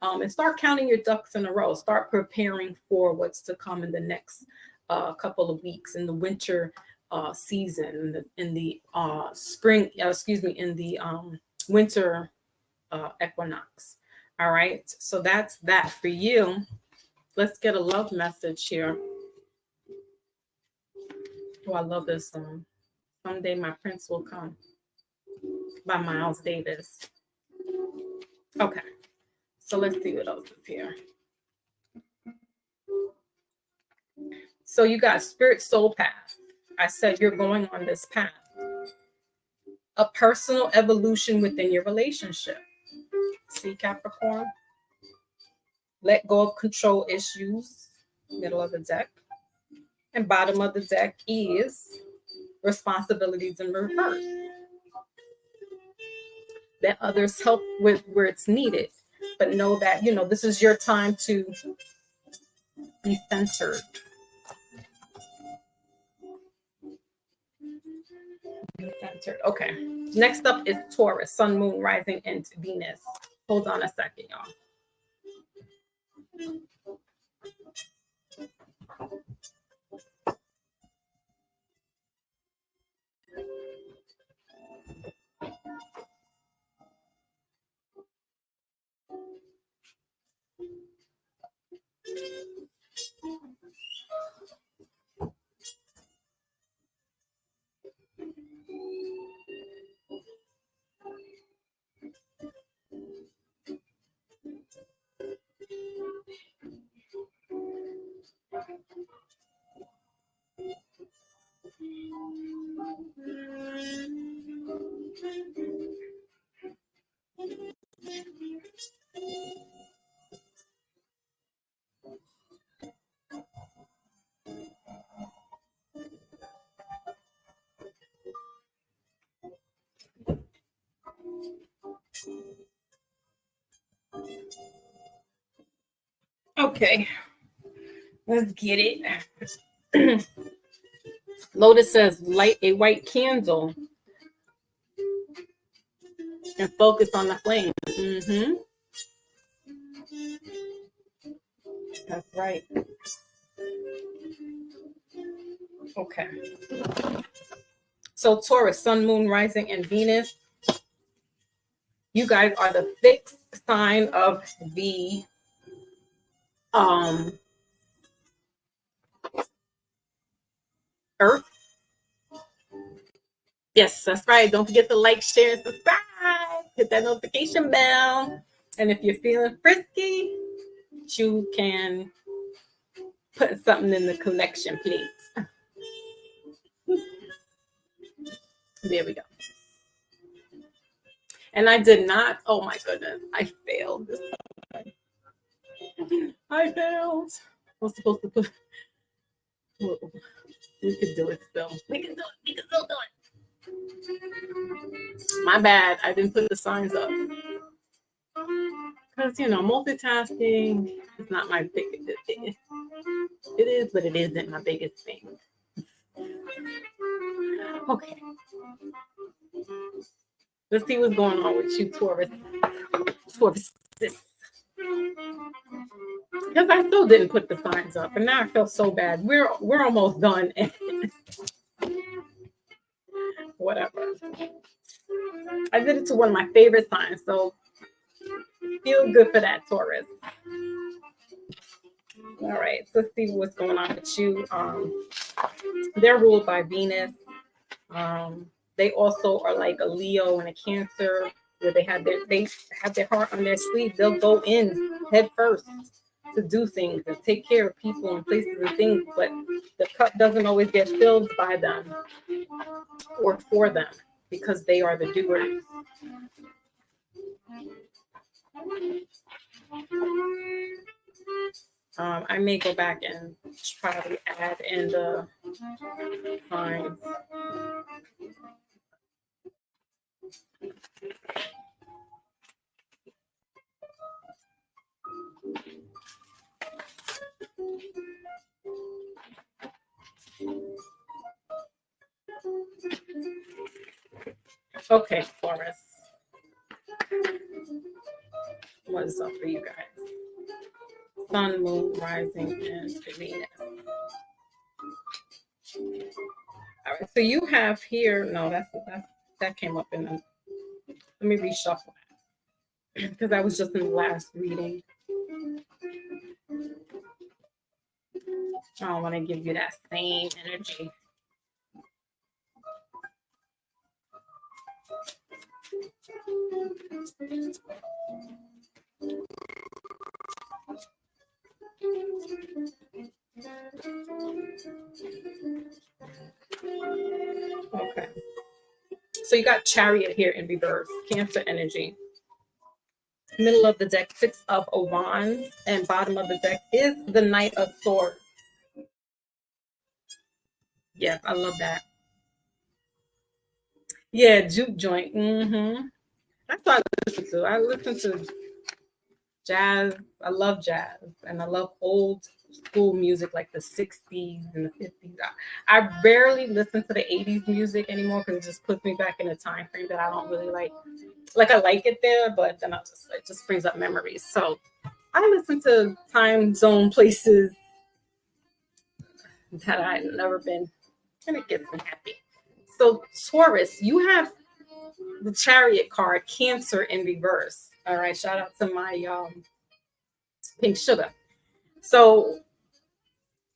and start counting your ducks in a row. Start preparing for what's to come in the next couple of weeks, in the winter season, in the spring, in the winter equinox. All right, so that's that for you. Let's get a love message here. Oh, I love this song. Someday My Prince Will Come by Miles Davis. Okay, so let's see what else is here. So you got spirit soul path. I said you're going on this path. A personal evolution within your relationship. See, Capricorn? Let go of control issues. Middle of the deck. And bottom of the deck is responsibilities in reverse. Let others help with where it's needed. But know that, you know, this is your time to be centered. Be centered. Okay. Next up is Taurus, Sun, Moon, Rising, and Venus. Hold on a second, y'all. Okay, let's get it. Lotus says, light a white candle and focus on the flame. Mm-hmm. That's right. Okay. So Taurus, Sun, Moon, Rising, and Venus. You guys are the fixed sign of the Earth. Yes, that's right. Don't forget to like, share, and subscribe. Hit that notification bell. And if you're feeling frisky, you can put something in the collection plate. There we go. And I did not, oh my goodness, I failed this time. I failed. I was supposed to put, we could do it still. We can do it. We can still do it. My bad. I didn't put the signs up. Because, you know, multitasking is not my biggest thing. It is, but it isn't my biggest thing. Okay. Let's see what's going on with you, Taurus. Taurus. Because I still didn't put the signs up, and now I feel so bad. We're almost done. Whatever. I did it to one of my favorite signs, so feel good for that, Taurus. All right, so let's see what's going on with you. They're ruled by Venus. They also are like a Leo and a Cancer, where they have their heart on their sleeve. They'll go in head first to do things and take care of people and places and things, but the cup doesn't always get filled by them or for them because they are the doers. I may go back and probably add in the signs. Okay, Taurus. What is up for you guys? Sun, moon, rising, and Venus. All right, so you have here. No, that came up in the. Let me reshuffle that because I was just in the last reading. I don't want to give you that same energy. Okay. So you got Chariot here in reverse, Cancer energy. Middle of the deck, Six of Wands, and bottom of the deck is the Knight of Swords. Yeah, I love that. Yeah, juke joint. That's what I listen to. I listen to jazz. I love jazz, and I love old school music like the 60s and the 50s. I rarely listen to the 80s music anymore because it just puts me back in a time frame that I don't really like. Like I like it there, but then it just brings up memories. So I listen to time zone places that I've never been, and it gets me happy. So Taurus, you have the Chariot card, Cancer in reverse. All right, shout out to my pink sugar. So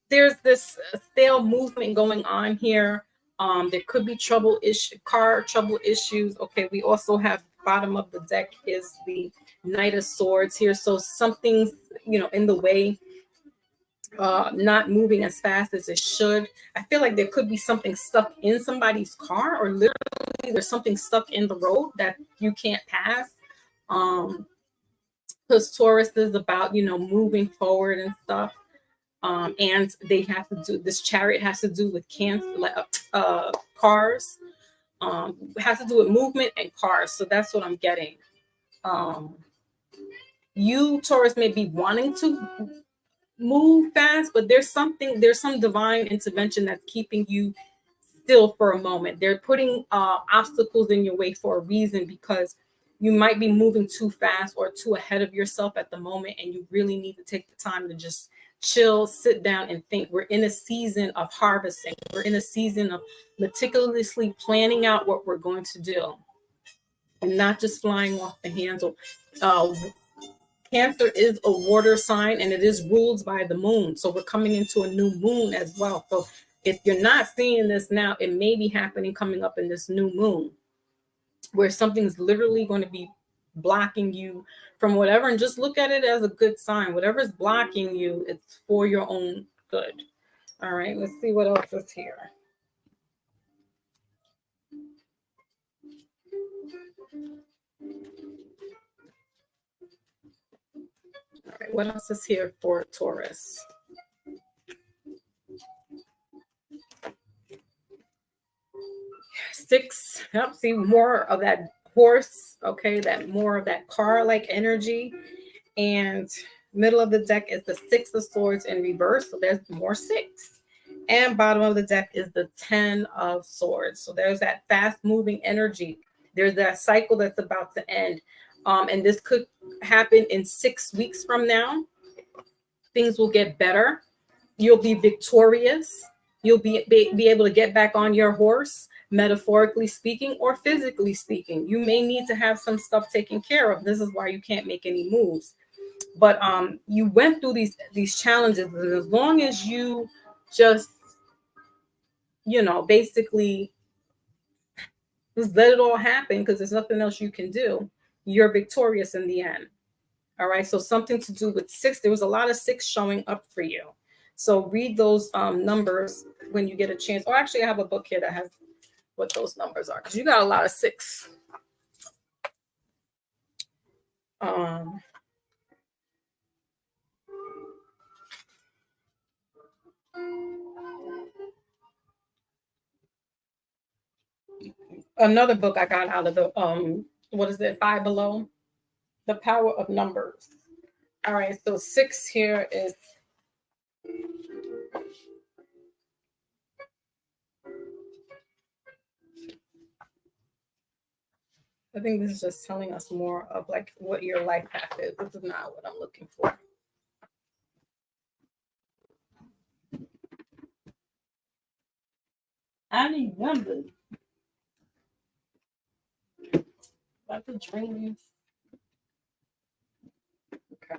there's this stale movement going on here. There could be car trouble issues. Okay, we also have bottom of the deck is the Knight of Swords here. So something's, in the way, not moving as fast as it should. I feel like there could be something stuck in somebody's car, or literally there's something stuck in the road that you can't pass. Because Taurus is about, moving forward and stuff. And they have to do, this Chariot has to do with cars, has to do with movement and cars. So that's what I'm getting. You, Taurus, may be wanting to move fast, but there's some divine intervention that's keeping you still for a moment. They're putting obstacles in your way for a reason, because you might be moving too fast or too ahead of yourself at the moment, and you really need to take the time to just chill, sit down, and think. We're in a season of harvesting. We're in a season of meticulously planning out what we're going to do, and not just flying off the handle. Cancer is a water sign, and it is ruled by the moon. So we're coming into a new moon as well. So if you're not seeing this now, it may be happening coming up in this new moon, where something's literally going to be blocking you from whatever. And just look at it as a good sign. Whatever's blocking you, it's for your own good. All right, let's see what else is here. All right, what else is here for Taurus? Six. Yep, see more of that horse, okay, that more of that car-like energy. And middle of the deck is the Six of Swords in reverse, so there's more six. And bottom of the deck is the Ten of Swords. So there's that fast-moving energy. There's that cycle that's about to end. And this could happen in 6 weeks from now. Things will get better. You'll be victorious. You'll be able to get back on your horse, metaphorically speaking or physically speaking. You may need to have some stuff taken care of. This is why you can't make any moves. But you went through these challenges, and as long as you just, basically just let it all happen, because there's nothing else you can do, you're victorious in the end. All right. So something to do with six. There was a lot of six showing up for you. So read those numbers when you get a chance. Or actually, I have a book here that has what those numbers are, because you got a lot of six. Another book I got out of the what is it, Five Below? The Power of Numbers. All right, so six here is I think this is just telling us more of like what your life path is. This is not what I'm looking for. I need numbers. About the dreams. Okay.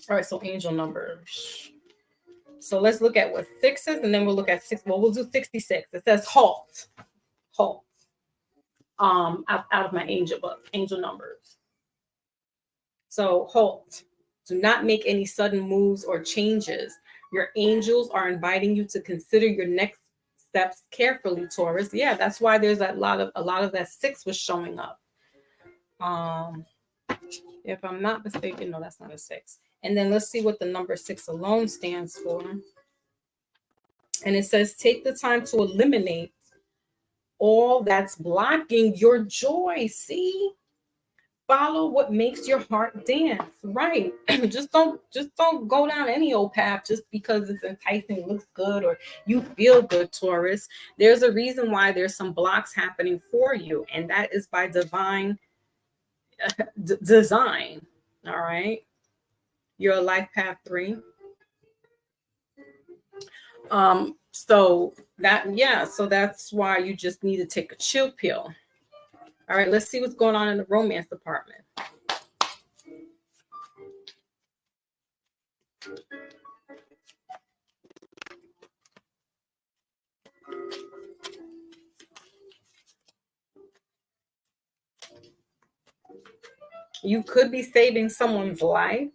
All right, so angel numbers. So let's look at what six is, and then we'll look at six. Well, we'll do 66. It says halt. Halt. Out of my angel book, angel numbers. So halt. Do not make any sudden moves or changes. Your angels are inviting you to consider your next steps carefully, Taurus. Yeah, that's why there's a lot of that six was showing up. If I'm not mistaken, no, that's not a six. And then let's see what the number six alone stands for. And it says, take the time to eliminate all that's blocking your joy. See? Follow what makes your heart dance. Right. just don't go down any old path just because it's enticing, looks good, or you feel good, Taurus. There's a reason why there's some blocks happening for you, and that is by divine design. All right. You're a life path 3. So that's why you just need to take a chill pill. All right, let's see what's going on in the romance department. You could be saving someone's life.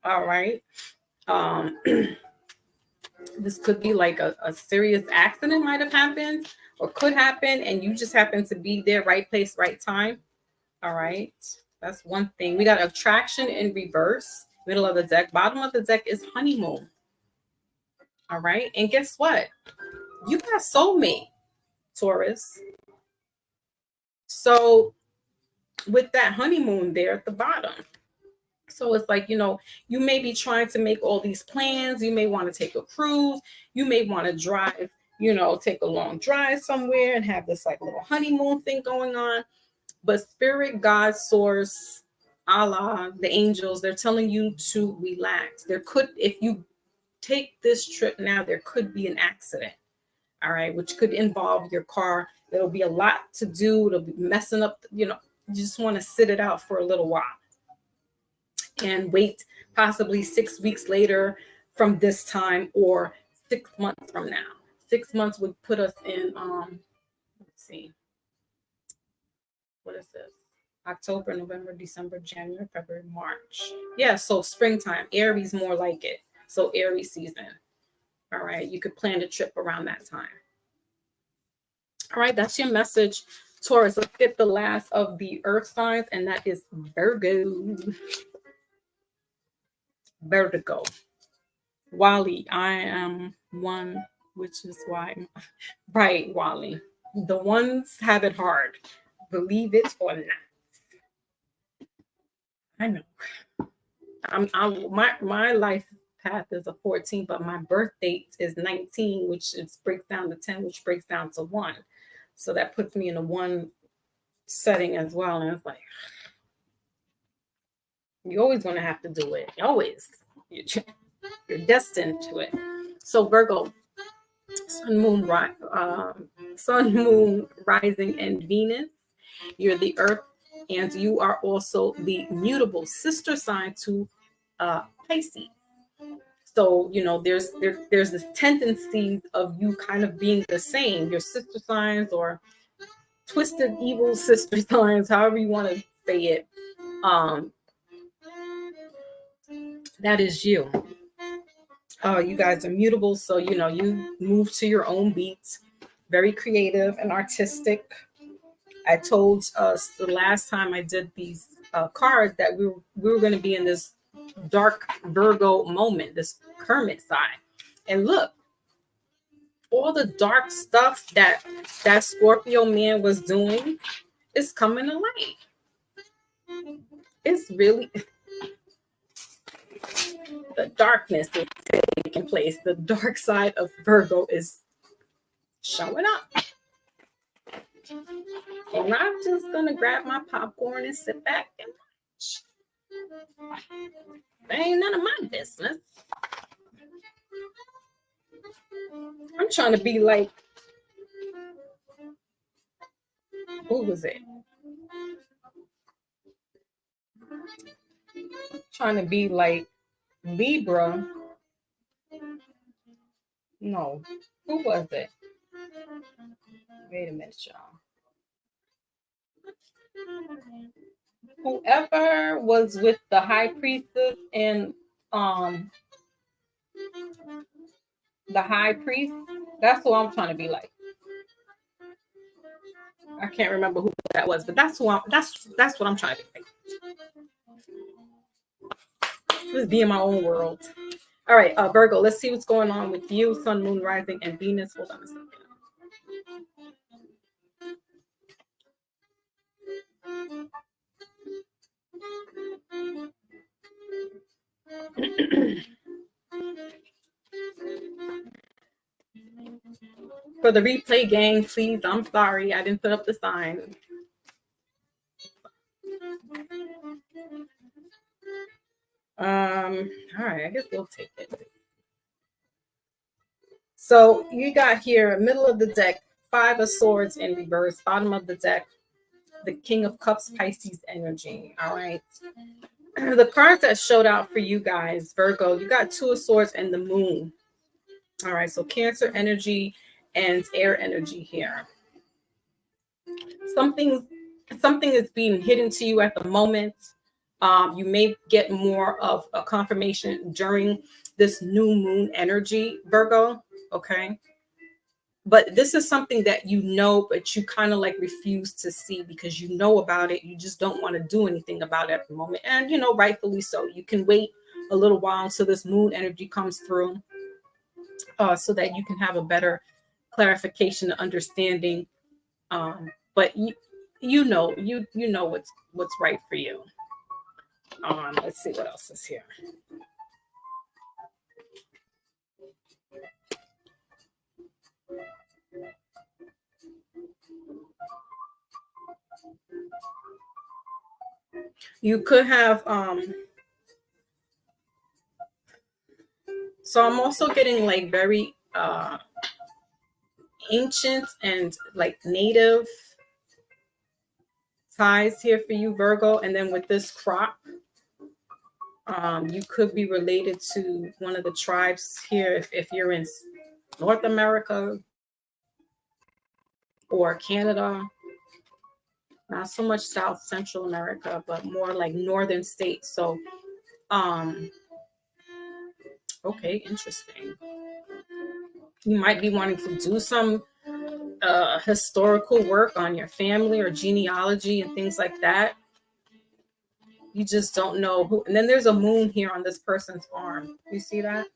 All right. This could be like a serious accident might have happened or could happen, and you just happen to be there, right place, right time. All right. That's one thing. We got attraction in reverse, middle of the deck. Bottom of the deck is honeymoon. All right. And guess what? You got soulmate, Taurus. So with that honeymoon there at the bottom. So it's like, you may be trying to make all these plans. You may want to take a cruise. You may want to drive, take a long drive somewhere and have this like little honeymoon thing going on. But spirit, God, source, Allah, the angels, they're telling you to relax. If you take this trip now, there could be an accident. All right, which could involve your car. There'll be a lot to do. It'll be messing up, you just want to sit it out for a little while and wait possibly 6 weeks later from this time, or 6 months from now. 6 months would put us in, let's see, what is this? October, November, December, January, February, March. Yeah, so springtime. Aries more like it. So Aries season. All right, you could plan a trip around that time. All right, that's your message, Taurus. Let's get the last of the earth signs, and that is Virgo. Vertigo. Wally, I am one, which is why, right, Wally. The ones have it hard. believe it or not. I know. My life path is a 14, but my birth date is 19, which breaks down to 10, which breaks down to 1. So that puts me in a 1 setting as well. And it's like, you're always going to have to do it. Always. You're destined to it. So Virgo, sun, moon, rising, and Venus. You're the earth, and you are also the mutable sister sign to Pisces. So there's this tendency of you kind of being the same, your sister signs or twisted evil sister signs, however you want to say it. That is you. You guys are mutable, so you move to your own beats, very creative and artistic. I told us the last time I did these cards that we were going to be in this dark Virgo moment, this hermit side. And look, all the dark stuff that Scorpio man was doing is coming to light. It's really the darkness is taking place. The dark side of Virgo is showing up. And I'm just gonna grab my popcorn and sit back and watch. That ain't none of my business. I'm trying to be like, who was it? Trying to be like Libra. No, who was it? Wait a minute, y'all. Whoever was with the high priestess and the high priest, that's who I'm trying to be like. I can't remember who that was, but that's what I'm trying to be like. Just be in my own world. All right, Virgo, let's see what's going on with you, sun, moon, rising, and Venus. Hold on a second. For the replay gang, please, I'm sorry, I didn't put up the sign. All right, I guess we'll take it. So you got here, middle of the deck, 5 of Swords in reverse, bottom of the deck, the King of Cups, Pisces energy. All right. The cards that showed out for you guys, Virgo, you got 2 of Swords and the Moon. All right, so Cancer energy and air energy here. Something is being hidden to you at the moment. You may get more of a confirmation during this new moon energy, Virgo. Okay. But this is something that but you kind of like refuse to see because you know about it. You just don't want to do anything about it at the moment. And, rightfully so. You can wait a little while until this moon energy comes through so that you can have a better clarification and understanding. But you know what's right for you. Let's see what else is here. You could have so I'm also getting like very ancient and like native ties here for you, Virgo. And then with this crop, you could be related to one of the tribes here if you're in North America or Canada. Not so much South Central America, but more like northern states. So okay, interesting. You might be wanting to do some historical work on your family or genealogy and things like that. You just don't know who. And then there's a moon here on this person's arm. You see that?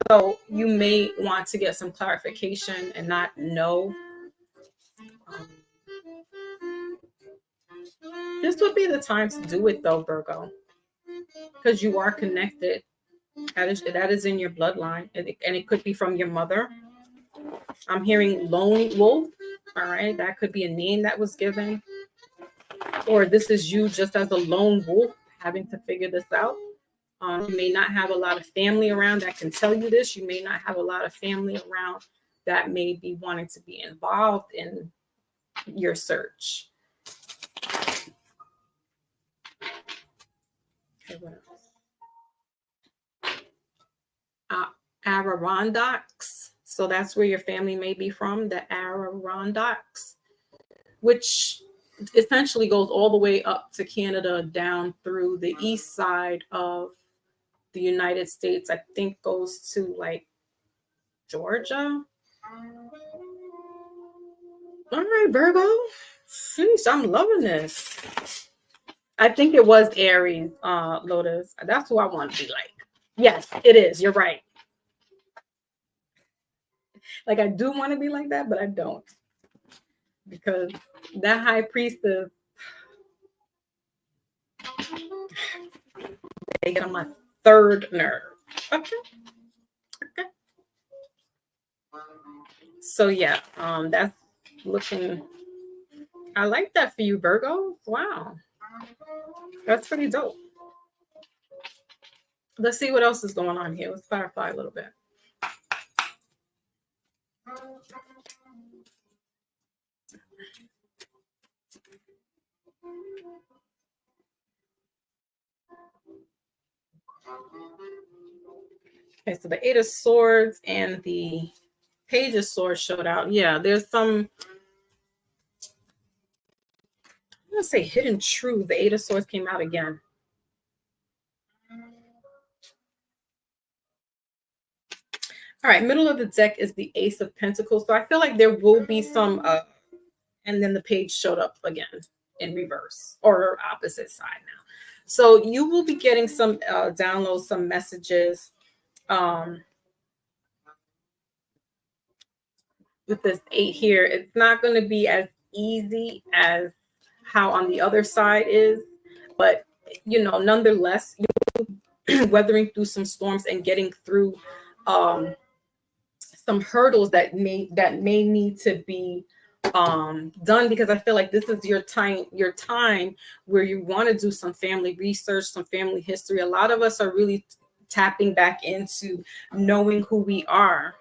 So you may want to get some clarification and not know This would be the time to do it though, Virgo, because you are connected. That is in your bloodline, and it could be from your mother. I'm hearing lone wolf. All right, that could be a name that was given, or this is you just as a lone wolf having to figure this out. You may not have a lot of family around that can tell you this. You may not have a lot of family around that may be wanting to be involved in your search. Okay, what else? Adirondacks. So that's where your family may be from, the Adirondacks, which essentially goes all the way up to Canada, down through the east side of the United States. I think goes to like Georgia. All right, Virgo. Sheesh, I'm loving this. I think it was Aries, Lotus. That's who I want to be like. Yes, it is. You're right. Like I do want to be like that, but I don't. Because that high priestess, they get on my third nerve. Okay. Okay. So yeah, that's looking. I like that for you, Virgo. Wow. That's pretty dope. Let's see what else is going on here. Let's clarify a little bit. Okay, so the Eight of Swords and the Page of Swords showed out. Yeah, there's some, I'm going to say hidden truth. The Eight of Swords came out again. All right, middle of the deck is the Ace of Pentacles. So I feel like there will be some, and then the page showed up again in reverse or opposite side now. So you will be getting some downloads, some messages with this 8 here. It's not going to be as easy as how on the other side is, but you know, nonetheless, you're weathering through some storms and getting through some hurdles that may need to be done, because I feel like this is your time where you want to do some family research, some family history. A lot of us are really tapping back into knowing who we are.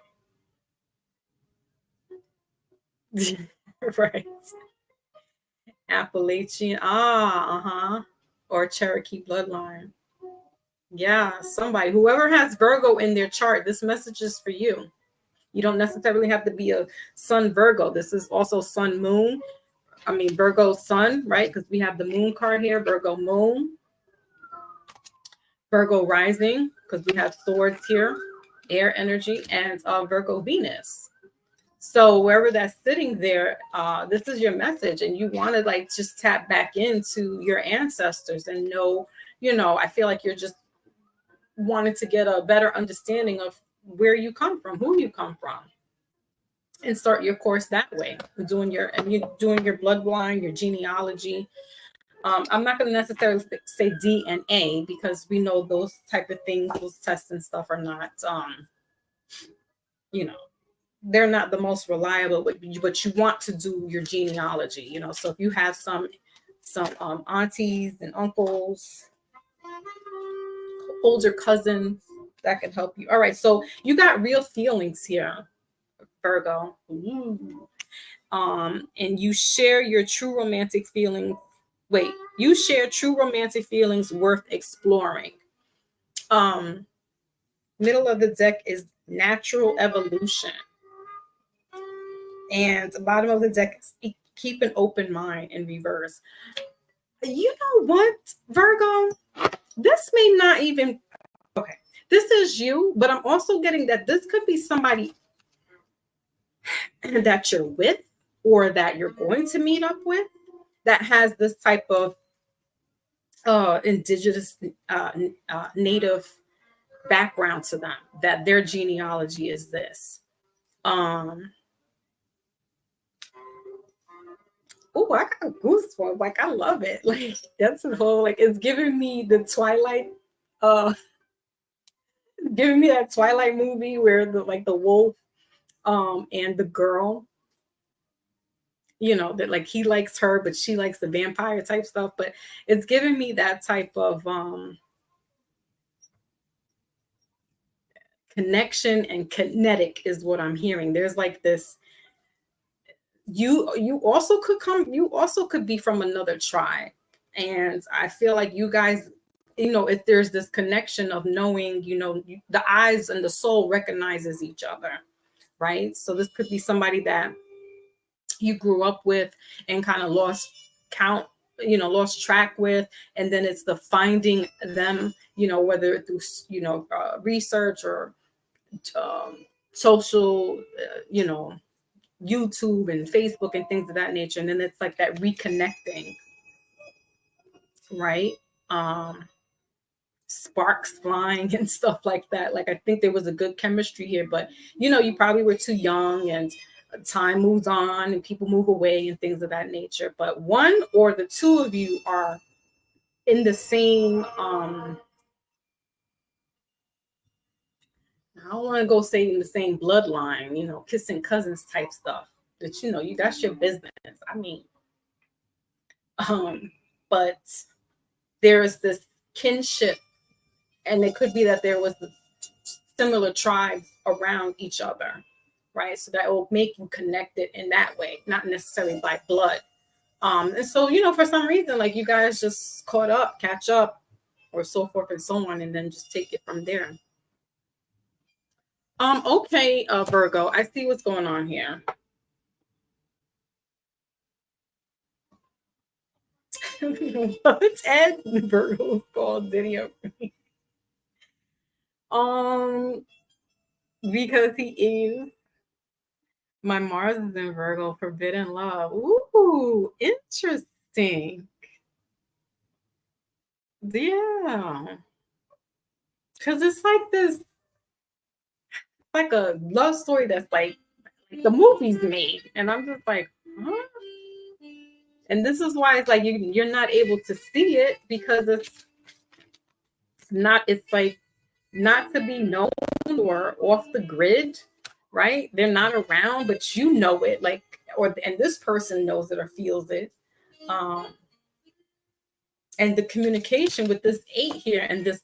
Right. Appalachian, or Cherokee bloodline. Yeah, somebody, whoever has Virgo in their chart, this message is for you. You don't necessarily have to be a sun Virgo. This is also sun moon. I mean, Virgo sun, right? Because we have the moon card here, Virgo moon, Virgo rising, because we have swords here, air energy, and Virgo Venus. So wherever that's sitting there, this is your message, and you want to like just tap back into your ancestors and know, you know, I feel like you're just wanting to get a better understanding of where you come from, who you come from, and start your course that way. You're doing your bloodline, your genealogy. I'm not going to necessarily say DNA, because we know those type of things, those tests and stuff are not, you know, they're not the most reliable, but you want to do your genealogy, you know. So if you have some aunties and uncles, older cousins, that can help you. All right, so you got real feelings here, Virgo. And you share your true romantic feelings. Wait, you share true romantic feelings worth exploring. Middle of the deck is natural evolution. And the bottom of the deck is keep an open mind in reverse. You know what, Virgo? This may not even, okay, this is you, but I'm also getting that this could be somebody that you're with or that you're going to meet up with that has this type of indigenous native background to them, that their genealogy is this. Oh, I got goosebumps. Like, I love it. Like, that's the whole, like, it's giving me the Twilight, uh, giving me that Twilight movie where the, like, the wolf, and the girl, that, like, he likes her, but she likes the vampire type stuff. But it's giving me that type of, connection and kinetic is what I'm hearing. There's like this, you also could be from another tribe. And I feel like you guys, if there's this connection of knowing, the eyes and the soul recognizes each other, right? So this could be somebody that you grew up with and kind of lost count, lost track with. And then it's the finding them, whether through, research or, social, YouTube and Facebook and things of that nature. And then it's like that reconnecting, right? Um, Sparks flying and stuff like that. Like, I think there was a good chemistry here, but you probably were too young, and time moves on and people move away and things of that nature. But one or the two of you are in the same, I don't want to go say in the same bloodline, kissing cousins type stuff. That that's your business. I mean, but there is this kinship, and it could be that there was the similar tribes around each other, right? So that will make you connected in that way, not necessarily by blood. And so, for some reason, like, you guys just caught up, catch up, or so forth and so on, and then just take it from there. Okay, Virgo, I see what's going on here. What's Ed Virgo's called video? Because he is, my Mars is in Virgo, forbidden love. Ooh, interesting. Yeah. Because it's like this, like a love story that's like the movies made. And I'm just like, huh? And this is why it's like you're not able to see it, because it's like not to be known or off the grid, right? They're not around, but you know it, like, and this person knows it or feels it. And the communication with this 8 here and this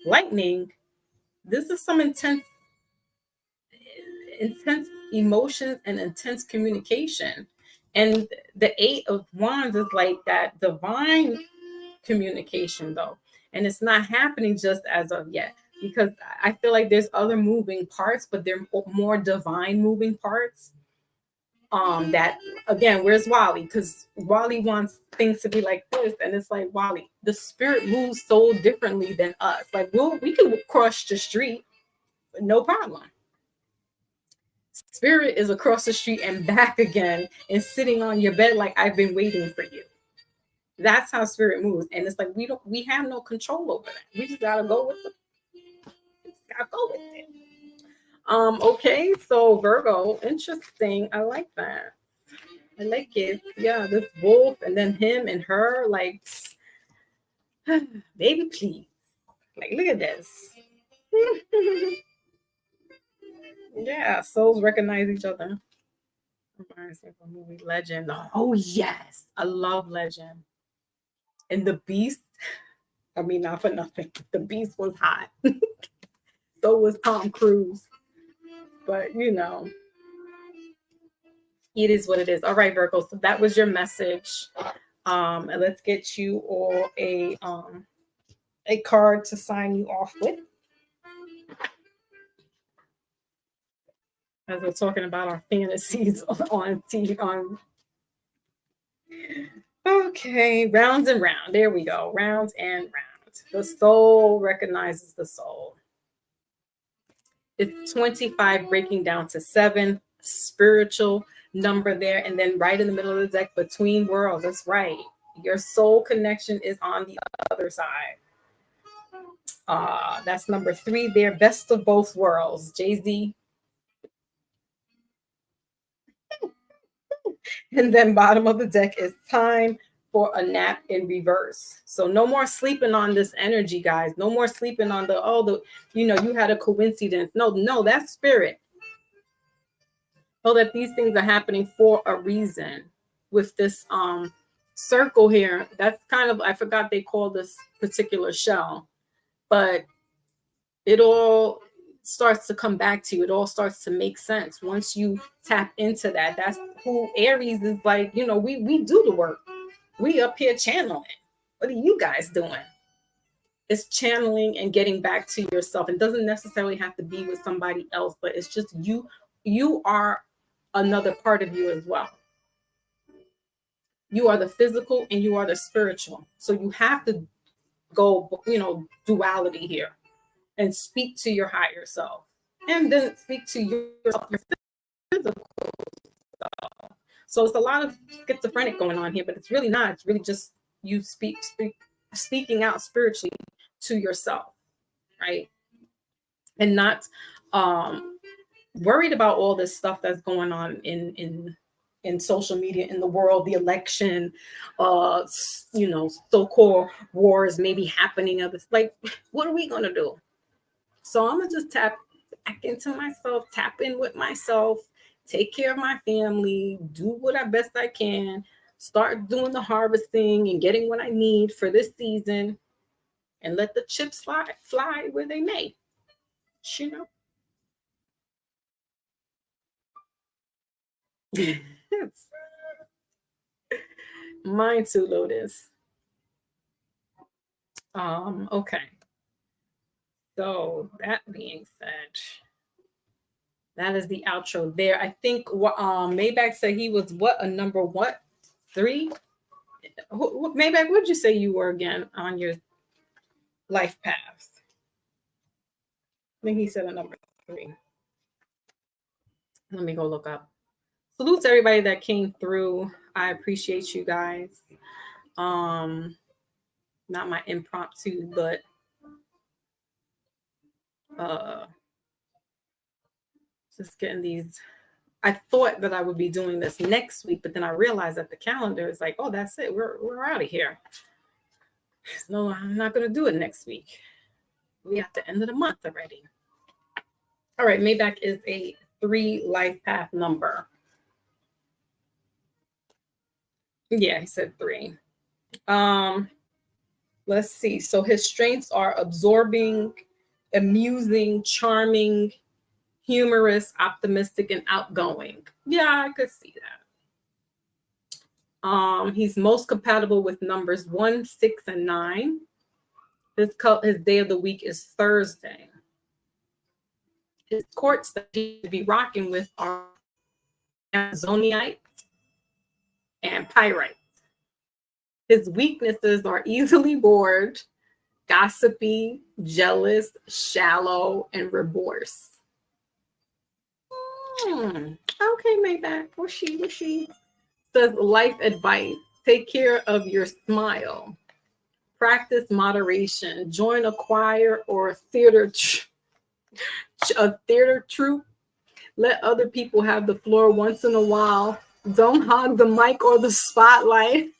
lightning, this is some intense emotions and intense communication. And the 8 of Wands is like that divine communication, though. And it's not happening just as of yet, because I feel like there's other moving parts, but they're more divine moving parts. That, again, where's Wally? Because Wally wants things to be like this, and it's like, Wally, the spirit moves so differently than us. Like, we can cross the street, no problem. Spirit is across the street and back again and sitting on your bed like, I've been waiting for you. That's how spirit moves. And it's like we have no control over that. We just gotta go with it. Okay, so Virgo, interesting. I like that. I like it. Yeah, this wolf and then him and her, like, baby, please. Like, look at this. Yeah, souls recognize each other. Reminds me of a movie, Legend. Oh yes, I love Legend. And the Beast. I mean, not for nothing. The Beast was hot. So was Tom Cruise. But it is what it is. All right, Virgo. So that was your message. And let's get you all a card to sign you off with. As we're talking about our fantasies on TV. Okay, rounds and round. There we go. Rounds and rounds. The soul recognizes the soul. It's 25 breaking down to 7. Spiritual number there, and then right in the middle of the deck, between worlds. That's right. Your soul connection is on the other side. That's number 3 there. Best of both worlds. Jay-Z. And then bottom of the deck is time for a nap in reverse. So no more sleeping on this energy, guys. No more sleeping on you had a coincidence. No, that's spirit. Know that these things are happening for a reason. With this circle here, that's kind of, I forgot they call this particular shell, but it all starts to come back to you. It all starts to make sense once you tap into that. That's who Aries is like. We do the work. We up here channeling. What are you guys doing? It's channeling and getting back to yourself. It doesn't necessarily have to be with somebody else, but it's just you. You are another part of you as well. You are the physical and you are the spiritual. So you have to go, duality here and speak to your higher self. And then speak to yourself, your physical self. So it's a lot of schizophrenic going on here, but it's really not. It's really just you speaking out spiritually to yourself, right? And not worried about all this stuff that's going on in social media, in the world, the election, so-called wars maybe happening. Like, what are we gonna do? So I'm gonna just tap back into myself, tap in with myself, take care of my family, do what I best I can, start doing the harvesting and getting what I need for this season, and let the chips fly where they may. Mine too, Lotus. Okay. So that being said, that is the outro there. I think Maybach said he was a number 3? Maybach, what did you say you were again on your life path? I think he said a number 3. Let me go look up. Salute to everybody that came through. I appreciate you guys. Not my impromptu, but just getting these. I thought that I would be doing this next week, but then I realized that the calendar is like, oh, that's it. We're out of here. No, I'm not going to do it next week. We have the end of the month already. All right, Maybach is a 3 life path number. Yeah, he said 3. Let's see. So his strengths are absorbing, amusing, charming, humorous, optimistic, and outgoing. Yeah, I could see that. He's most compatible with numbers 1, 6, and 9. His day of the week is Thursday. His quartz that he should be rocking with are Amazonite and pyrite. His weaknesses are easily bored, gossipy, jealous, shallow, and remorse. Okay, Maybach. What's she? Says life advice. Take care of your smile. Practice moderation. Join a choir or a theater troupe. Let other people have the floor once in a while. Don't hog the mic or the spotlight.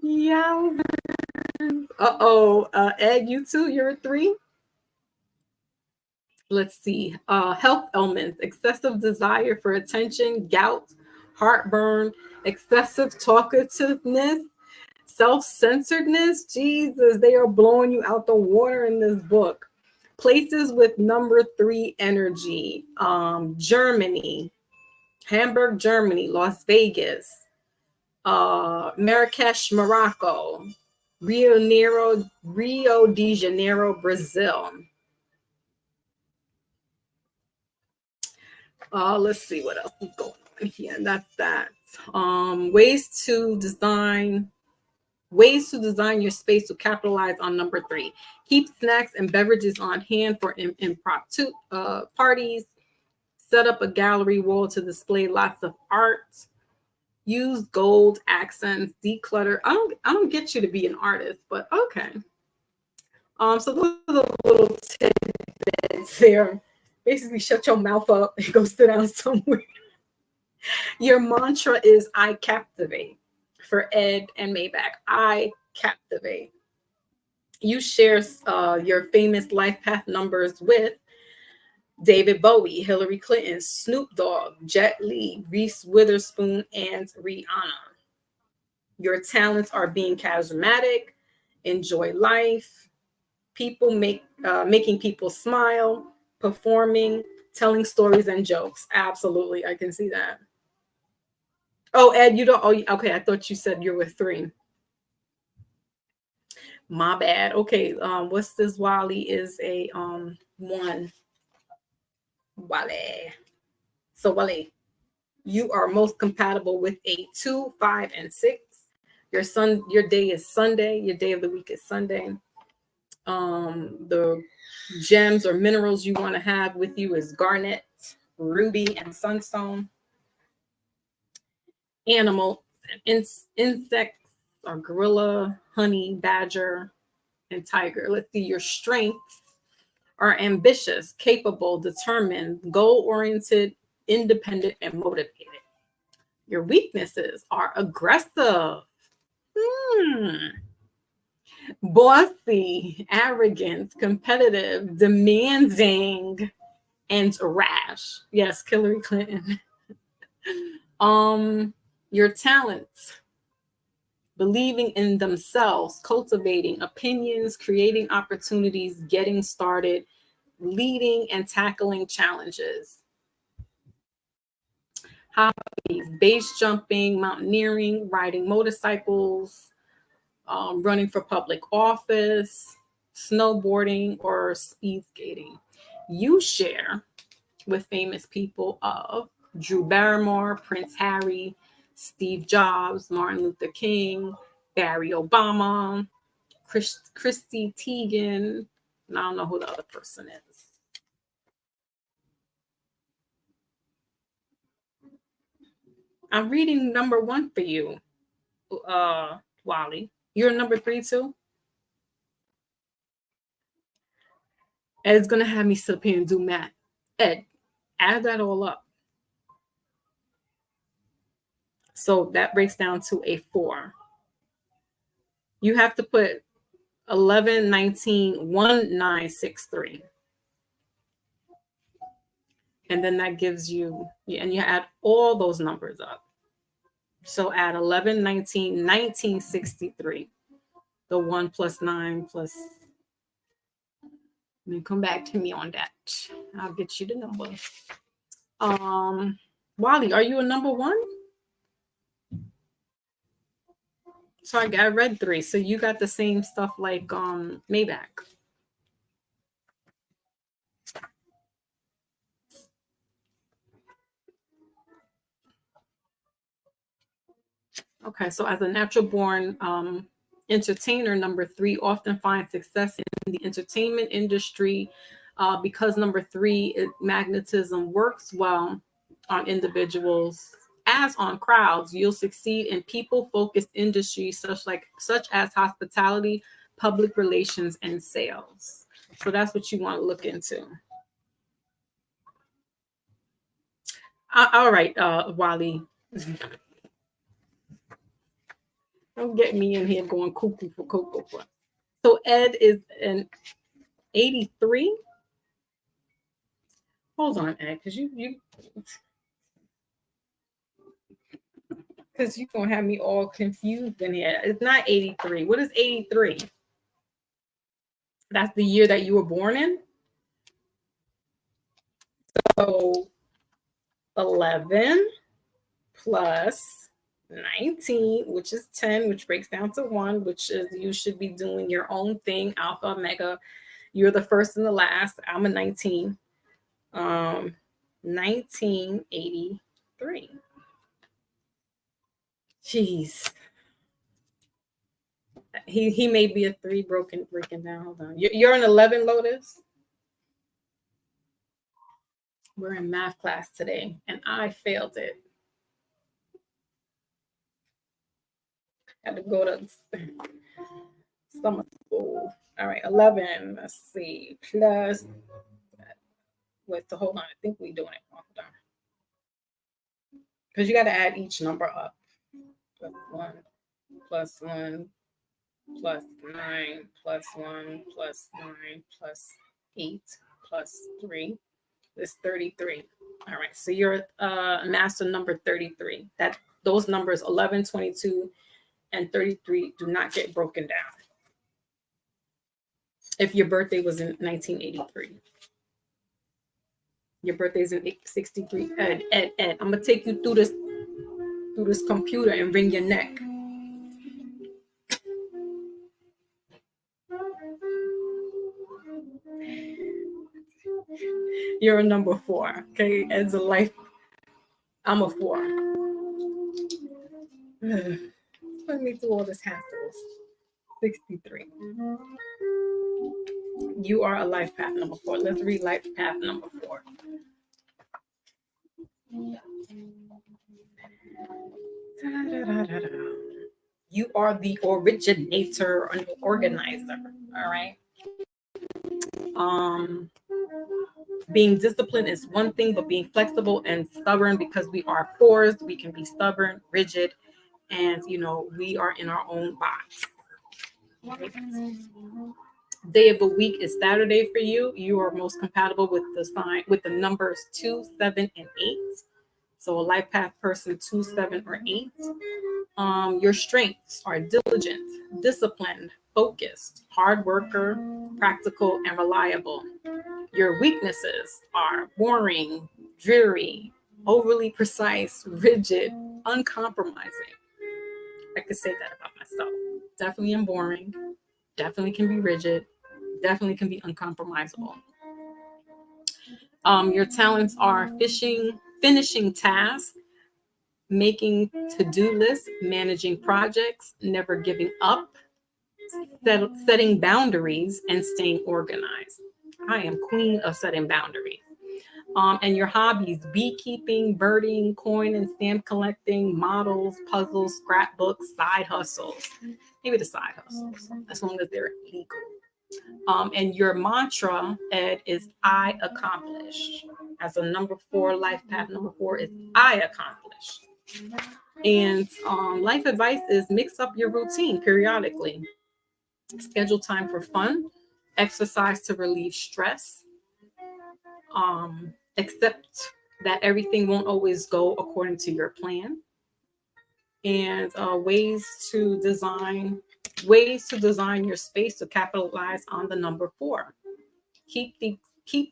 Yeah. Ed, you too? You're a 3? Let's see. Health ailments, excessive desire for attention, gout, heartburn, excessive talkativeness, self-centeredness. Jesus, they are blowing you out the water in this book. Places with number 3 energy. Germany, Hamburg, Germany, Las Vegas, Marrakesh, Morocco, Rio de Janeiro, Brazil. Let's see what else is going on here. That's that. Ways to design your space to capitalize on number 3. Keep snacks and beverages on hand for impromptu parties. Set up a gallery wall to display lots of art. Use gold accents. Declutter. I don't get you to be an artist, but okay. So those are the little tidbits there basically shut your mouth up and go sit down somewhere. Your mantra is I captivate. For Ed and Maybach, I captivate. You share your famous life path numbers with David Bowie, Hillary Clinton, Snoop Dogg, Jet Li, Reese Witherspoon, and Rihanna. Your talents are being charismatic, enjoy life, making people smile, performing, telling stories and jokes. Absolutely, I can see that. Oh, Ed, you don't. Oh, okay. I thought you said you were 3. My bad. Okay. What's this? Wally is a 1. Wally. So Wally, you are most compatible with a 2, 5, and 6. Your day is Sunday. Your day of the week is Sunday. The gems or minerals you want to have with you is garnet, ruby, and sunstone. Animal, insects are gorilla, honey, badger, and tiger. Let's see, your strengths are ambitious, capable, determined, goal-oriented, independent, and motivated. Your weaknesses are aggressive, bossy, arrogant, competitive, demanding, and rash. Yes, Hillary Clinton. Your talents: believing in themselves, cultivating opinions, creating opportunities, getting started, leading and tackling challenges. Hobbies: base jumping, mountaineering, riding motorcycles, running for public office, snowboarding, or speed skating. You share with famous people of Drew Barrymore, Prince Harry, Steve Jobs, Martin Luther King, Barry Obama, Christy Teigen, and I don't know who the other person is. I'm reading number 1 for you, Wally. You're number 3 too? Ed's gonna have me sit up here and do math. Ed, add that all up. So that breaks down to a 4. You have to put 11, 19, 1963. And then that gives you, and you add all those numbers up. So add 11, 19, 1963. The 1 plus 9 plus. Come back to me on that. I'll get you the number. Wally, are you a number 1? So I read 3. So you got the same stuff like Maybach. Okay, so as a natural born entertainer, number 3 often finds success in the entertainment industry because number 3, magnetism works well on individuals as on crowds. You'll succeed in people-focused industries such as hospitality, public relations, and sales. So that's what you want to look into. All right, Wally. Don't get me in here going cuckoo for Cocoa Puffs. So Ed is an 83. Hold on, Ed, because you're gonna have me all confused in here. It's not 83. What is 83? That's the year that you were born in. So 11 plus 19, which is 10, which breaks down to 1, which is you should be doing your own thing, alpha, omega. You're the first and the last. I'm a 19. 1983. Jeez. He may be a 3 breaking down. Hold on. You're an 11, Lotus? We're in math class today, and I failed it. Had to go to summer school. All right, 11. Let's see. Plus with the, hold on, I think we're doing it. Hold on. Because you got to add each number up. +1, +1, +9, +1, +9, +8, +3 is 33. All right, so you're master number 33. That those numbers 11, 22, and 33 do not get broken down. If your birthday was in 1983. Your birthday's in 63. Ed, I'm gonna take you through this computer and wring your neck. You're a number 4. Okay, as a life, I'm a 4. Let me do all this hassles. 63. You are a life path number 4. Let's read life path number 4. You are the originator and organizer. All right. Being disciplined is one thing, but being flexible and stubborn, because we are 4s, we can be stubborn, rigid, and we are in our own box. Right? Day of the week is Saturday for you. You are most compatible with the numbers 2, 7, and 8. So a life path person 2, 7, or 8. Your strengths are diligent, disciplined, focused, hard worker, practical, and reliable. Your weaknesses are boring, dreary, overly precise, rigid, uncompromising. I could say that about myself. Definitely am boring, definitely can be rigid, definitely can be uncompromisable. Your talents are finishing tasks, making to-do lists, managing projects, never giving up, setting boundaries, and staying organized. I am queen of setting boundaries. And your hobbies: beekeeping, birding, coin and stamp collecting, models, puzzles, scrapbooks, side hustles. Maybe the side hustles, as long as they're legal. And your mantra, Ed, is I accomplish. As a number 4, life path number 4 is I accomplish. And life advice is mix up your routine periodically. Schedule time for fun, exercise to relieve stress. Accept that everything won't always go according to your plan. And ways to design your space to capitalize on the number 4. Keep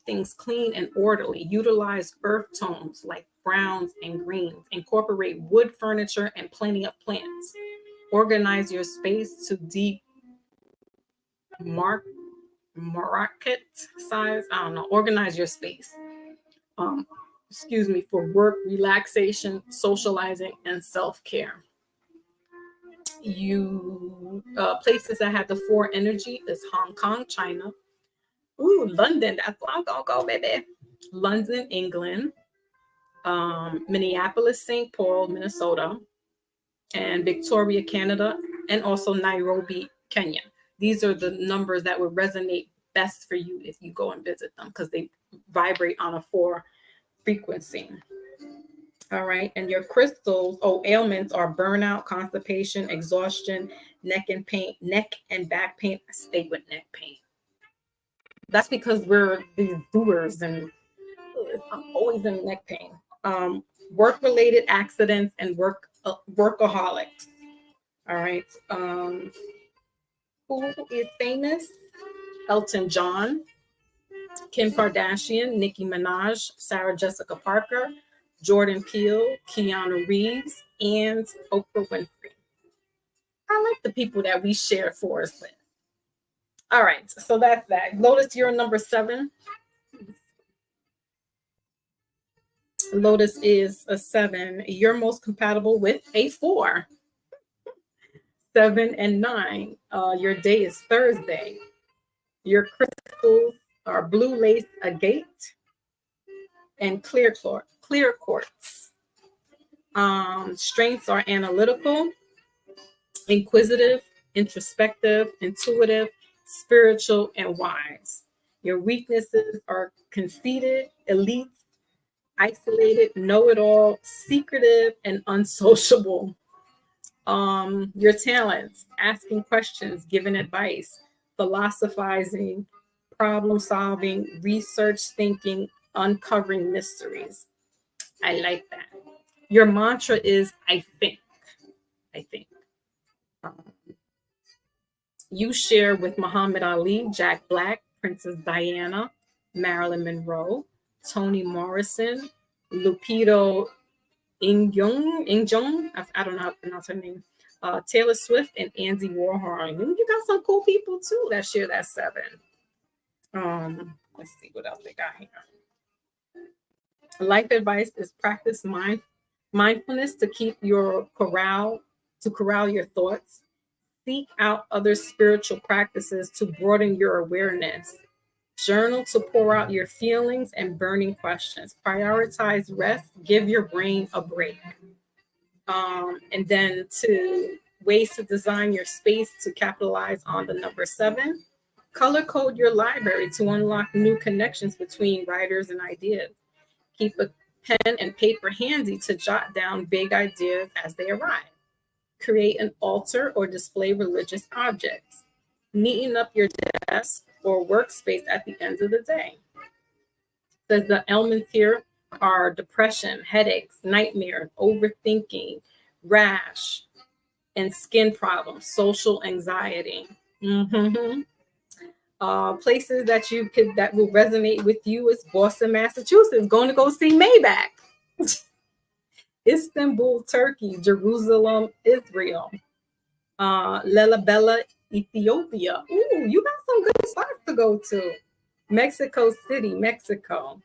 things clean and orderly. Utilize earth tones like browns and greens. Incorporate wood furniture and plenty of plants. Organize your space to deep market size. I don't know. Organize your space. For work, relaxation, socializing, and self-care. Places that have the 4 energy is Hong Kong, China. Ooh, London. That's where I'm gonna go, baby. London, England. Minneapolis, St. Paul, Minnesota, and Victoria, Canada, and also Nairobi, Kenya. These are the numbers that would resonate best for you if you go and visit them, because they vibrate on a 4 frequency. All right. And your crystals, ailments are burnout, constipation, exhaustion, neck and back pain. I stay with neck pain. That's because we're these doers, and I'm always in neck pain. Work-related accidents and workaholics. All right. Who is famous? Elton John, Kim Kardashian, Nicki Minaj, Sarah Jessica Parker, Jordan Peele, Keanu Reeves, and Oprah Winfrey. I like the people that we share fours with. All right, so that's that. Lotus, you're number 7. Lotus is a 7. You're most compatible with a 4. 7 and 9. Your day is Thursday. Your crystals are blue lace agate and clear quartz. Strengths are analytical, inquisitive, introspective, intuitive, spiritual, and wise. Your weaknesses are conceited, elite, isolated, know-it-all, secretive, and unsociable. Your talents: asking questions, giving advice, philosophizing, problem solving, research thinking, uncovering mysteries. I like that. Your mantra is I think. I think. Um, you share with Muhammad Ali, Jack Black, Princess Diana, Marilyn Monroe, Toni Morrison, Lupito Ingjong, I don't know how to pronounce her name, Taylor Swift, and Andy Warhol. You got some cool people too that share that seven. Let's see what else they got here. Life advice is practice mindfulness to keep your corral your thoughts. Seek out other spiritual practices to broaden your awareness. Journal to pour out your feelings and burning questions. Prioritize rest. Give your brain a break. And then to ways to design your space to capitalize on the number seven. Color code your library to unlock new connections between writers and ideas. Keep a pen and paper handy to jot down big ideas as they arrive. Create an altar or display religious objects. Neaten up your desk or workspace at the end of the day. Says the elements here are depression, headaches, nightmares, overthinking, rash, and skin problems, social anxiety. Mm-hmm. Places that will resonate with you is Boston, Massachusetts. Going to go see Maybach. Istanbul, Turkey. Jerusalem, Israel. Lalibela, Ethiopia. Ooh, you got some good spots to go to. Mexico City, Mexico.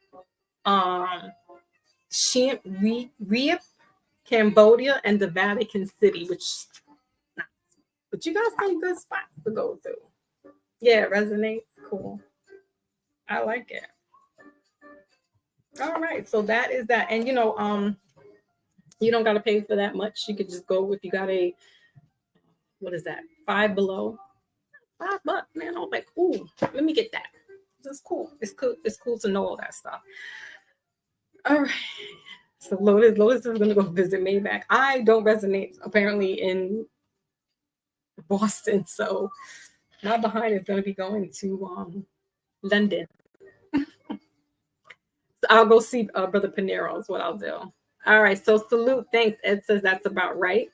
Siem Reap, Cambodia, and the Vatican City, but you got some good spots to go to. Yeah, resonates. Cool. I like it. All right, so that is that. And you don't gotta pay for that much. You could just go if you got a what is that? Five below. $5, man. I was like, ooh, let me get that. It's cool. It's cool. It's cool to know all that stuff. All right. So Lotus is gonna go visit Maybach. I don't resonate apparently in Boston, so my behind is gonna be going to London. So I'll go see Brother Pinero is what I'll do. All right. So salute. Thanks. Ed says that's about right.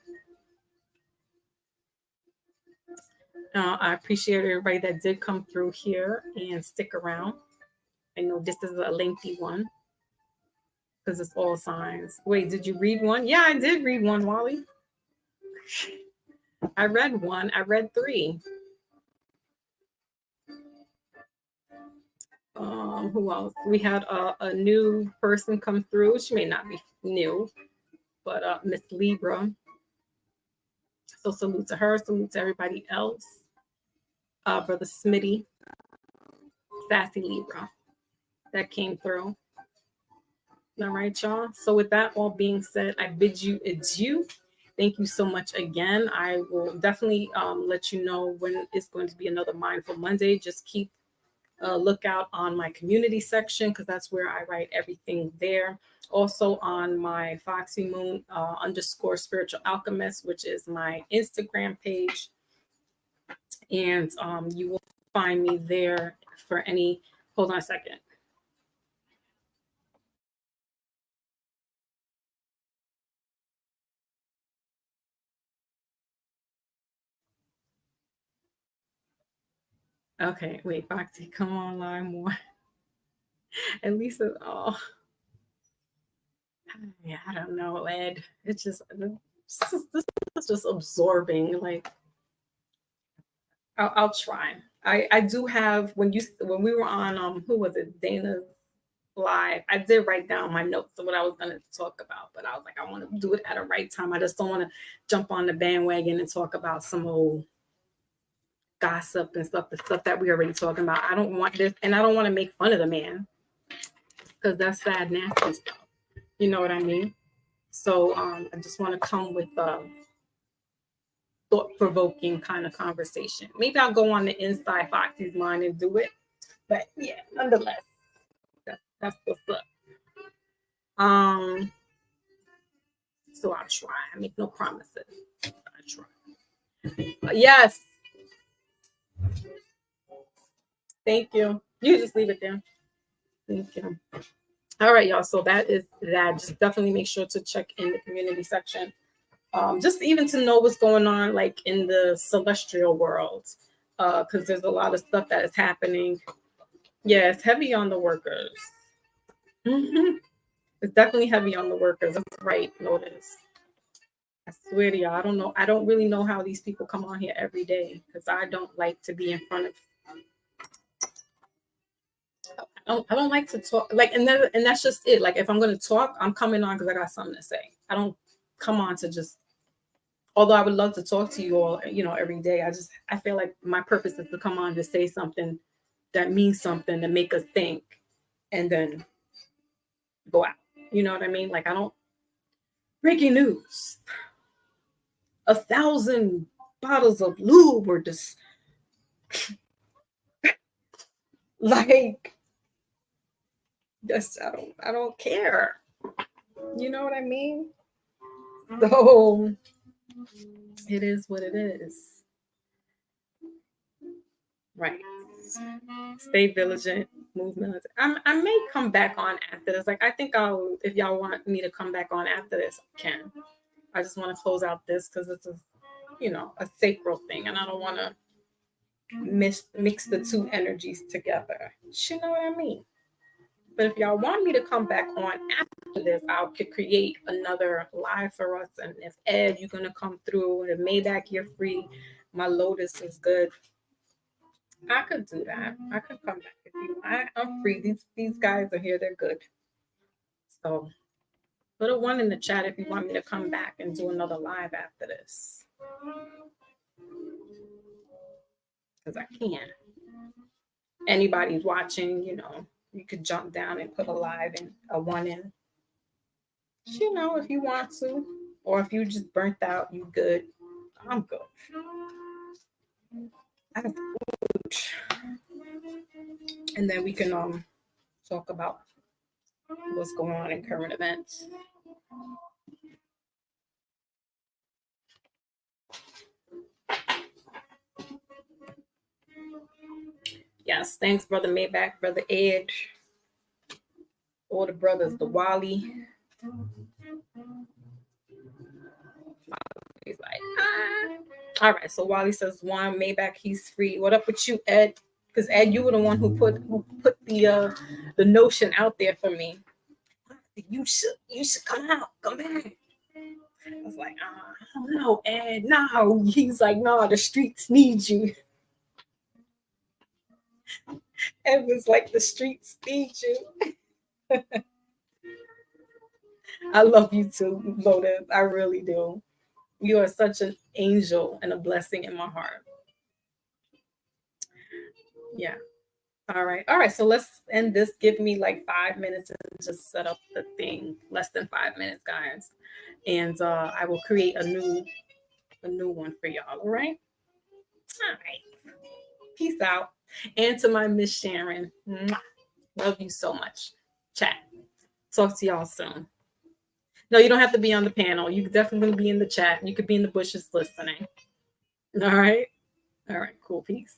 I appreciate everybody that did come through here and stick around. I know this is a lengthy one because it's all signs. Wait, did you read one? Yeah, I did read one, Wally. I read one. I read three. Who else? We had a new person come through. She may not be new, but Miss Libra. So salute to her. Salute to everybody else. Brother Smitty, Sassy Libra, that came through. All right, y'all. So with that all being said, I bid you adieu. Thank you so much again. I will definitely let you know when it's going to be another Mindful Monday. Just keep a lookout on my community section because that's where I write everything there. Also on my Foxy Moon _ Spiritual Alchemist, which is my Instagram page. And you will find me there for any, hold on a second. Okay, wait, Foxy, come online more. At least, yeah, I don't know, Ed. It's just, this is just absorbing. Like, I'll try. I do have when we were on who was it, Dana's live, I did write down my notes of what I was going to talk about, but I was like, I want to do it at a right time. I just don't want to jump on the bandwagon and talk about some old gossip and stuff, the stuff that we already talking about. I don't want this, and I don't want to make fun of the man because that's sad, nasty stuff. You know what I mean? So I just want to come with thought-provoking kind of conversation. Maybe I'll go on the Inside Foxy's mind and do it. But yeah, nonetheless, that's what's up. So I'll try. I make no promises. I try. Yes. Thank you. You just leave it there. Thank you. All right, y'all. So that is that. Just definitely make sure to check in the community section. Just even to know what's going on, like in the celestial world, because there's a lot of stuff that is happening. Yeah, it's heavy on the workers. Mhm. It's definitely heavy on the workers. That's right, Lotus. I swear to y'all, I don't know. I don't really know how these people come on here every day because I don't like to be in front of. I don't like to talk like, and that's just it. Like if I'm gonna talk, I'm coming on because I got something to say. I don't come on to just. Although I would love to talk to you all, every day. I feel like my purpose is to come on to say something that means something to make us think, and then go out. You know what I mean? Like I don't. Breaking news: 1,000 bottles of lube were just like. Just I don't care. You know what I mean? So it is what it is. Right. Stay vigilant, move militant. I may come back on after this. Like I think if y'all want me to come back on after this, I can. I just want to close out this because it's a sacral thing, and I don't want to mix the two energies together. You know what I mean? But if y'all want me to come back on after this, I could create another live for us. And if Ed, you're gonna come through, and if Maybach, you're free, my Lotus is good. I could do that. I could come back if you. I'm free. These guys are here. They're good. So put a one in the chat if you want me to come back and do another live after this, because I can. Anybody's watching, you could jump down and put a live and a one in. If you want to, or if you just burnt out, you good. I'm good. And then we can talk about what's going on in current events. Yes, thanks, Brother Maybach, Brother Ed, all the brothers, the Wally. He's like, ah. All right, so Wally says one, Maybach, he's free. What up with you, Ed? Because Ed, you were the one who put the notion out there for me. You should come back. I was like, no, Ed, no. He's like, no, the streets need you. Ed was like, the streets need you. I love you too, Lotus. I really do. You are such an angel and a blessing in my heart. Yeah. All right. All right. So let's end this. Give me like 5 minutes and just set up the thing. Less than 5 minutes, guys. And I will create a new one for y'all. All right. All right. Peace out. And to my Miss Sharon. Mwah. Love you so much. Chat. Talk to y'all soon. No, you don't have to be on the panel. You could definitely be in the chat. You could be in the bushes listening. All right. All right. Cool. Peace.